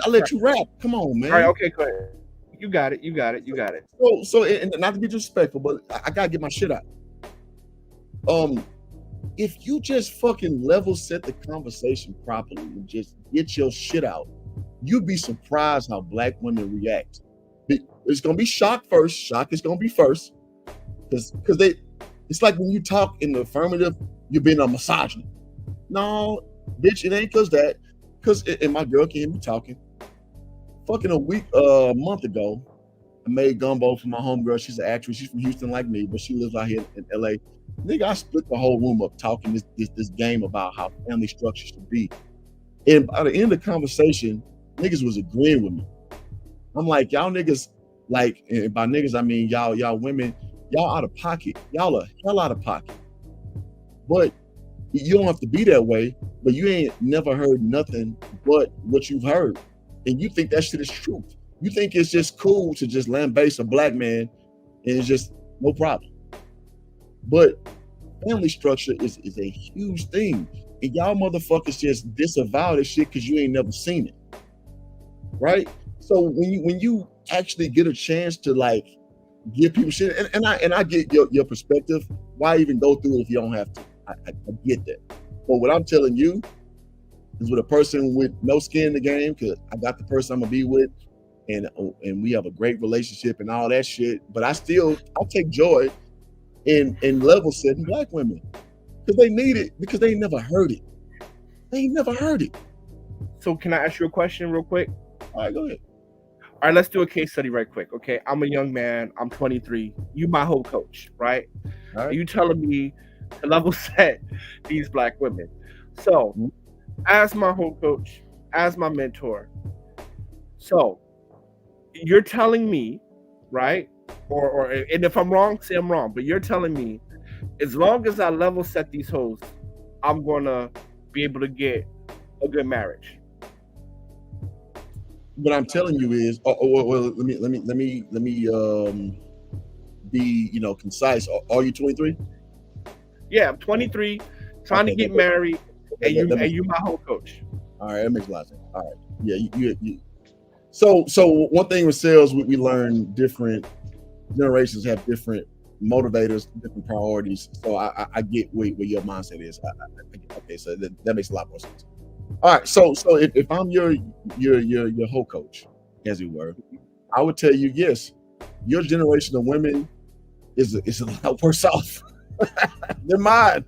I'll let you rap. Come on, man. All right, okay, go ahead. You got it. So and not to be disrespectful, but I gotta get my shit out. If you just fucking level set the conversation properly and just get your shit out, you'd be surprised how black women react. It's gonna be shock first. Shock is gonna be first, because it's like when you talk in the affirmative, you're being a misogynist. No, bitch, it ain't because and my girl can hear me talking. Fucking a month ago, I made gumbo for my homegirl. She's an actress. She's from Houston like me, but she lives out here in LA. Nigga, I split the whole room up talking this game about how family structure should be. And by the end of the conversation, niggas was agreeing with me. I'm like, y'all niggas, like, and by niggas I mean y'all women, y'all out of pocket. Y'all are hell out of pocket. But you don't have to be that way. But you ain't never heard nothing but what you've heard, and you think that shit is truth. You think it's just cool to just lambaste a black man, and it's just no problem. But family structure is a huge thing, and y'all motherfuckers just disavow this shit because you ain't never seen it, right? So when you actually get a chance to like give people shit, and I get your perspective. Why even go through it if you don't have to? I get that. But what I'm telling you is with a person with no skin in the game, because I got the person I'm gonna be with, and we have a great relationship and all that shit. But I take joy in level setting black women because they need it, because they never heard it. They ain't never heard it. So can I ask you a question real quick? All right, go ahead. All right, let's do a case study right quick. Okay, I'm a young man. I'm 23. You my whole coach, right? All right. You telling me to level set these black women. So, as my whole coach, as my mentor, so you're telling me, right? Or and if I'm wrong, say I'm wrong. But you're telling me, as long as I level set these hoes, I'm gonna be able to get a good marriage. What I'm telling you is, well, let me be concise. Are you 23? Yeah, I'm 23, trying to get married, and you my whole coach. All right, that makes a lot of sense. All right, yeah, you. So one thing with sales, we learn different generations have different motivators, different priorities. So I get where your mindset is. Okay, so that makes a lot more sense. All right, so if I'm your whole coach, as it were, I would tell you, yes, your generation of women is a lot worse off than mine.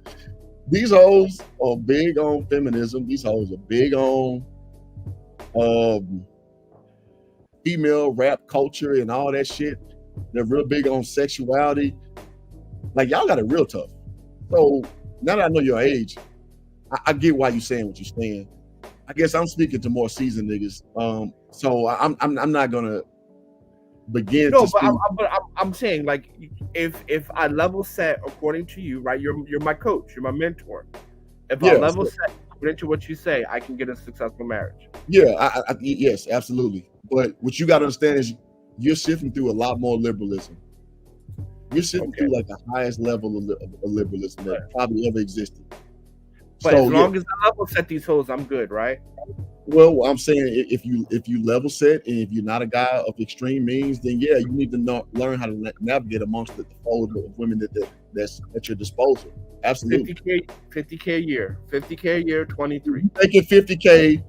These hoes are big on feminism. These hoes are big on female rap culture and all that shit. They're real big on sexuality. Like, y'all got it real tough. So now that I know your age, I get why you're saying what you're saying. I guess I'm speaking to more seasoned niggas. So I'm not gonna begin. No, to speak. but I'm saying, like, if I level set according to you, right? You're my coach, you're my mentor. If I level set according to what you say, I can get a successful marriage. Yeah, yes, absolutely. But what you got to understand is you're sifting through a lot more liberalism. You're sifting through like the highest level of liberalism that probably ever existed. But as long as I level set these hoes, I'm good, right? Well, I'm saying if you level set and if you're not a guy of extreme means, then yeah, you need to learn how to navigate amongst the fold of women that's at your disposal. Absolutely. 50K a year, 23. Taking 50K,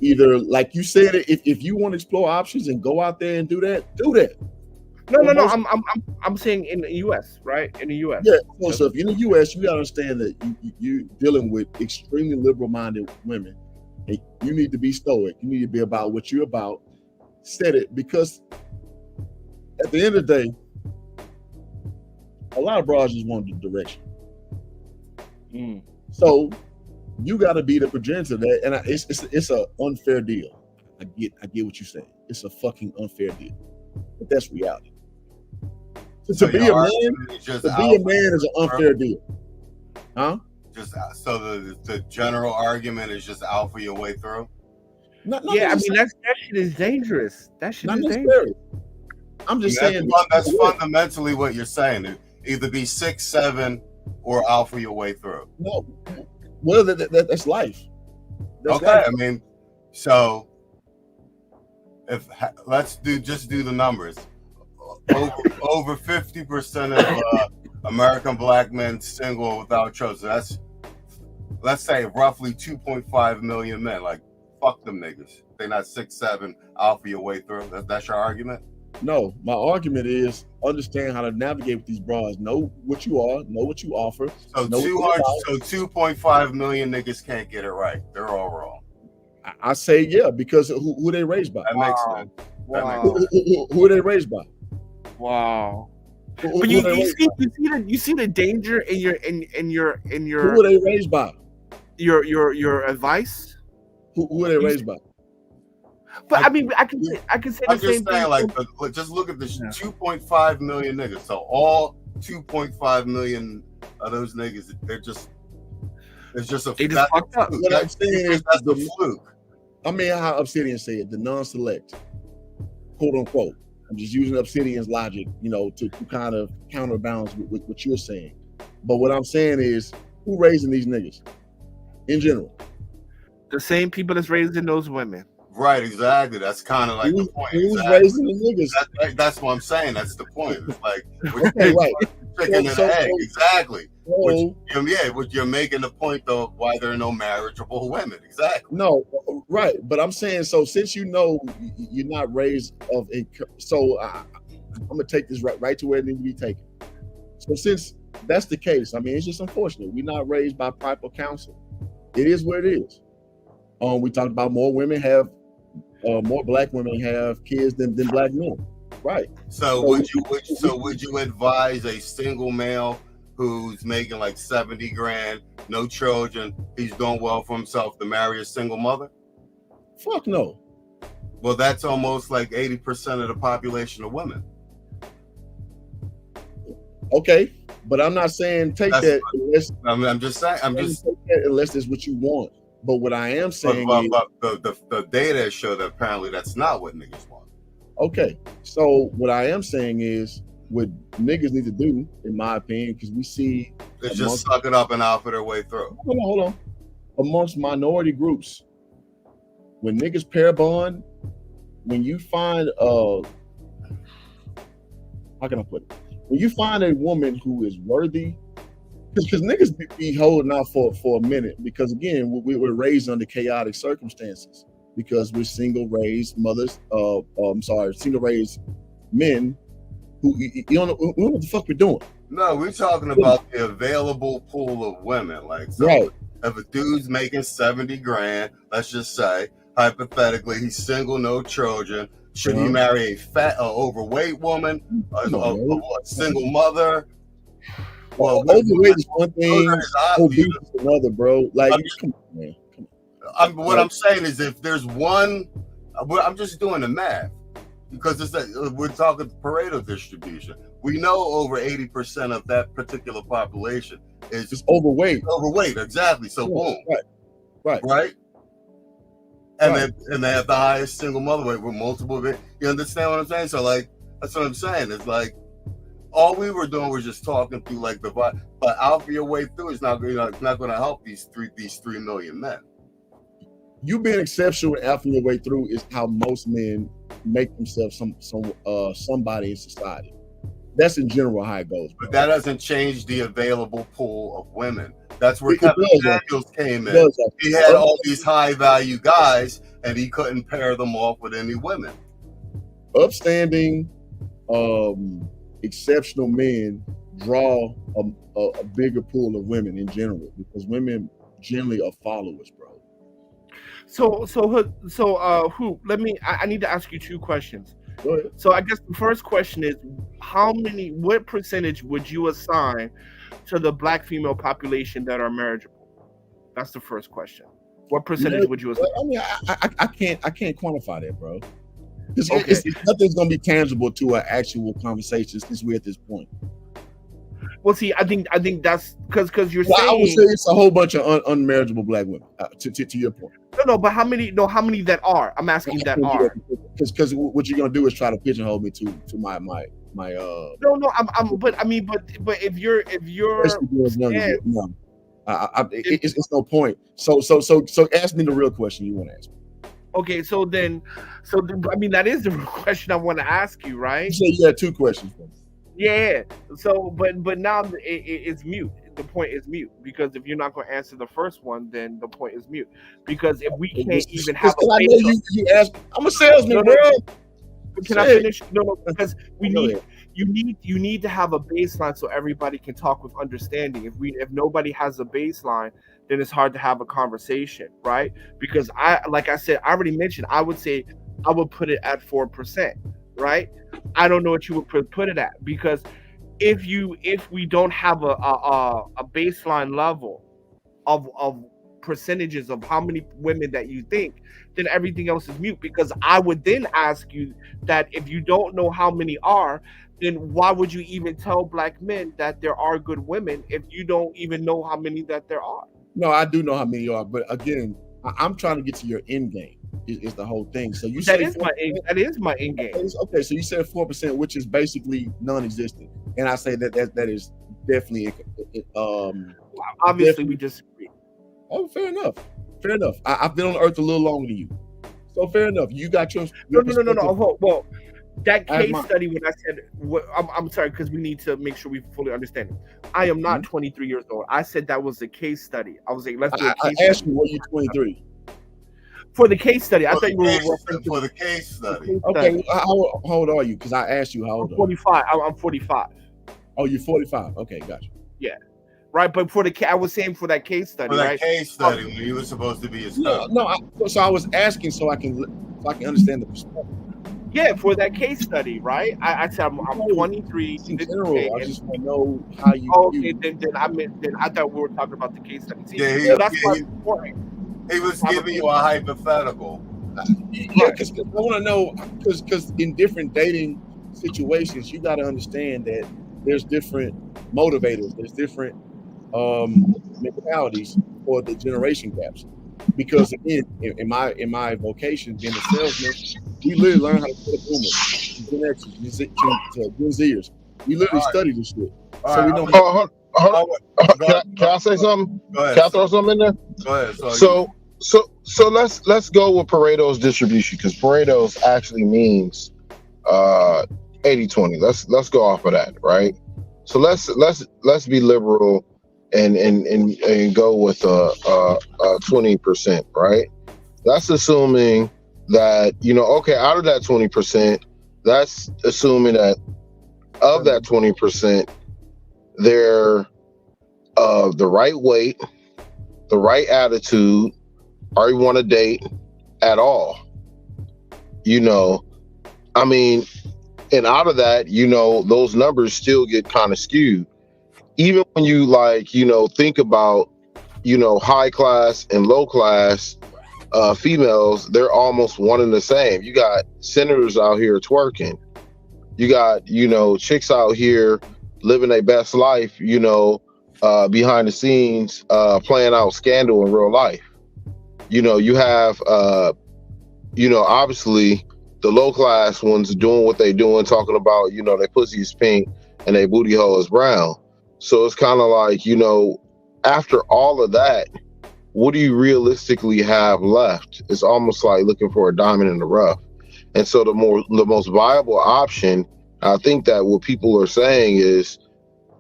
either like you said, if you want to explore options and go out there and do that, do that. No. I'm saying in the U.S., right? In the U.S. Yeah. So if you're in the U.S., you gotta understand that you're dealing with extremely liberal-minded women, and you need to be stoic. You need to be about what you're about. Set it, because at the end of the day, a lot of bras just want the direction. So you got to be the progenitor of that, and it's an unfair deal. I get what you're saying. It's a fucking unfair deal, but that's reality. To be a man is an unfair deal, huh? Just so the general argument is just alpha your way through. Yeah, I mean that shit is dangerous. That shit is dangerous. I'm just saying that's fundamentally what you're saying. Either be 6'7" or alpha your way through. No, well, that's life. That's okay, life. I mean, so let's do the numbers. Over 50% of American black men single without children. That's, let's say, roughly 2.5 million men. Like, fuck them niggas. They're not 6'7", alpha your way through. That's your argument? No, my argument is understand how to navigate with these bras. Know what you are. Know what you offer. So 2.5 million niggas can't get it right. They're all wrong. I say yeah, because who they raised by? That makes sense. Wow. Who are they raised by? Wow. But you see the danger in your who are they raised by? Your advice? Who are they raised by? But I mean, I can say the same thing. Like, just look at this 2.5 million niggas. So all 2.5 million of those niggas, they're just It's just a They just fucked up. What I'm saying is that's the fluke. I mean, how Obsidian said, the non-select, quote unquote. I'm just using Obsidian's logic, to kind of counterbalance with what you're saying. But what I'm saying is, who raising these niggas in general? The same people that's raising those women. Right, exactly. That's kind of like the point. Who's Exactly. raising the niggas? That's what I'm saying. That's the point. It's like okay, right. Chicken and egg. Exactly. So, Which you're making the point though of why there are no marriageable women. Exactly. No, right. But I'm saying, so since you're not raised of a, so I'm gonna take this right to where it needs to be taken. So since that's the case, I mean, it's just unfortunate. We're not raised by proper counsel. It is what it is. We talked about more black women have kids than black men. Right. So would you advise a single male who's making like 70 grand, no children, he's doing well for himself, to marry a single mother? Fuck no. Well, that's almost like 80% of the population of women. Okay, but I'm not saying take that unless I'm just saying take that unless that's what you want. But what I am saying is the data show that apparently that's not what niggas want. Okay, so what I am saying is what niggas need to do, in my opinion, because we see it's just suck it up and out for their way through. Hold on. Amongst minority groups, when niggas pair bond, when you find how can I put it? When you find a woman who is worthy, because niggas be holding out for a minute, because again, we were raised under chaotic circumstances, because we're single raised mothers, single raised men who you don't know what the fuck we're doing. No, we're talking about the available pool of women. Like, so right. If a dude's making 70 grand, let's just say, hypothetically, he's single, no children, should he marry a fat, overweight woman, a single mother? Well, overweight is one thing, obese is another, bro. Like, come on, man. What I'm saying is, if there's one, I'm just doing the math, because it's we're talking Pareto distribution. We know over 80% of that particular population is just overweight. Overweight, exactly. So boom, right. And they have the highest single mother rate with multiple. You understand what I'm saying? So like, that's what I'm saying. It's like all we were doing was just talking through like the, but alpha your way through is not going to help these 3 million men. You being exceptional and alpha your way through is how most men make themselves somebody in society. That's in general how it goes. Bro. But that doesn't change the available pool of women. That's where Kevin Daniels came in. He had all these high value guys, and he couldn't pair them off with any women. Upstanding, exceptional men draw a bigger pool of women in general, because women generally are followers, bro. I need to ask you 2 questions. Go ahead. So I guess the first question is, what percentage would you assign to the black female population that are marriageable? That's the first question. What percentage would you assign? I mean, I can't quantify that, bro. Nothing's gonna be tangible to an actual conversation since we're at this point. Well, see, I think that's because you're saying. I would say it's a whole bunch of unmarriageable black women. To your point. No, but how many that are? I'm asking that are. Because what you're gonna do is try to pigeonhole me to my. No, but if you're it's no point. So ask me the real question you want to ask me. Okay, so then I mean, that is the real question I want to ask you, right? You said you had 2 questions for me. Yeah. So, but now it's mute. The point is mute, because if you're not going to answer the first one, then the point is mute. Because if we can't even have a you ask, I'm a salesman, bro. Can I finish? No, because you need to have a baseline so everybody can talk with understanding. If nobody has a baseline, then it's hard to have a conversation, right? Because I already mentioned, I would say I would put it at 4%, right? I don't know what you would put it at, because if we don't have a baseline level of percentages of how many women that you think, then everything else is mute. Because I would then ask you that if you don't know how many are, then why would you even tell black men that there are good women if you don't even know how many that there are? No, I do know how many you are, but again, I'm trying to get to your end game. Is the whole thing. So you That say is my end. That is my end game. Okay, so you said 4%, which is basically non-existent, and I say that is definitely Obviously we disagree. Oh, fair enough. Fair enough. I've been on Earth a little longer than you, so fair enough. You got your No. perspective. Well, that I have case mine. study when I said, I'm sorry because we need to make sure we fully understand it. I am not 23 years old. I said that was a case study. I was like, let's do a I case asked study. you, were you 23? For the case study, I For thought you were the referring to for the case study. Okay, how old are you? Because I asked you how old. I'm 45. I'm 45. Oh, you're 45. Okay, gotcha. Yeah, right. But for the I was saying for that case study, For that right? case study, when you were supposed to be a scout. So I was asking so I can understand the perspective. Yeah, for that case study, right? I said I'm 23. In general, I just want to know how you. Okay, then I thought we were talking about the case study. See, so that's why it's important. He was giving you a hypothetical. Yeah, because I want to know, because in different dating situations, you got to understand that there's different motivators, there's different mentalities for the generation gaps. Because again, in my vocation, being a salesman, we literally learn how to put a boomer, Gen Xers, to Gen Zers. We literally study this shit, so we know. Can I say something? Go ahead. Can I throw something in there? Go ahead. So let's go with Pareto's distribution, because Pareto's actually means 80-20. Let's go off of that, right? So let's be liberal and go with 20%, right? That's assuming that, okay, out of that 20%, that's assuming that of that 20%, they're the right weight, the right attitude, or you want to date at all. I mean, and out of that, those numbers still get kind of skewed. Even when you think about, high class and low class females, they're almost one and the same. You got senators out here twerking. You got, chicks out here living their best life, behind the scenes, playing out scandal in real life. You have, obviously the low class ones doing what they doing, talking about, their pussy is pink and their booty hole is brown. So it's kind of like, after all of that, what do you realistically have left? It's almost like looking for a diamond in the rough. And so the most viable option, I think that what people are saying is,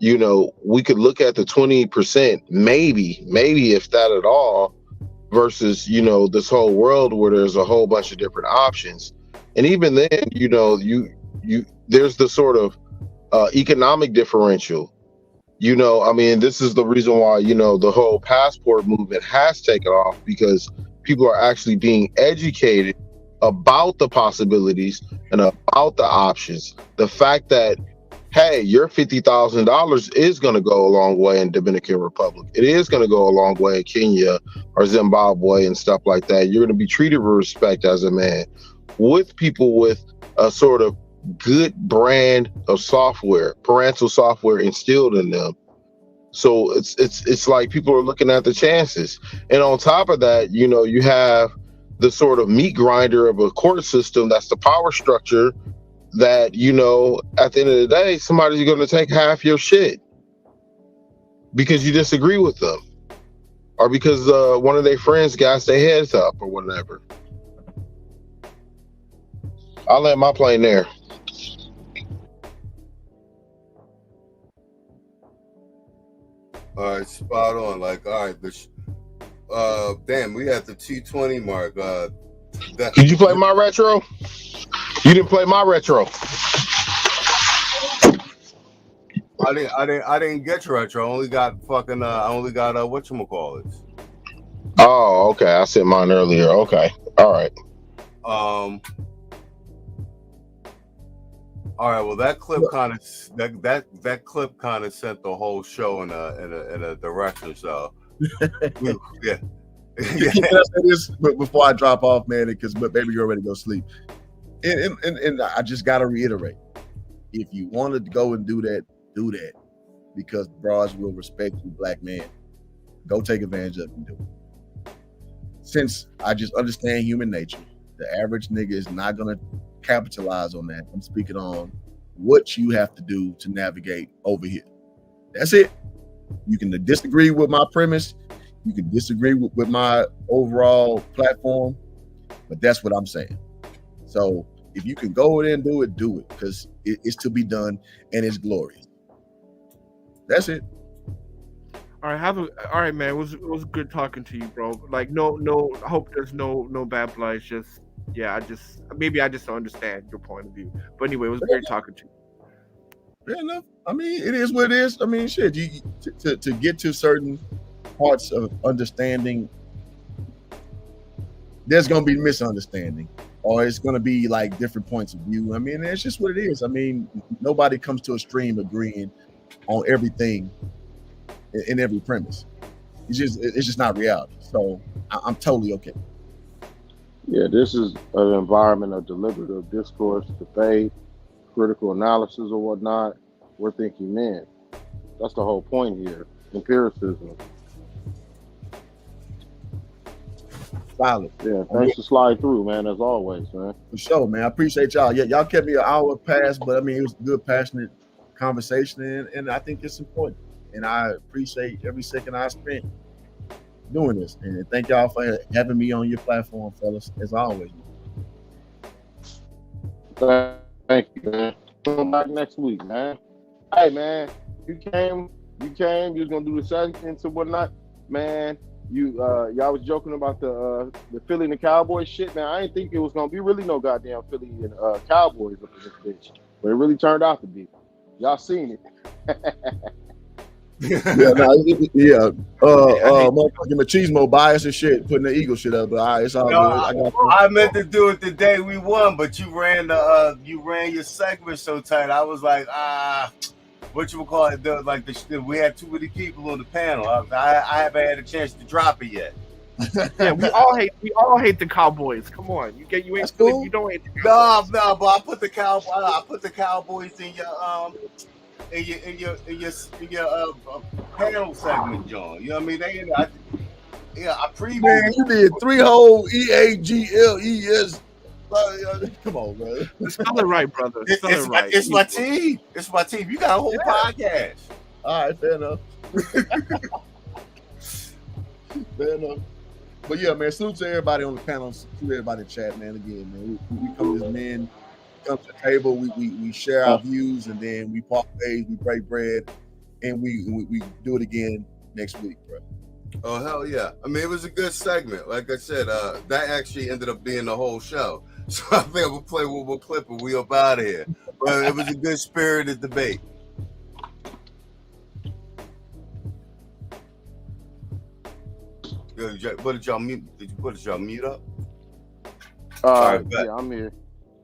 we could look at the 20%, maybe if that at all, versus, this whole world where there's a whole bunch of different options. And even then, there's the sort of economic differential. This is the reason why, the whole passport movement has taken off, because people are actually being educated about the possibilities and about the options. The fact that, hey, your $50,000 is going to go a long way in Dominican Republic. It is going to go a long way in Kenya or Zimbabwe and stuff like that. You're going to be treated with respect as a man, with people with a sort of good brand of software, parental software instilled in them. So it's like people are looking at the chances. And on top of that, you have the sort of meat grinder of a court system. That's the power structure that, at the end of the day, somebody's going to take half your shit because you disagree with them, or because one of their friends got their heads up or whatever. I'll land my plane there. All right, spot on. Like, all right, damn, we at the 220 mark. Did you play my retro? You didn't play my retro. I didn't get your retro. I only got whatchamacallits. Oh, okay. I said mine earlier. Okay. All right. All right. Well, that clip kind of that clip kind of sent the whole show in a direction. So yeah. Can I say this before I drop off, man? Because baby, you're ready to go sleep. And I just gotta reiterate: if you wanted to go and do that, because bras will respect you, black man. go take advantage of it and do it. Since I just understand human nature, the average nigga is not gonna capitalize on that. I'm speaking on what you have to do to navigate over here. That's it. You can disagree with my premise. You can disagree with my overall platform, but that's what I'm saying. So if you can go in and do it, because it's to be done and it's glorious. That's it. All right, man. It was good talking to you, bro. Like, no. I hope there's no bad blood. It's just, yeah. I just don't understand your point of view. But anyway, it was great talking to you. Fair enough. I mean, it is what it is. I mean, shit. You to get to certain parts of understanding, there's gonna be misunderstanding, or it's gonna be like different points of view. I mean, it's just what it is. I mean, nobody comes to a stream agreeing on everything in every premise. It's just not reality. So I'm totally okay. Yeah, this is an environment of deliberative discourse, debate, critical analysis or whatnot. We're thinking men. That's the whole point here. Empiricism. Solid. Yeah, thanks for sliding through, man, as always, man. For sure, man. I appreciate y'all. Yeah, y'all kept me an hour past, but I mean, it was a good, passionate conversation, and I think it's important. And I appreciate every second I spent doing this. And thank y'all for having me on your platform, fellas, as always. Thank you, man. Come back next week, man. Hey, man, you came, you was gonna do the segments and whatnot, man. Y'all was joking about the Philly and the Cowboys shit. Man, I didn't think it was gonna be really no goddamn Philly and Cowboys up in this bitch, but it really turned out to be. Y'all seen it. Motherfucking Machismo bias and shit, putting the Eagle shit up, but it's all good. I meant to do it the day we won, but you ran your segment so tight. I was like, what you would call it? We had too many people on the panel. I haven't had a chance to drop it yet. Yeah, we all hate the Cowboys. Come on, you ain't cool. You don't hate the Cowboys. No, but I put the Cowboys in your panel segment, John. You know what I mean? I previewed. Man, you did 3 whole EAGLES. Come on, brother. Spell it right, brother. It's my team. It's my team. You got a whole podcast. All right, fair enough. Fair enough. But yeah, man, salute to everybody on the panel. Salute to everybody in chat, man. Again, man, we come as men, come to the table, we share our views, and then we part ways, we break bread, and we do it again next week, bro. Oh, hell yeah. I mean, it was a good segment. Like I said, that actually ended up being the whole show. So I think we'll play one more clip and we up out of here. But it was a good spirited debate. What did y'all mute? What did y'all mute up? All right, bet. Yeah, I'm here.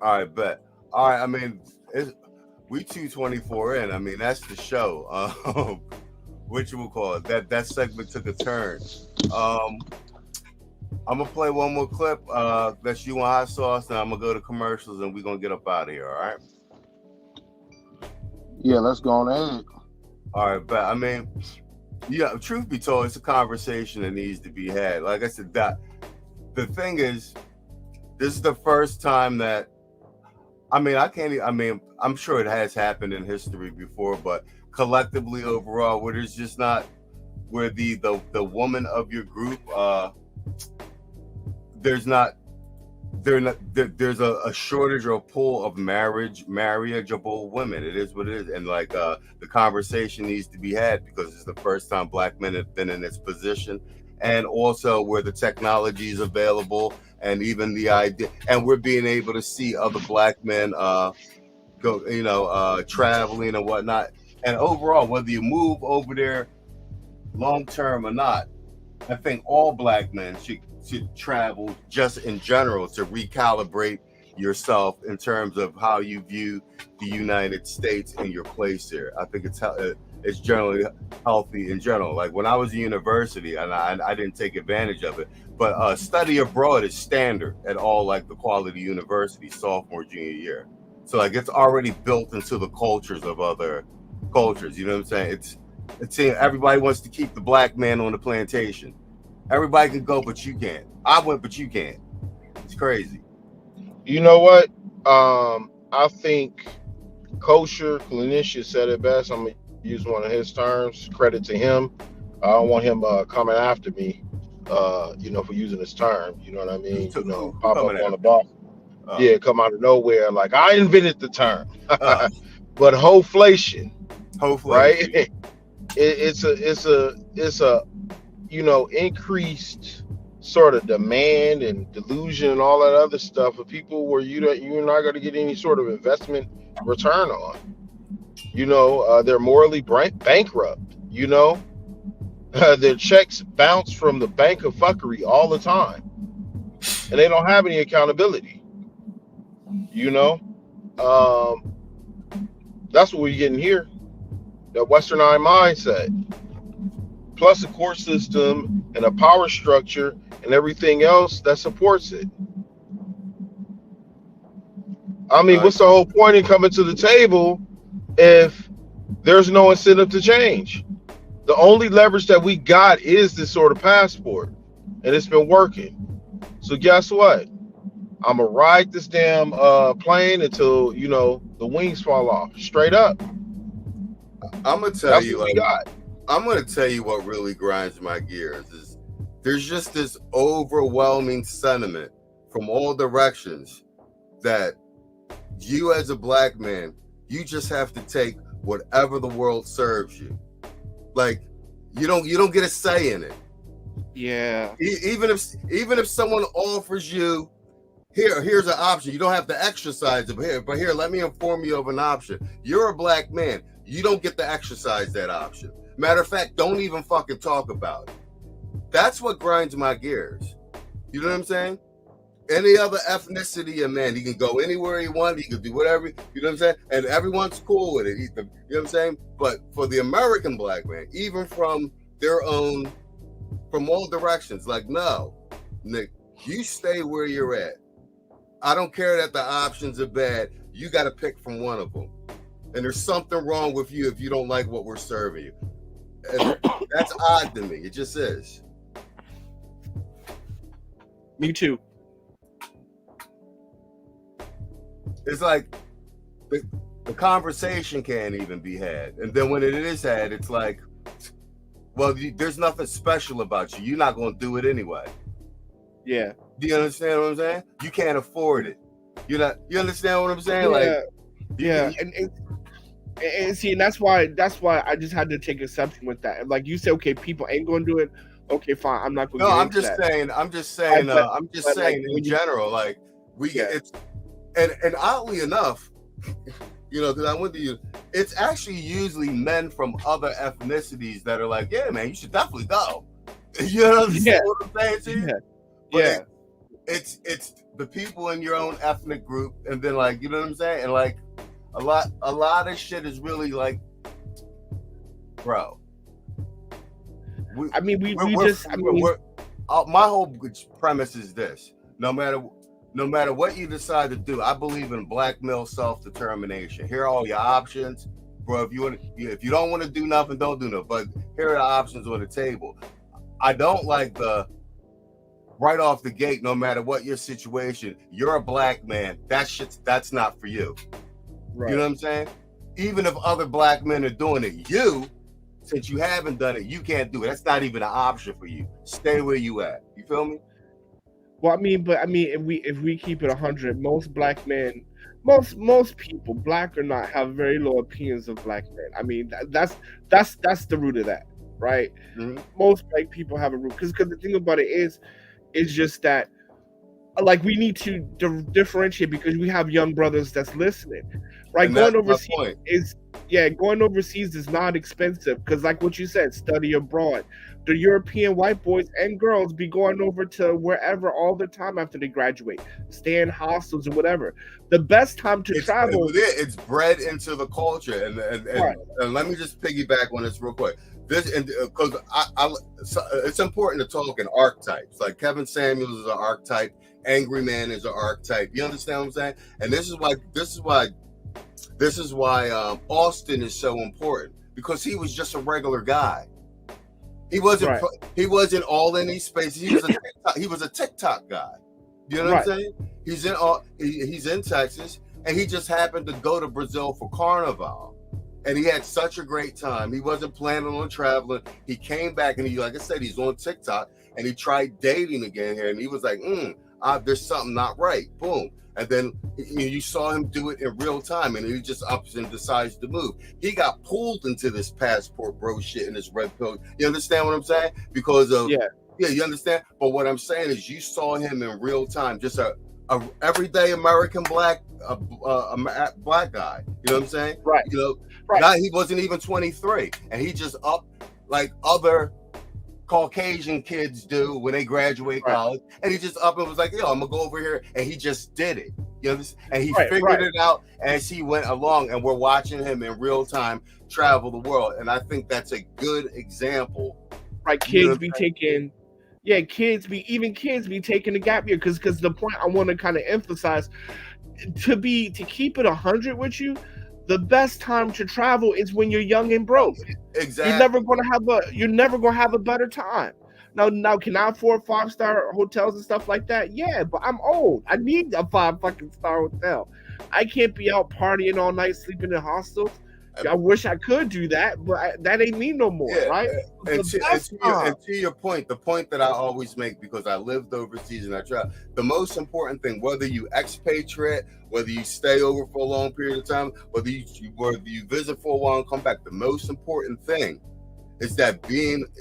All right, bet. All right, I mean, we 224 in. I mean, that's the show. What you will call it? That segment took a turn. I'm gonna play one more clip. That's you on hot sauce, and I'm gonna go to commercials, and we're gonna get up out of here. All right? Yeah, let's go on ahead. All right, but I mean, yeah. Truth be told, it's a conversation that needs to be had. Like I said, the thing is, this is the first time that I'm sure it has happened in history before, but collectively overall, where there's just not where the woman of your group there's a shortage or a pool of marriageable women. It is what it is, and like the conversation needs to be had because it's the first time Black men have been in this position, and also where the technology is available, and even the idea, and we're being able to see other Black men go, traveling and whatnot, and overall, whether you move over there long term or not, I think all Black men should travel just in general to recalibrate yourself in terms of how you view the United States and your place here. I think it's generally healthy in general. Like when I was at university, and I didn't take advantage of it, but study abroad is standard at all like the quality universities, sophomore, junior year. So like it's already built into the cultures of other cultures. You know what I'm saying? It's saying everybody wants to keep the black man on the plantation. Everybody can go, but you can't. I went, but you can't. It's crazy. You know what? I think Kosher Clinician said it best. I'm gonna use one of his terms. Credit to him. I don't want him coming after me, for using this term. You know what I mean? Pop up on the bar. Yeah, come out of nowhere. Like, I invented the term. But hoflation, right? It's a increased sort of demand and delusion and all that other stuff of people where you're not going to get any sort of investment return on. They're morally bankrupt. Their checks bounce from the bank of fuckery all the time, and they don't have any accountability. That's what we're getting here. The Westernized mindset, plus a court system and a power structure and everything else that supports it. I mean, what's the whole point in coming to the table if there's no incentive to change? The only leverage that we got is this sort of passport, and it's been working. So guess what? I'm gonna ride this damn plane until the wings fall off. Straight up. I'm gonna tell you, I'm gonna tell you what really grinds my gears is there's just this overwhelming sentiment from all directions that you as a black man, you just have to take whatever the world serves you. Like you don't get a say in it. Yeah. Even if someone offers you, here's an option. You don't have to exercise it, but here, let me inform you of an option. You're a black man. You don't get to exercise that option. Matter of fact, don't even fucking talk about it. That's what grinds my gears. You know what I'm saying? Any other ethnicity, a man, he can go anywhere he wants. He can do whatever. You know what I'm saying? And everyone's cool with it. You know what I'm saying? But for the American black man, even from their own, from all directions, like, no, Nick, you stay where you're at. I don't care that the options are bad. You got to pick from one of them. And there's something wrong with you if you don't like what we're serving you. And that's odd to me. It just is. Me too. It's like the conversation can't even be had. And then when it is had, it's like, well, there's nothing special about you. You're not going to do it anyway. Yeah. Do you understand what I'm saying? You can't afford it. You understand what I'm saying? Yeah. Like, and see, and that's why I just had to take exception with that. Like you said, okay, people ain't going to do it. Okay, fine. I'm not going to. No, I'm just saying in general, like it's and oddly enough, because I went to you, it's actually usually men from other ethnicities that are like, yeah, man, you should definitely go. You know what I'm saying to you? Yeah. It's the people in your own ethnic group, and then like, you know what I'm saying, and like a lot of shit is really like, bro. My whole premise is this: no matter what you decide to do, I believe in black male self-determination. Here are all your options, bro. If you don't want to do nothing, don't do nothing. But here are the options on the table. I don't like the right off the gate, no matter what your situation, you're a black man. That's not for you. Right. You know what I'm saying? Even if other black men are doing it, since you haven't done it, you can't do it. That's not even an option for you. Stay where you at. You feel me? Well, if we keep it 100, most black men, most people, black or not, have very low opinions of black men. I mean, that's the root of that, right? Mm-hmm. Most black people have a root because the thing about it is just that, like, we need to differentiate because we have young brothers that's listening, right? And going overseas is not expensive because, like what you said, study abroad. The European white boys and girls be going over to wherever all the time after they graduate, stay in hostels or whatever. The best time to travel. It's bred into the culture, and let me just piggyback on this real quick. Because it's important to talk in archetypes. Like Kevin Samuels is an archetype, Angry Man is an archetype. You understand what I'm saying? And this is why Austin is so important. because he was just a regular guy. He wasn't. Right. He wasn't all in these spaces. He was a TikTok guy. You know what I'm saying? He's in Texas, and he just happened to go to Brazil for Carnival, and he had such a great time. He wasn't planning on traveling. He came back, and like I said, he's on TikTok, and he tried dating again here, and he was like, there's something not right. Boom. And then you saw him do it in real time, and he just ups and decides to move. He got pulled into this passport bro shit and this red pill. You understand what I'm saying? Because of yeah, you understand. But what I'm saying is, you saw him in real time, just a everyday American black black guy. You know what I'm saying? Right. You know, right. He wasn't even 23, and he just up like other Caucasian kids do when they graduate college, and he just up and was like, yo, I'm gonna go over here, and he just did it. You know, and he figured it out as he went along, and we're watching him in real time travel the world, and I think that's a good example. Right, kids be taking, kids be taking the gap year, because the point I want to kind of emphasize, to keep it 100 with you, the best time to travel is when you're young and broke. Exactly. You're never gonna have a better time. Now, can I afford 5-star hotels and stuff like that? Yeah, but I'm old. I need a 5-fucking-star hotel. I can't be out partying all night, sleeping in hostels. I wish I could do that, but that ain't me no more, right? And to your point, the point that I always make, because I lived overseas and I traveled, the most important thing, whether you expatriate, whether you stay over for a long period of time, whether you visit for a while and come back, the most important thing is that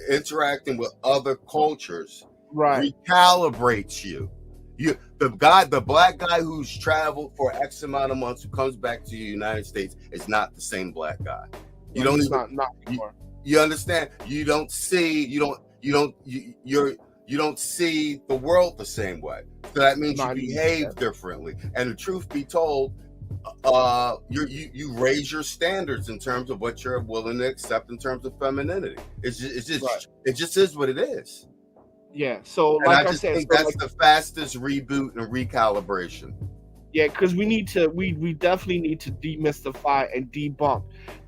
interacting with other cultures recalibrates you. The black guy who's traveled for X amount of months, who comes back to the United States, is not the same black guy. You don't even, not anymore. You understand? You don't see the world the same way. So that means you behave differently. And the truth be told, you raise your standards in terms of what you're willing to accept in terms of femininity. It just is what it is. Yeah, so like I said, think that's the fastest reboot and recalibration. Yeah, because we definitely need to demystify and debunk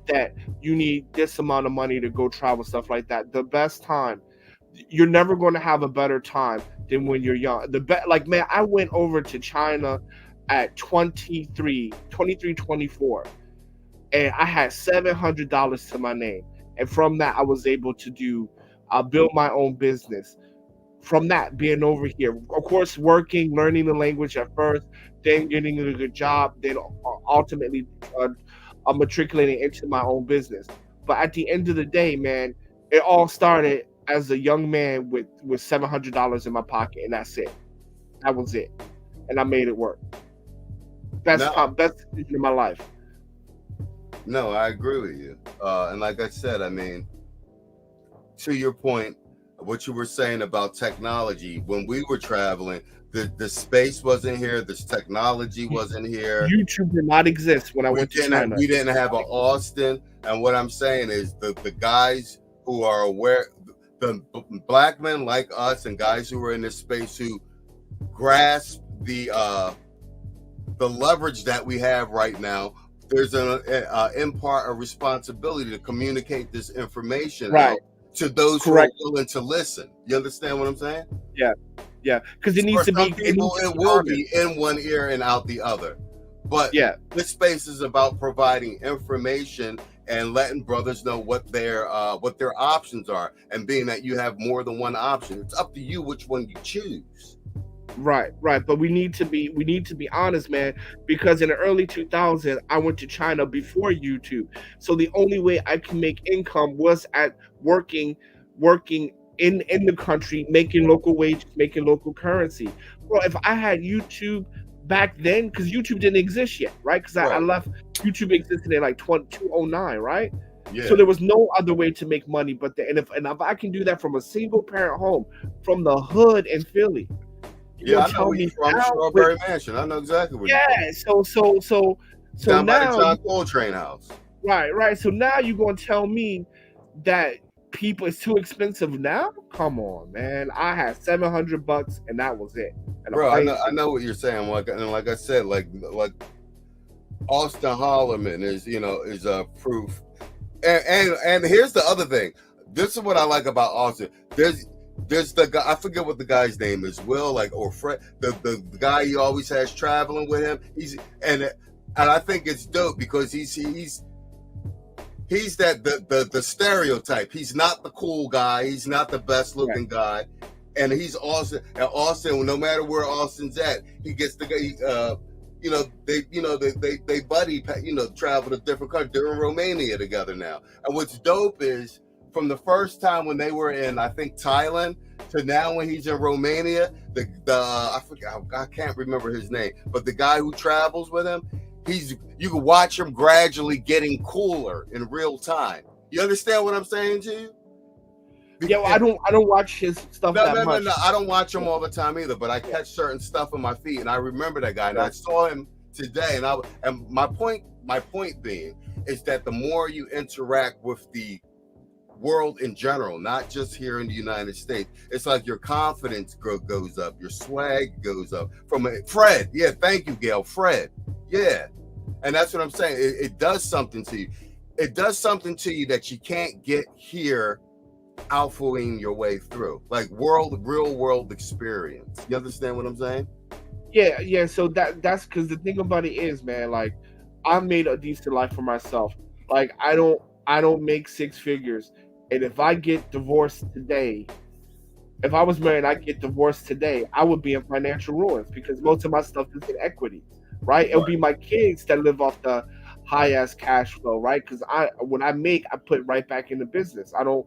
that you need this amount of money to go travel, stuff like that. The best time, you're never going to have a better time than when you're young. Man, I went over to China at 23, 24, and I had $700 to my name, and from that I was able to build my own business. From that, being over here, of course, working, learning the language at first, then getting a good job, then ultimately matriculating into my own business. But at the end of the day, man, it all started as a young man with $700 in my pocket, and that's it. That was it, and I made it work. Best decision of my life. No, I agree with you. And like I said, I mean, to your point, what you were saying about technology, when we were traveling, the space wasn't here, this technology wasn't here. YouTube did not exist when I went to China. We didn't have an Austin. And what I'm saying is the guys who are aware, the black men like us and guys who are in this space who grasp the leverage that we have right now, there's in part a responsibility to communicate this information out to those who are willing to listen. You understand what I'm saying? Yeah, because it needs to be. It will be in one ear and out the other. But this space is about providing information and letting brothers know what their options are, and being that you have more than one option. It's up to you which one you choose. Right. But we need to be honest, man, because in the early 2000s, I went to China before YouTube. So the only way I can make income was at working in the country, making local wages, making local currency. Bro, if I had YouTube back then, because YouTube didn't exist yet, right? Because I left, YouTube existed in like 2009, right? Yeah. So there was no other way to make money but that. And if I can do that from a single parent home, from the hood in Philly. Yeah, I know where you're from, Strawberry Mansion. I know exactly where you're from. So down now, by the John Coltrane house. Right. So now you're gonna tell me that it's too expensive now? Come on, man. I had $700 and that was it. And bro, I know what you're saying. Like I said, like Austin Holloman is a proof And here's the other thing. This is what I like about Austin. There's the guy, I forget what the guy's name is, Will, like, or Fred, the guy he always has traveling with him. And I think it's dope because he's that the stereotype. He's not the cool guy. He's not the best looking guy, and he's Austin. And Austin, no matter where Austin's at, he gets the guy. They buddy, travel to different countries. They're in Romania together now. And what's dope is from the first time when they were in, I think, Thailand, to now when he's in Romania, I forget, I can't remember his name, but the guy who travels with him, you can watch him gradually getting cooler in real time. You understand what I'm saying to you? Yeah, well, I don't watch his stuff that much. No, I don't watch him all the time either, but I catch certain stuff in my feed, and I remember that guy, and I saw him today, and my point being is that the more you interact with the world in general, not just here in the United States, it's like your confidence goes up, your swag goes up. Fred, yeah, thank you, Gail. Fred, yeah, and that's what I'm saying. It does something to you. It does something to you that you can't get here. Alphaing your way through, like real world experience. You understand what I'm saying? Yeah. So that's because the thing about it is, man, like, I made a decent life for myself. Like, I don't make six figures, and if I get divorced today, if I was married, I get divorced today, I would be in financial ruins because most of my stuff is in equity, right? It'll be my kids that live off the high ass cash flow, right? Because when I make, I put right back in the business. I don't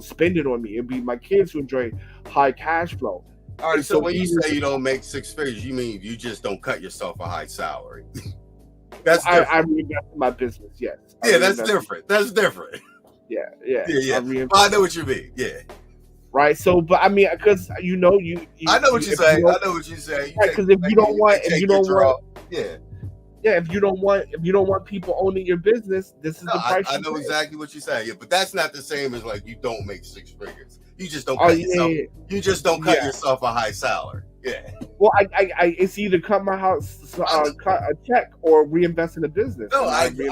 spend it on me. It'd be my kids who enjoy high cash flow. All right, so when you say you don't make six figures, you mean you just don't cut yourself a high salary? That's different. I reinvest in my business, yes. Yeah, that's different. That's different. Yeah. I know what you mean. Yeah. Right. So, but I mean, because I know what you're saying. I know what you're saying. Because if you don't want, yeah. Yeah, if you don't want people owning your business, this is the price. I know exactly what you're saying. Yeah, but that's not the same as like you don't make six figures. You just don't cut yourself. Yeah. You just don't cut yourself a high salary. Yeah. Well, I it's either cut my house, cut a check, or reinvest in the business. No, I agree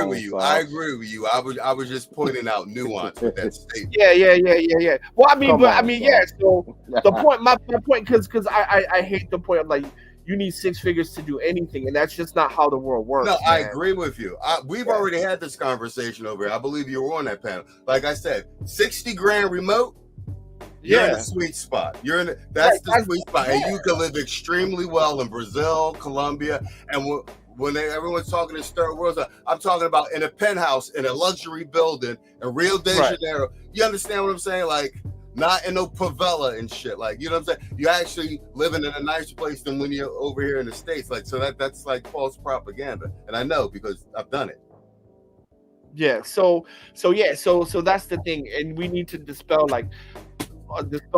with you. I agree with you. I was just pointing out nuance with that statement. Yeah. Well, I mean, yeah. So the point, my point, because I hate the point of like, you need six figures to do anything, and that's just not how the world works. No, I agree with you. We've already had this conversation over here. I believe you were on that panel. Like I said, 60 grand remote, you're in the sweet spot. That's the sweet spot, and you can live extremely well in Brazil, Colombia, and when everyone's talking in third world, I'm talking about in a penthouse in a luxury building in Rio de Janeiro. You understand what I'm saying? Like, not in no favela and shit. Like, you know what I'm saying? You're actually living in a nicer place than when you're over here in the States. Like, so that's like false propaganda. And I know because I've done it. Yeah. So that's the thing. And we need to dispel a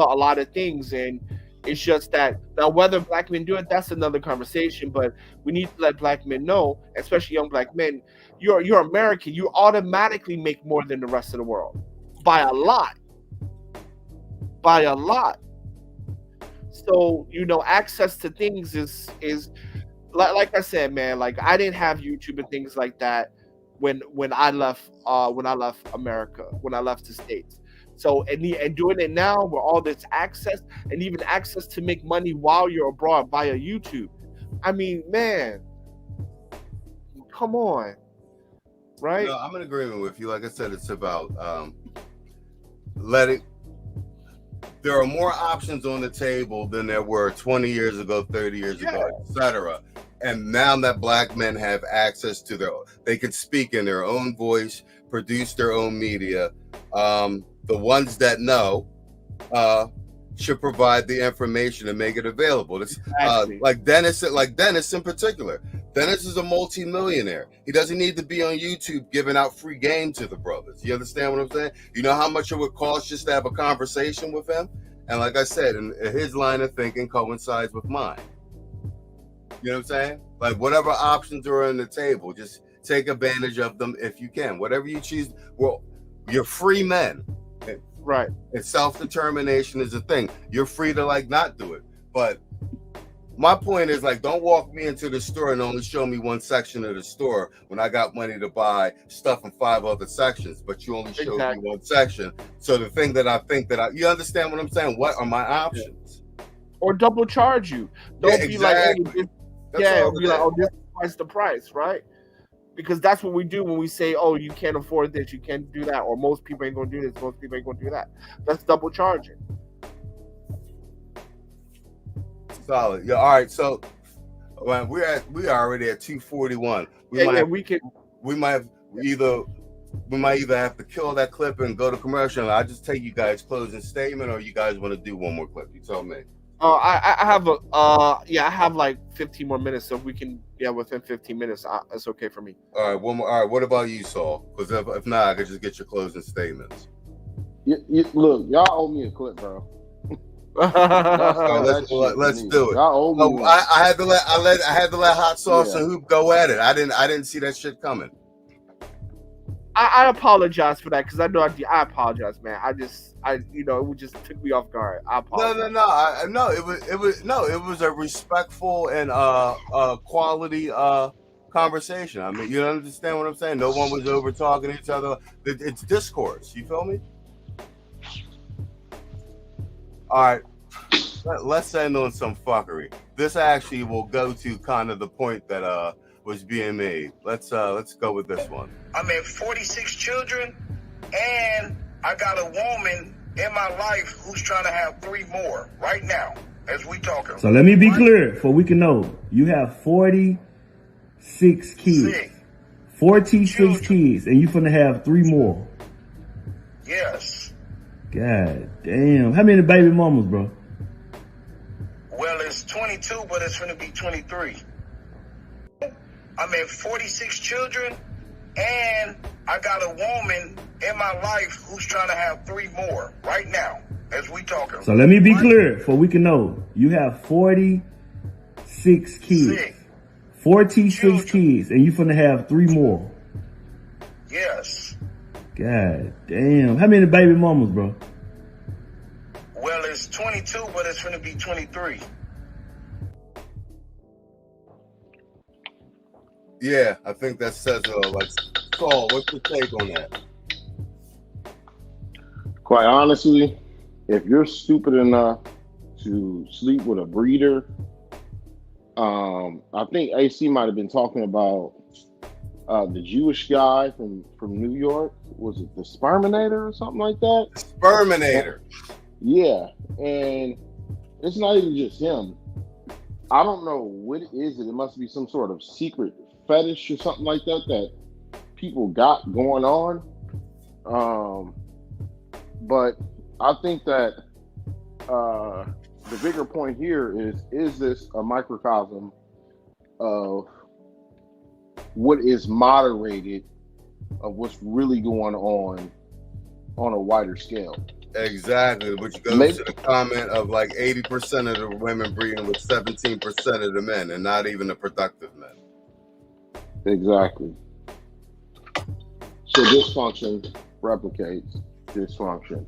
lot of things. And it's just that now whether black men do it, that's another conversation. But we need to let black men know, especially young black men, you're American. You automatically make more than the rest of the world by a lot. So, access to things is like I said, man, like I didn't have YouTube and things like that when I left America, when I left the States. So and doing it now with all this access and even access to make money while you're abroad via YouTube. I mean, man, come on. Right? No, I'm in agreement with you. Like I said, it's about there are more options on the table than there were 20 years ago, 30 years ago, etc. And now that black men have access to they can speak in their own voice, produce their own media. The ones that know should provide the information and make it available. It's like Dennis in particular. Dennis is a multi-millionaire. He doesn't need to be on YouTube giving out free game to the brothers. You understand what I'm saying? You know how much it would cost just to have a conversation with him? And like I said, and his line of thinking coincides with mine. You know what I'm saying? Like whatever options are on the table, just take advantage of them if you can. Whatever you choose, well, you're free men. Right. And self-determination is a thing. You're free to not do it. But my point is like, don't walk me into the store and only show me one section of the store when I got money to buy stuff in 5 other sections, but you only showed me one section. So the thing that I think that you understand what I'm saying? What are my options? Or double charge you. Don't be like, oh, be like, oh, this is twice the price, right? Because that's what we do when we say, oh, you can't afford this, you can't do that, or most people ain't gonna do this, most people ain't gonna do that. That's double charging. Solid. Yeah. All right. So when we are already at 2:41. We might either have to kill that clip and go to commercial. I'll just take you guys' closing statement, or you guys want to do one more clip. You tell me. I have like 15 more minutes, so if we can, within 15 minutes, it's okay for me. All right, one more. All right, what about you, Saul? Because if not, I could just get your closing statements. Look, y'all owe me a clip, bro. Let's do it. I had to let Hot Sauce and Hoop go at it. I didn't see that shit coming. I apologize for that, because I know I apologize, man. It just took me off guard. I apologize. No. It was a respectful and quality conversation. I mean, you understand what I'm saying? No one was over talking each other. It's discourse. You feel me? All right. Let's end on some fuckery. This actually will go to kind of the point that was being made. Let's go with this one. I'm at 46 children, and I got a woman in my life who's trying to have 3 more right now as we talking. So let me be clear, for we can know, you have 46 kids, 46 kids, and you finna have 3 more. Yes. God damn, how many baby mamas, bro? Well, it's 22, but it's gonna be 23. I'm at 46 children, and I got a woman in my life who's trying to have 3 more right now as we talking. So let me be clear, for we can know, you have 46 kids, 46 kids, and you finna have 3 more. Yes. God damn, how many baby mamas, bro? Well, it's 22, but it's gonna be 23. Yeah, I think that says like, Saul, what's your take on that? Quite honestly, if you're stupid enough to sleep with a breeder, I think AC might have been talking about the Jewish guy from New York. Was it the Sperminator or something like that? Sperminator. Yeah, and it's not even just him. I don't know what it is. It must be some sort of secret fetish or something like that people got going on. But I think that the bigger point here is this a microcosm of what is moderated of what's really going on a wider scale? Exactly, which goes to the comment of like 80% of the women breeding with 17% of the men, and not even the productive men. Exactly. So dysfunction replicates dysfunction.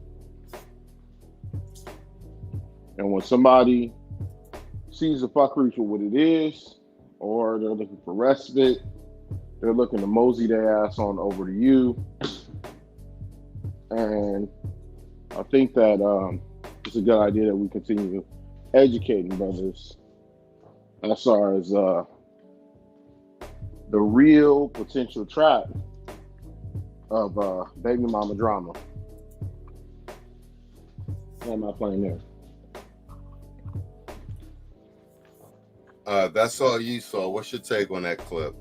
And when somebody sees the fuckery for what it is, or they're looking for respite, they're looking to mosey their ass on over to you. And I think that it's a good idea that we continue educating brothers as far as the real potential trap of baby mama drama. What am I playing there? That's all you saw. What's your take on that clip?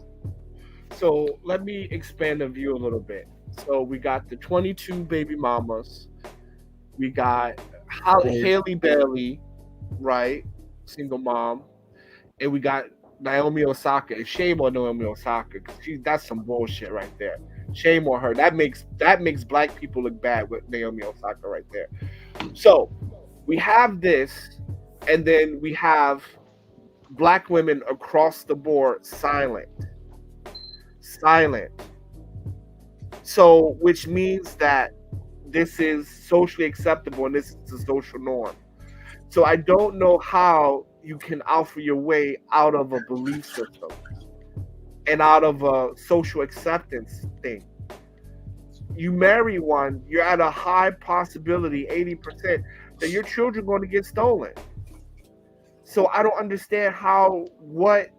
So let me expand the view a little bit. So we got the 22 baby mamas. We got Haley Bailey, right? Single mom. And we got Naomi Osaka. And shame on Naomi Osaka, because that's some bullshit right there. Shame on her. That makes black people look bad with Naomi Osaka right there. So we have this, and then we have black women across the board silent. So, which means that this is socially acceptable and this is the social norm. So I don't know how you can alpha your way out of a belief system and out of a social acceptance thing. You marry one, you're at a high possibility, 80%, that your children are going to get stolen. So I don't understand what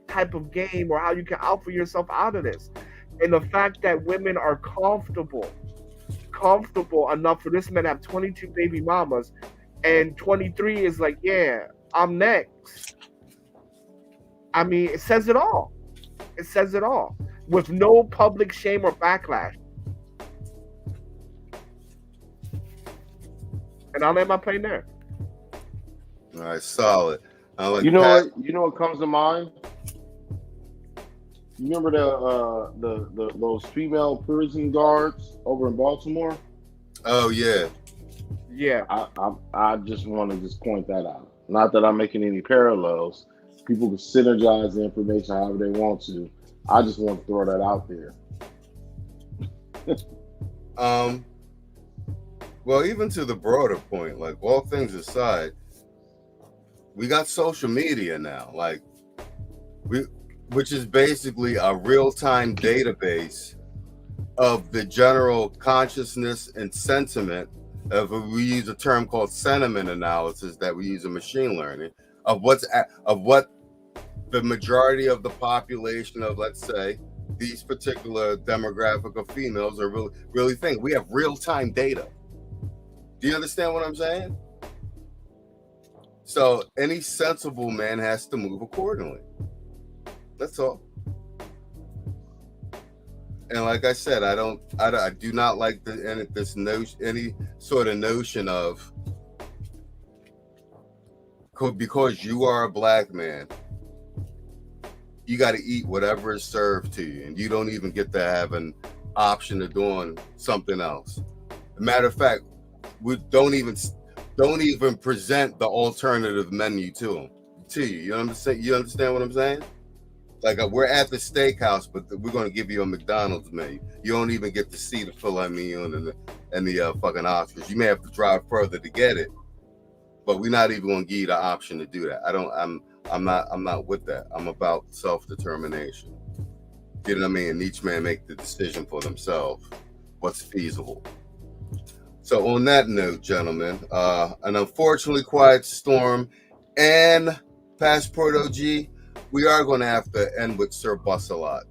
type of game or how you can alpha yourself out of this. And the fact that women are comfortable enough for this man to have 22 baby mamas, and 23 is like, yeah, I'm next. I mean, it says it all. It says it all with no public shame or backlash. And I'll land my plane there. All right, solid. You know what comes to mind? You remember the those female prison guards over in Baltimore? Oh yeah. Yeah. I just want to just point that out. Not that I'm making any parallels. People can synergize the information however they want to. I just want to throw that out there. Well, even to the broader point, like all things aside, we got social media now, which is basically a real-time database of the general consciousness and sentiment of, we use a term called sentiment analysis that we use in machine learning, of what the majority of the population of, let's say, these particular demographic of females are really think. We have real-time data. Do you understand what I'm saying? So any sensible man has to move accordingly. That's all. And like I said, I do not like any sort of notion of, because you are a black man, you got to eat whatever is served to you, and you don't even get to have an option of doing something else. Matter of fact, we don't even present the alternative menu to you. You understand? You understand what I'm saying? Like, we're at the steakhouse, but we're going to give you a McDonald's menu. You don't even get to see the filet mignon and the fucking ostrich. You may have to drive further to get it, but we're not even going to give you the option to do that. I'm not with that. I'm about self-determination. You know what I mean? And each man make the decision for themselves, what's feasible. So on that note, gentlemen, an unfortunately quiet storm and Passport OG, we are going to have to end with Sir Bus-a-Lot.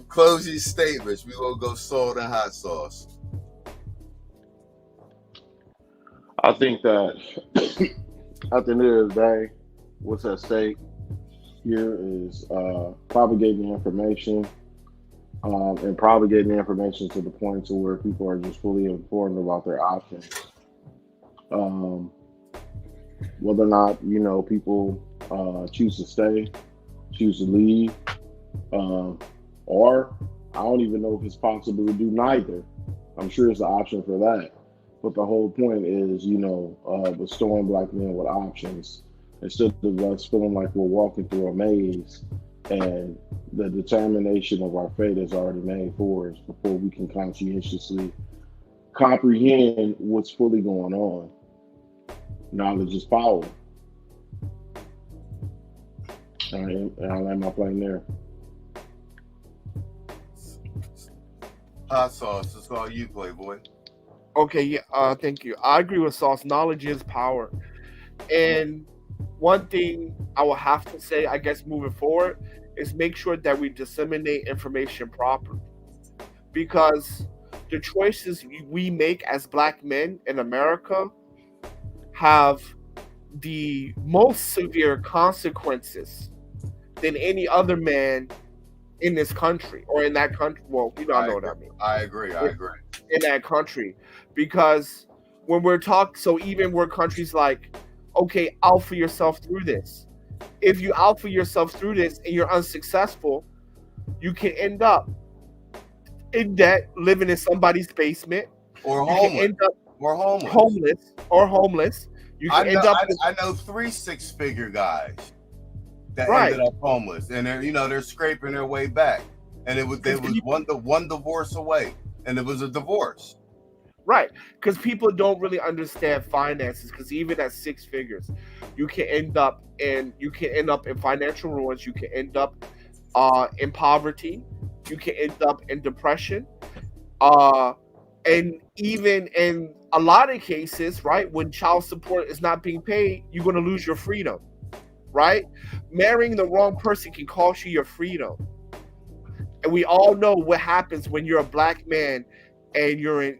Closing statements. We will go salt and hot sauce. I think that at the end of the day, what's at stake here is propagating information, and propagating the information to the point to where people are just fully informed about their options. Whether or not, people choose to stay, choose to leave, or I don't even know if it's possible to do neither. I'm sure it's an option for that. But the whole point is, bestowing black men with options instead of us feeling like we're walking through a maze and the determination of our fate is already made for us before we can conscientiously comprehend what's fully going on. Knowledge is power. I'll land my plane there. Hot sauce. That's all you, Playboy. Okay, yeah, thank you. I agree with Sauce. Knowledge is power. And one thing I will have to say, I guess, moving forward, is make sure that we disseminate information properly. Because the choices we make as black men in America have the most severe consequences than any other man in this country or in that country. Well, you don't know what I mean. I agree. In that country, because when we're so even where countries like, okay, alpha yourself through this. If you alpha yourself through this and you're unsuccessful, you can end up in debt, living in somebody's basement, or homeless. You can end up homeless. You can end up. I know 3 6-figure guys that ended up homeless, and they're scraping their way back, and they was one divorce away, and it was a divorce. Right, because people don't really understand finances. Because even at six figures, you can end up in financial ruins. You can end up in poverty. You can end up in depression. Uh, and even in a lot of cases, right, when child support is not being paid, you're going to lose your freedom. Right, marrying the wrong person can cost you your freedom. And we all know what happens when you're a black man and you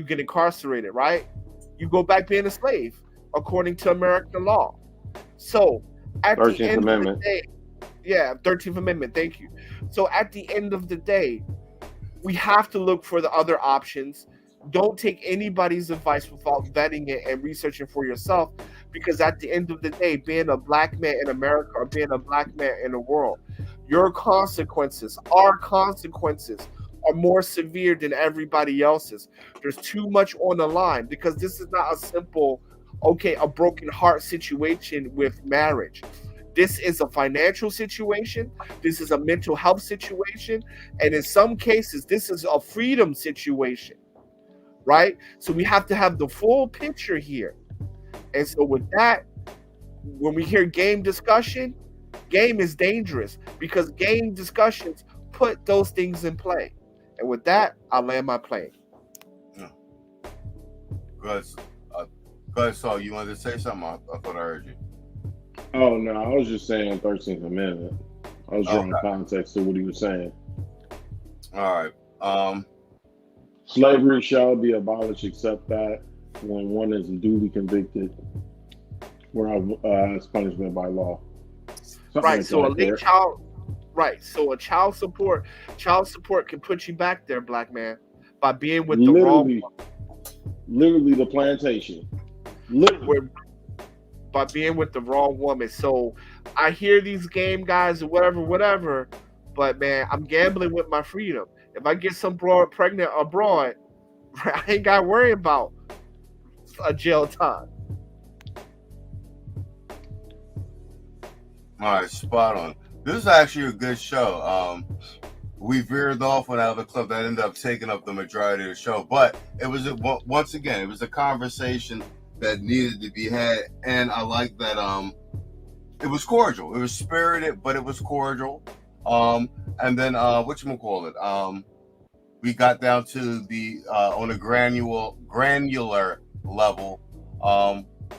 get incarcerated, right? You go back being a slave according to American law. So at the 13th end of the Amendment. day, yeah, 13th Amendment, thank you. So at the end of the day, we have to look for the other options. Don't take anybody's advice without vetting it and researching for yourself, because at the end of the day, being a black man in America or being a black man in the world, our consequences are more severe than everybody else's. There's too much on the line, because this is not a simple, a broken heart situation with marriage. This is a financial situation. This is a mental health situation. And in some cases, this is a freedom situation, right? So we have to have the full picture here. And so with that, when we hear game discussion, game is dangerous, because game discussions put those things in play. And with that, I'll land my plane. Good. So you wanted to say something? I thought I heard you. Oh no, I was just saying 13th Amendment. I was drawing context to what he was saying. All right. Slavery shall be abolished except that when one is duly convicted as punishment by law. Something Right. like So that, So a child support can put you back there, black man, by being with the wrong. Literally the plantation. Literally. By being with the wrong woman. So I hear these game guys or whatever, but man, I'm gambling with my freedom. If I get some broad pregnant abroad, I ain't got to worry about a jail time. All right, spot on. This is actually a good show. We veered off on another clip that ended up taking up the majority of the show, but it was once again, it was a conversation that needed to be had, and I like that. It was cordial. It was spirited, but it was cordial. And then whatchamacallit? We got down to the on a granular level,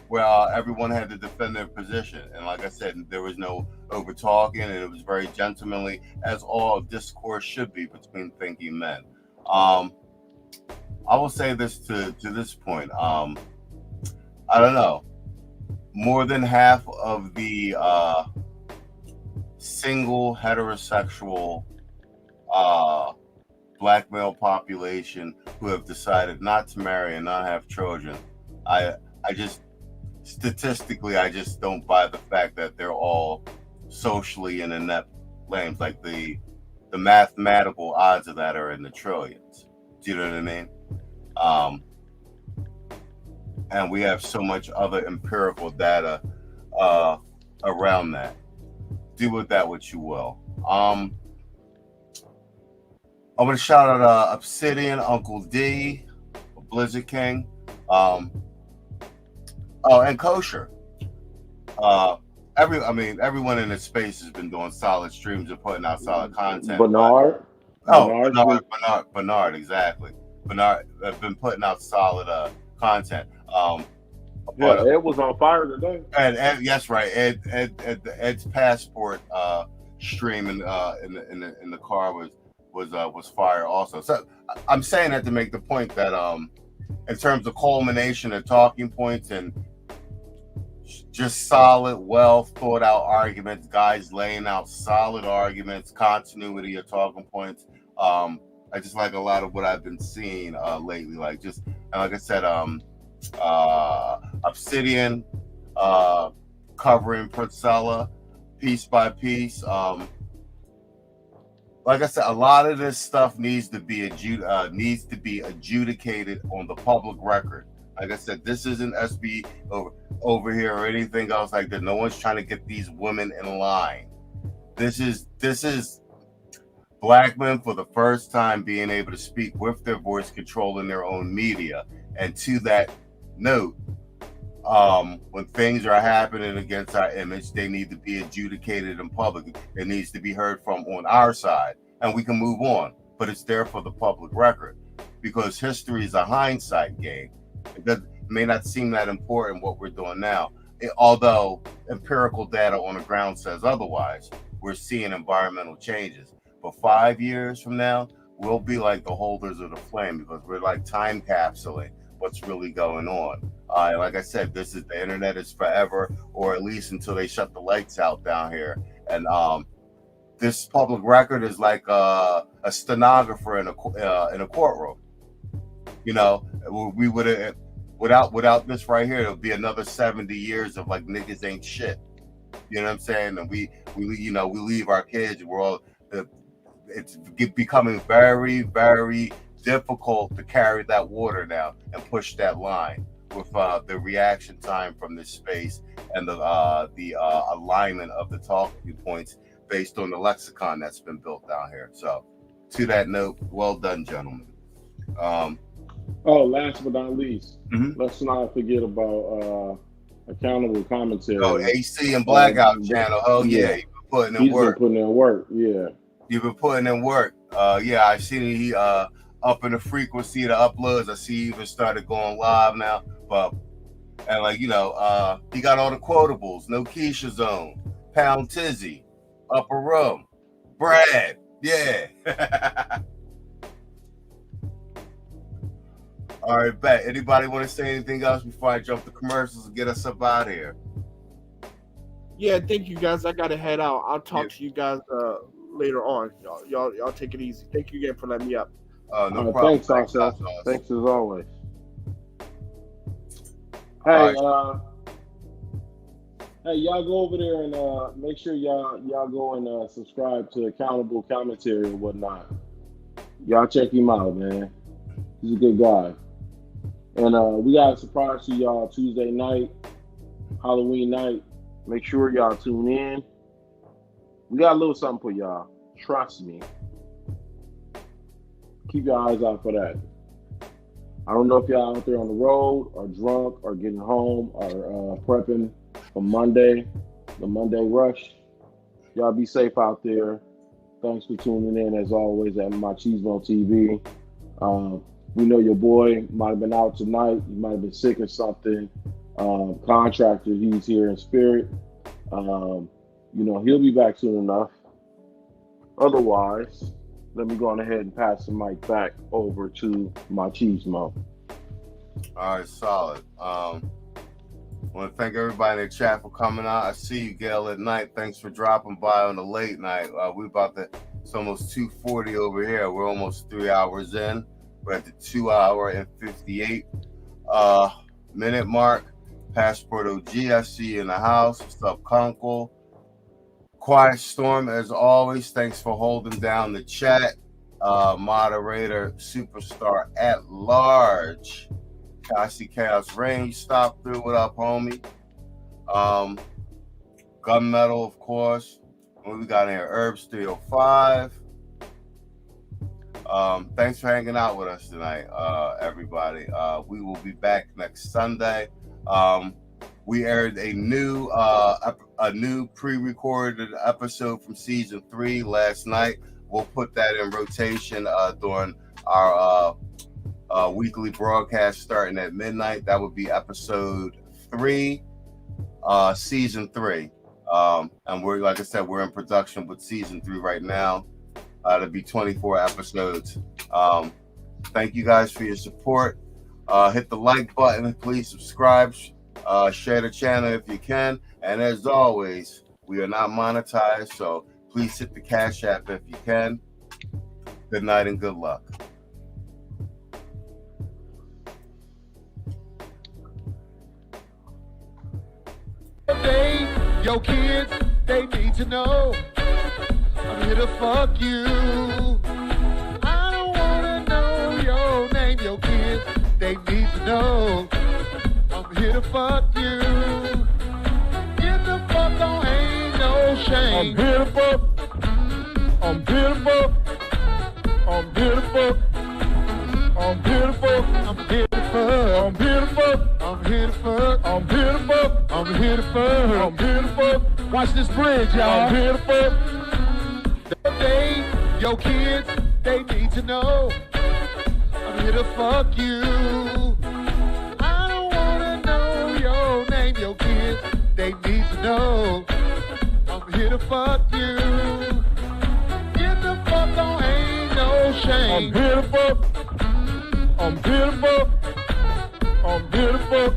where everyone had to defend their position, and like I said, there was no over talking, and it was very gentlemanly, as all discourse should be between thinking men. I will say this to this point. I don't know. More than half of the single heterosexual black male population who have decided not to marry and not have children, I just statistically, I just don't buy the fact that they're all socially and inept lames. Like the mathematical odds of that are in the trillions. Do you know what I mean? And we have so much other empirical data around that. Do with that what you will. I'm gonna shout out Obsidian, Uncle D, Blizzard King, and Kosher. Everyone in this space has been doing solid streams and putting out solid content. Bernard, exactly. Bernard have been putting out solid content. Ed was on fire today. And yes, right. Ed's passport stream in the car was fire also. So I'm saying that to make the point that in terms of culmination of talking points and just solid, well thought out arguments, guys laying out solid arguments, continuity of talking points. I just like a lot of what I've been seeing lately. Like I said, Obsidian covering Priscilla piece by piece. Like I said, a lot of this stuff needs to be adjudicated on the public record. Like I said, this isn't SB over here or anything else like that. No one's trying to get these women in line. This is Black men, for the first time, being able to speak with their voice, controlling their own media. And to that note, when things are happening against our image, they need to be adjudicated in public. It needs to be heard from on our side, and we can move on. But it's there for the public record, because history is a hindsight game. It may not seem that important what we're doing now, although empirical data on the ground says otherwise. We're seeing environmental changes. But 5 years from now, we'll be like the holders of the flame, because we're like time capsuling what's really going on. Like I said, the internet is forever, or at least until they shut the lights out down here. And this public record is like a stenographer in a courtroom. You know, we would have without this right here, it'll be another 70 years of like niggas ain't shit. You know what I'm saying? And we leave our kids, and we're all. It's becoming very, very difficult to carry that water now and push that line with the reaction time from this space and the alignment of the talking points based on the lexicon that's been built down here. So, to that note, well done, gentlemen. Last but not least, let's not forget about accountable commentary. Oh, AC and Blackout channel. Oh yeah, you've been putting in work. Been putting in work. Yeah. You've been putting in work. Yeah, I've seen he up in the frequency of the uploads. I see he even started going live now. And like, he got all the quotables. No Keisha Zone, Pound Tizzy, Upper Room, Brad. Yeah. All right, bet. Anybody want to say anything else before I jump to commercials and get us up out of here? Yeah, thank you guys. I gotta head out. I'll talk to you guys later on. Y'all take it easy. Thank you again for letting me up. No problem. Thanks, Austin. Thanks as always. Hey, hey, y'all go over there and make sure y'all go and subscribe to Accountable Commentary and whatnot. Y'all check him out, man. He's a good guy. And we got a surprise to y'all Tuesday night, Halloween night. Make sure y'all tune in. We got a little something for y'all. Trust me. Keep your eyes out for that. I don't know if y'all out there on the road or drunk or getting home or prepping for Monday, the Monday rush. Y'all be safe out there. Thanks for tuning in as always at Machismo TV. We know your boy might have been out tonight. He might have been sick or something. Contractor, he's here in spirit. He'll be back soon enough. Otherwise, let me go on ahead and pass the mic back over to Machismo. All right, solid. I want to thank everybody in the chat for coming out. I see you, Gail, at night. Thanks for dropping by on the late night. It's almost 2:40 over here. We're almost 3 hours in. We're at the 2 hour and 58 minute mark. Passport OG, I see you in the house. What's up, Kunkel? Quiet Storm, as always. Thanks for holding down the chat. Moderator, superstar at large. Kasi Chaos Range, stop through. What up, homie? Gunmetal, of course. What we got in here? Herbs 305. Thanks for hanging out with us tonight, everybody. We will be back next Sunday. We aired a new pre-recorded episode from season 3 last night. We'll put that in rotation during our weekly broadcast starting at midnight. That would be episode 3, season 3. And we're, like I said, we're in production with season 3 right now. It'll be 24 episodes. Thank you guys for your support. Hit the like button, please subscribe, share the channel if you can. And as always, we are not monetized, so please hit the Cash App if you can. Good night and good luck. Yo, kids, they need to know I'm here to fuck you. I don't wanna know your name, yo, kids, they need to know I'm here to fuck you. Get the fuck on, ain't no shame. I'm here to fuck. I'm here to fuck. I'm beautiful. I'm beautiful. I'm beautiful. I'm beautiful. I'm here to fuck. I'm beautiful. I'm here to fuck. I'm beautiful. Watch this bridge, y'all. I'm beautiful. They, your kids, they need to know I'm here to fuck you. I don't wanna know your name, your kids, they need to know I'm here to fuck you. Get the fuck on, ain't no shame. I'm beautiful. I'm beautiful. I'm beautiful.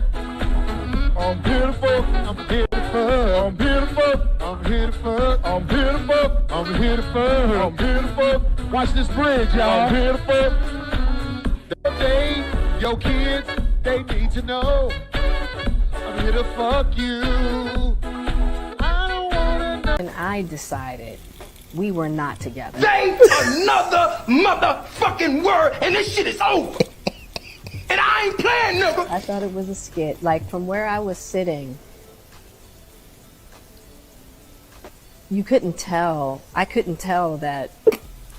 I'm beautiful. I'm beautiful. I'm beautiful. I'm here to fuck. I'm beautiful. I'm here to fuck. I'm beautiful. Watch this bridge, y'all. I'm beautiful. They, your kids, they need to know I'm here to fuck you. I don't wanna know. And I decided we were not together. Say another motherfucking word and this shit is over. And I ain't playing, nigga. I thought it was a skit. Like, from where I was sitting, you couldn't tell. I couldn't tell that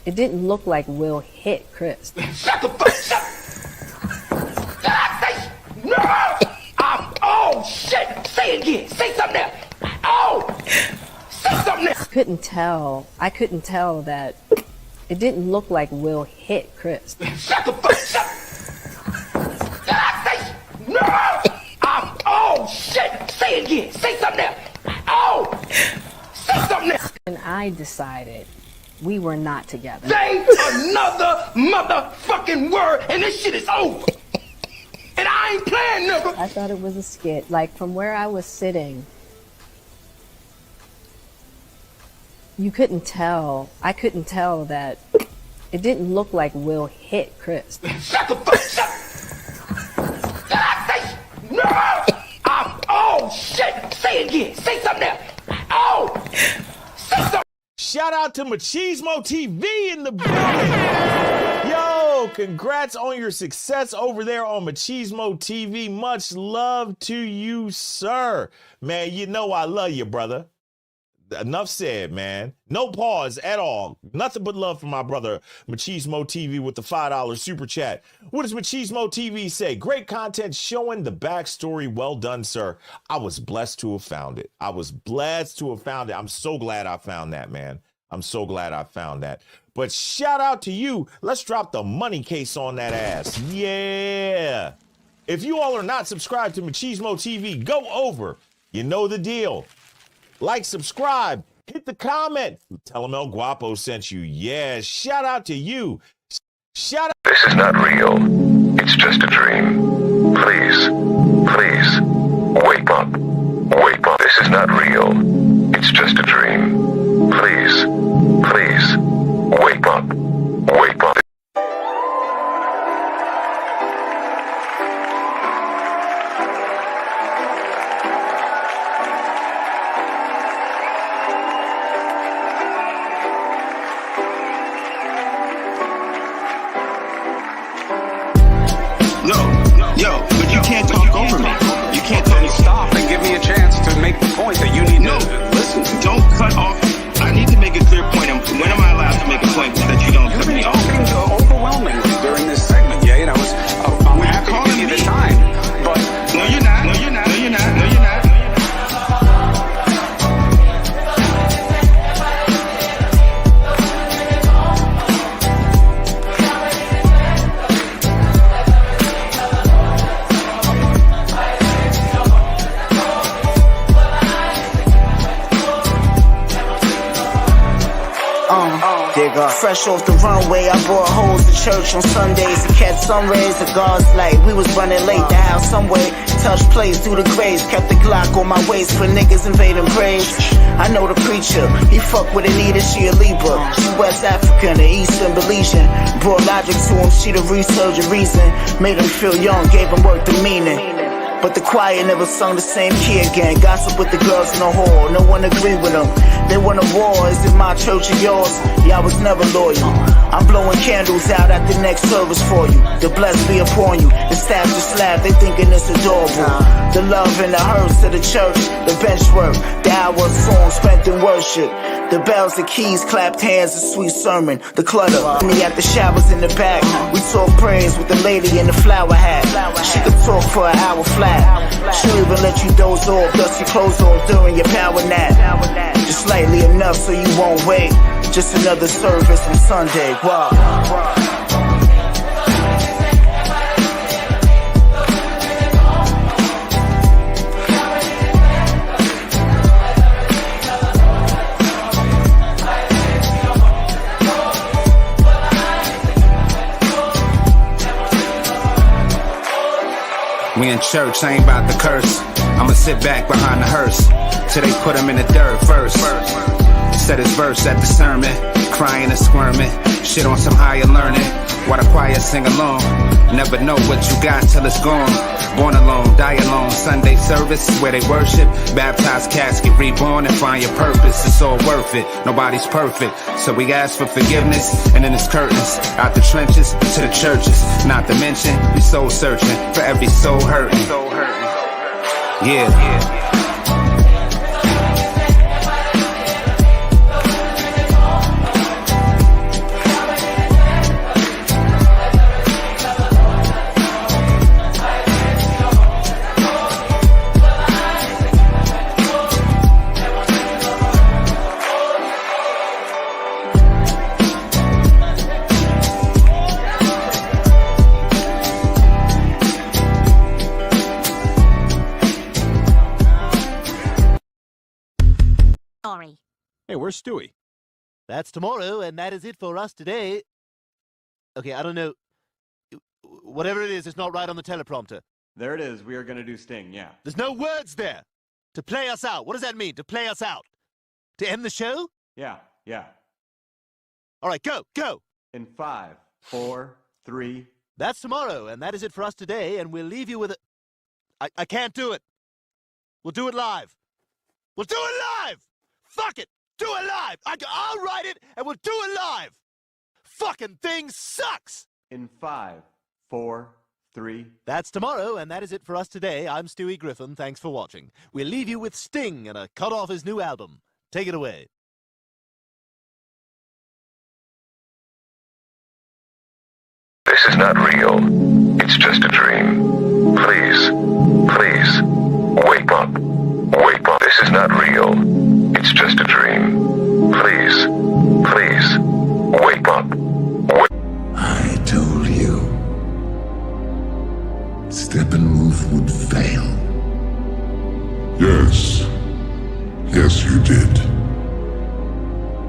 it didn't look like Will hit Chris. Shut the fuck up. Did I say no? Oh, shit. Say it again. Say something else. Oh, say something else. Couldn't tell. I couldn't tell that it didn't look like Will hit Chris. Shut the fuck up. Did I say no? Oh, shit. Say it again. Say something else. Oh, say something else. And I decided we were not together. Say another motherfucking word and this shit is over. And I ain't playing, nigga. I thought it was a skit. Like, from where I was sitting, you couldn't tell. I couldn't tell that it didn't look like Will hit Chris. Shut the fuck up. Did I say no? Oh, shit. Say it again. Say something else. Oh, say something. Shout out to Machismo TV in the building. Yo, congrats on your success over there on Machismo TV. Much love to you, sir. Man, you know I love you, brother. Enough said, man. No pause at all. Nothing but love for my brother, Machismo TV, with the $5 super chat. What does Machismo TV say? Great content showing the backstory. Well done, sir. I was blessed to have found it. I was blessed to have found it. I'm so glad I found that, man. I'm so glad I found that. But shout out to you. Let's drop the money case on that ass. Yeah. If you all are not subscribed to Machismo TV, go over. You know the deal. Like, subscribe, hit the comment. Tell them El Guapo sent you. Yeah, shout out to you. Shout out. This is not real. It's just a dream. Please, please, wake up. Wake up. This is not real. It's just a dream. Please, please, wake up. Wake up. Yo, but you can't talk over me. You can't tell me stop and give me a chance to make the point that you need to listen to. Don't cut off. I need to make a clear point. When am I allowed to make a point that you don't cut me off? You've been talking overwhelmingly during this segment. Yeah, you know, I'm happy to give you the time. But no, you're not. No, you're not. No, you're not. No, you're not. Fresh off the runway, I brought hoes to church on Sundays to catch sun rays of God's light. We was running late, the house some way. Touch plays through the graves, kept the Glock on my waist for niggas invading graves. I know the preacher, he fuck with Anita, she a Libra. She West African, the Eastern Belizean. Brought logic to him, she the resurgent reason. Made him feel young, gave him work the meaning. But the choir never sung the same key again. Gossip with the girls in the hall, no one agreed with them. They want a war, is it my church or yours? Yeah, I was never loyal. I'm blowing candles out at the next service for you. The blessed be upon you. The staff just laugh, they thinking it's adorable. The love and the hearse to the church, the bench work, the hour song spent in worship. The bells, the keys, clapped hands, a sweet sermon. The clutter, me at the showers in the back. We talk praise with the lady in the flower hat. She could talk for an hour flat. She'll even let you doze off, dust your clothes off during your power nap. Just slightly enough so you won't wait. Just another service on Sunday. Wow. We in church, I ain't about to curse. I'ma sit back behind the hearse till they put him in the dirt first. Said his verse at the sermon, crying and squirming. Shit on some higher learning, while the choir sing along. Never know what you got till it's gone. Born alone, die alone. Sunday service is where they worship. Baptized casket, reborn and find your purpose. It's all worth it, nobody's perfect. So we ask for forgiveness, and then it's curtains. Out the trenches to the churches. Not to mention, we soul searching for every soul hurting. Yeah. Hey, where's Stewie? That's tomorrow, and that is it for us today. Okay, I don't know. Whatever it is, it's not right on the teleprompter. There it is. We are going to do Sting, yeah. There's no words there. To play us out. What does that mean, to play us out? To end the show? Yeah. All right, go. In 5, 4, 3. That's tomorrow, and that is it for us today, and we'll leave you with a... I can't do it. We'll do it live. Fuck it. Do it live! I'll write it, and we'll do it live! Fucking thing sucks! In 5, 4, 3. That's tomorrow, and that is it for us today. I'm Stewie Griffin. Thanks for watching. We'll leave you with Sting and a cut off his new album. Take it away. This is not real. It's just a dream. Please, wake up. Wake up. This is not real. It's just a dream. Please, wake up. I told you. Steppenwolf would fail. Yes, you did.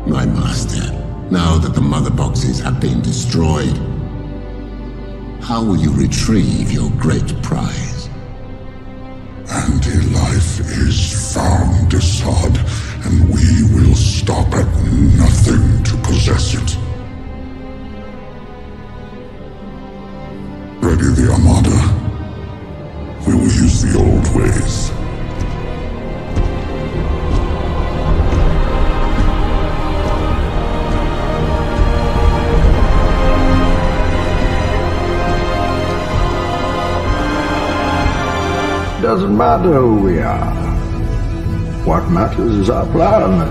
My master, now that the mother boxes have been destroyed, how will you retrieve your great prize? Anti-life is found, Assad, and we will stop at nothing to possess it. Ready the Armada. We will use the old ways. Doesn't matter who we are. What matters is our plan.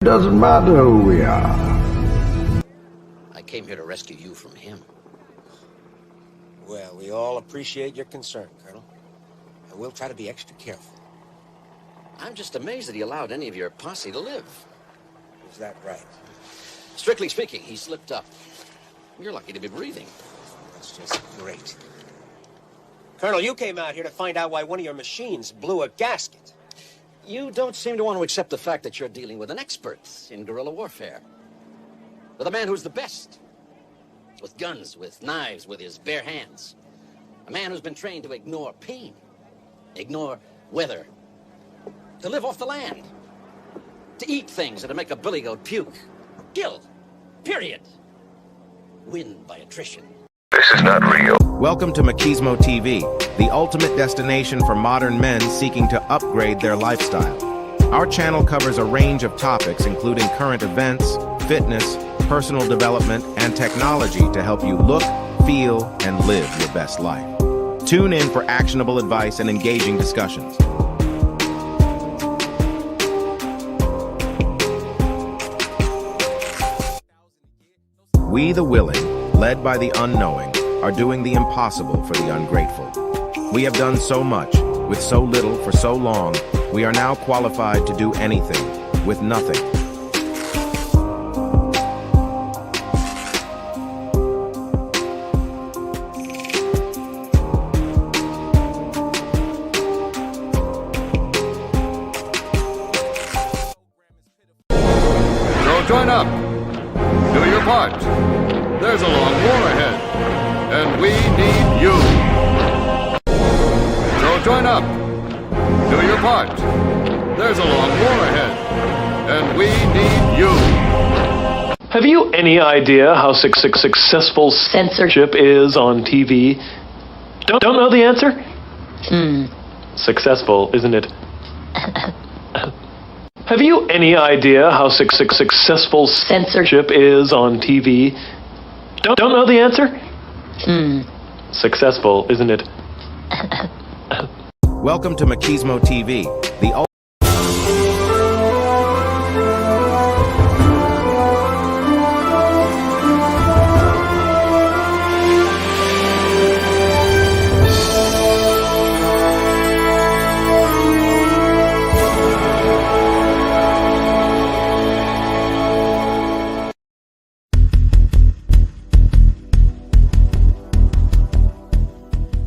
Doesn't matter who we are. I came here to rescue you from him. Well, we all appreciate your concern, Colonel. And we'll try to be extra careful. I'm just amazed that he allowed any of your posse to live. Is that right? Strictly speaking, he slipped up. You're lucky to be breathing. That's just great. Colonel, you came out here to find out why one of your machines blew a gasket. You don't seem to want to accept the fact that you're dealing with an expert in guerrilla warfare. With a man who's the best. With guns, with knives, with his bare hands. A man who's been trained to ignore pain. Ignore weather. To live off the land. To eat things that'll make a billy goat puke. Kill. Period. Win by attrition. This is not real. Welcome to Machismo TV, the ultimate destination for modern men seeking to upgrade their lifestyle. Our channel covers a range of topics including current events, fitness, personal development, and technology to help you look, feel, and live your best life. Tune in for actionable advice and engaging discussions. We the willing, led by the unknowing, are doing the impossible for the ungrateful. We have done so much, with so little for so long, we are now qualified to do anything, with nothing. So join up. Do your part. There's a long war ahead, and we need you. So join up. Do your part. There's a long war ahead, and we need you. Have you any idea how successful censorship is on TV? Don't know the answer? Successful, isn't it? Have you any idea how successful censorship is on TV? Don't know the answer? Successful, isn't it? Welcome to Machismo TV, the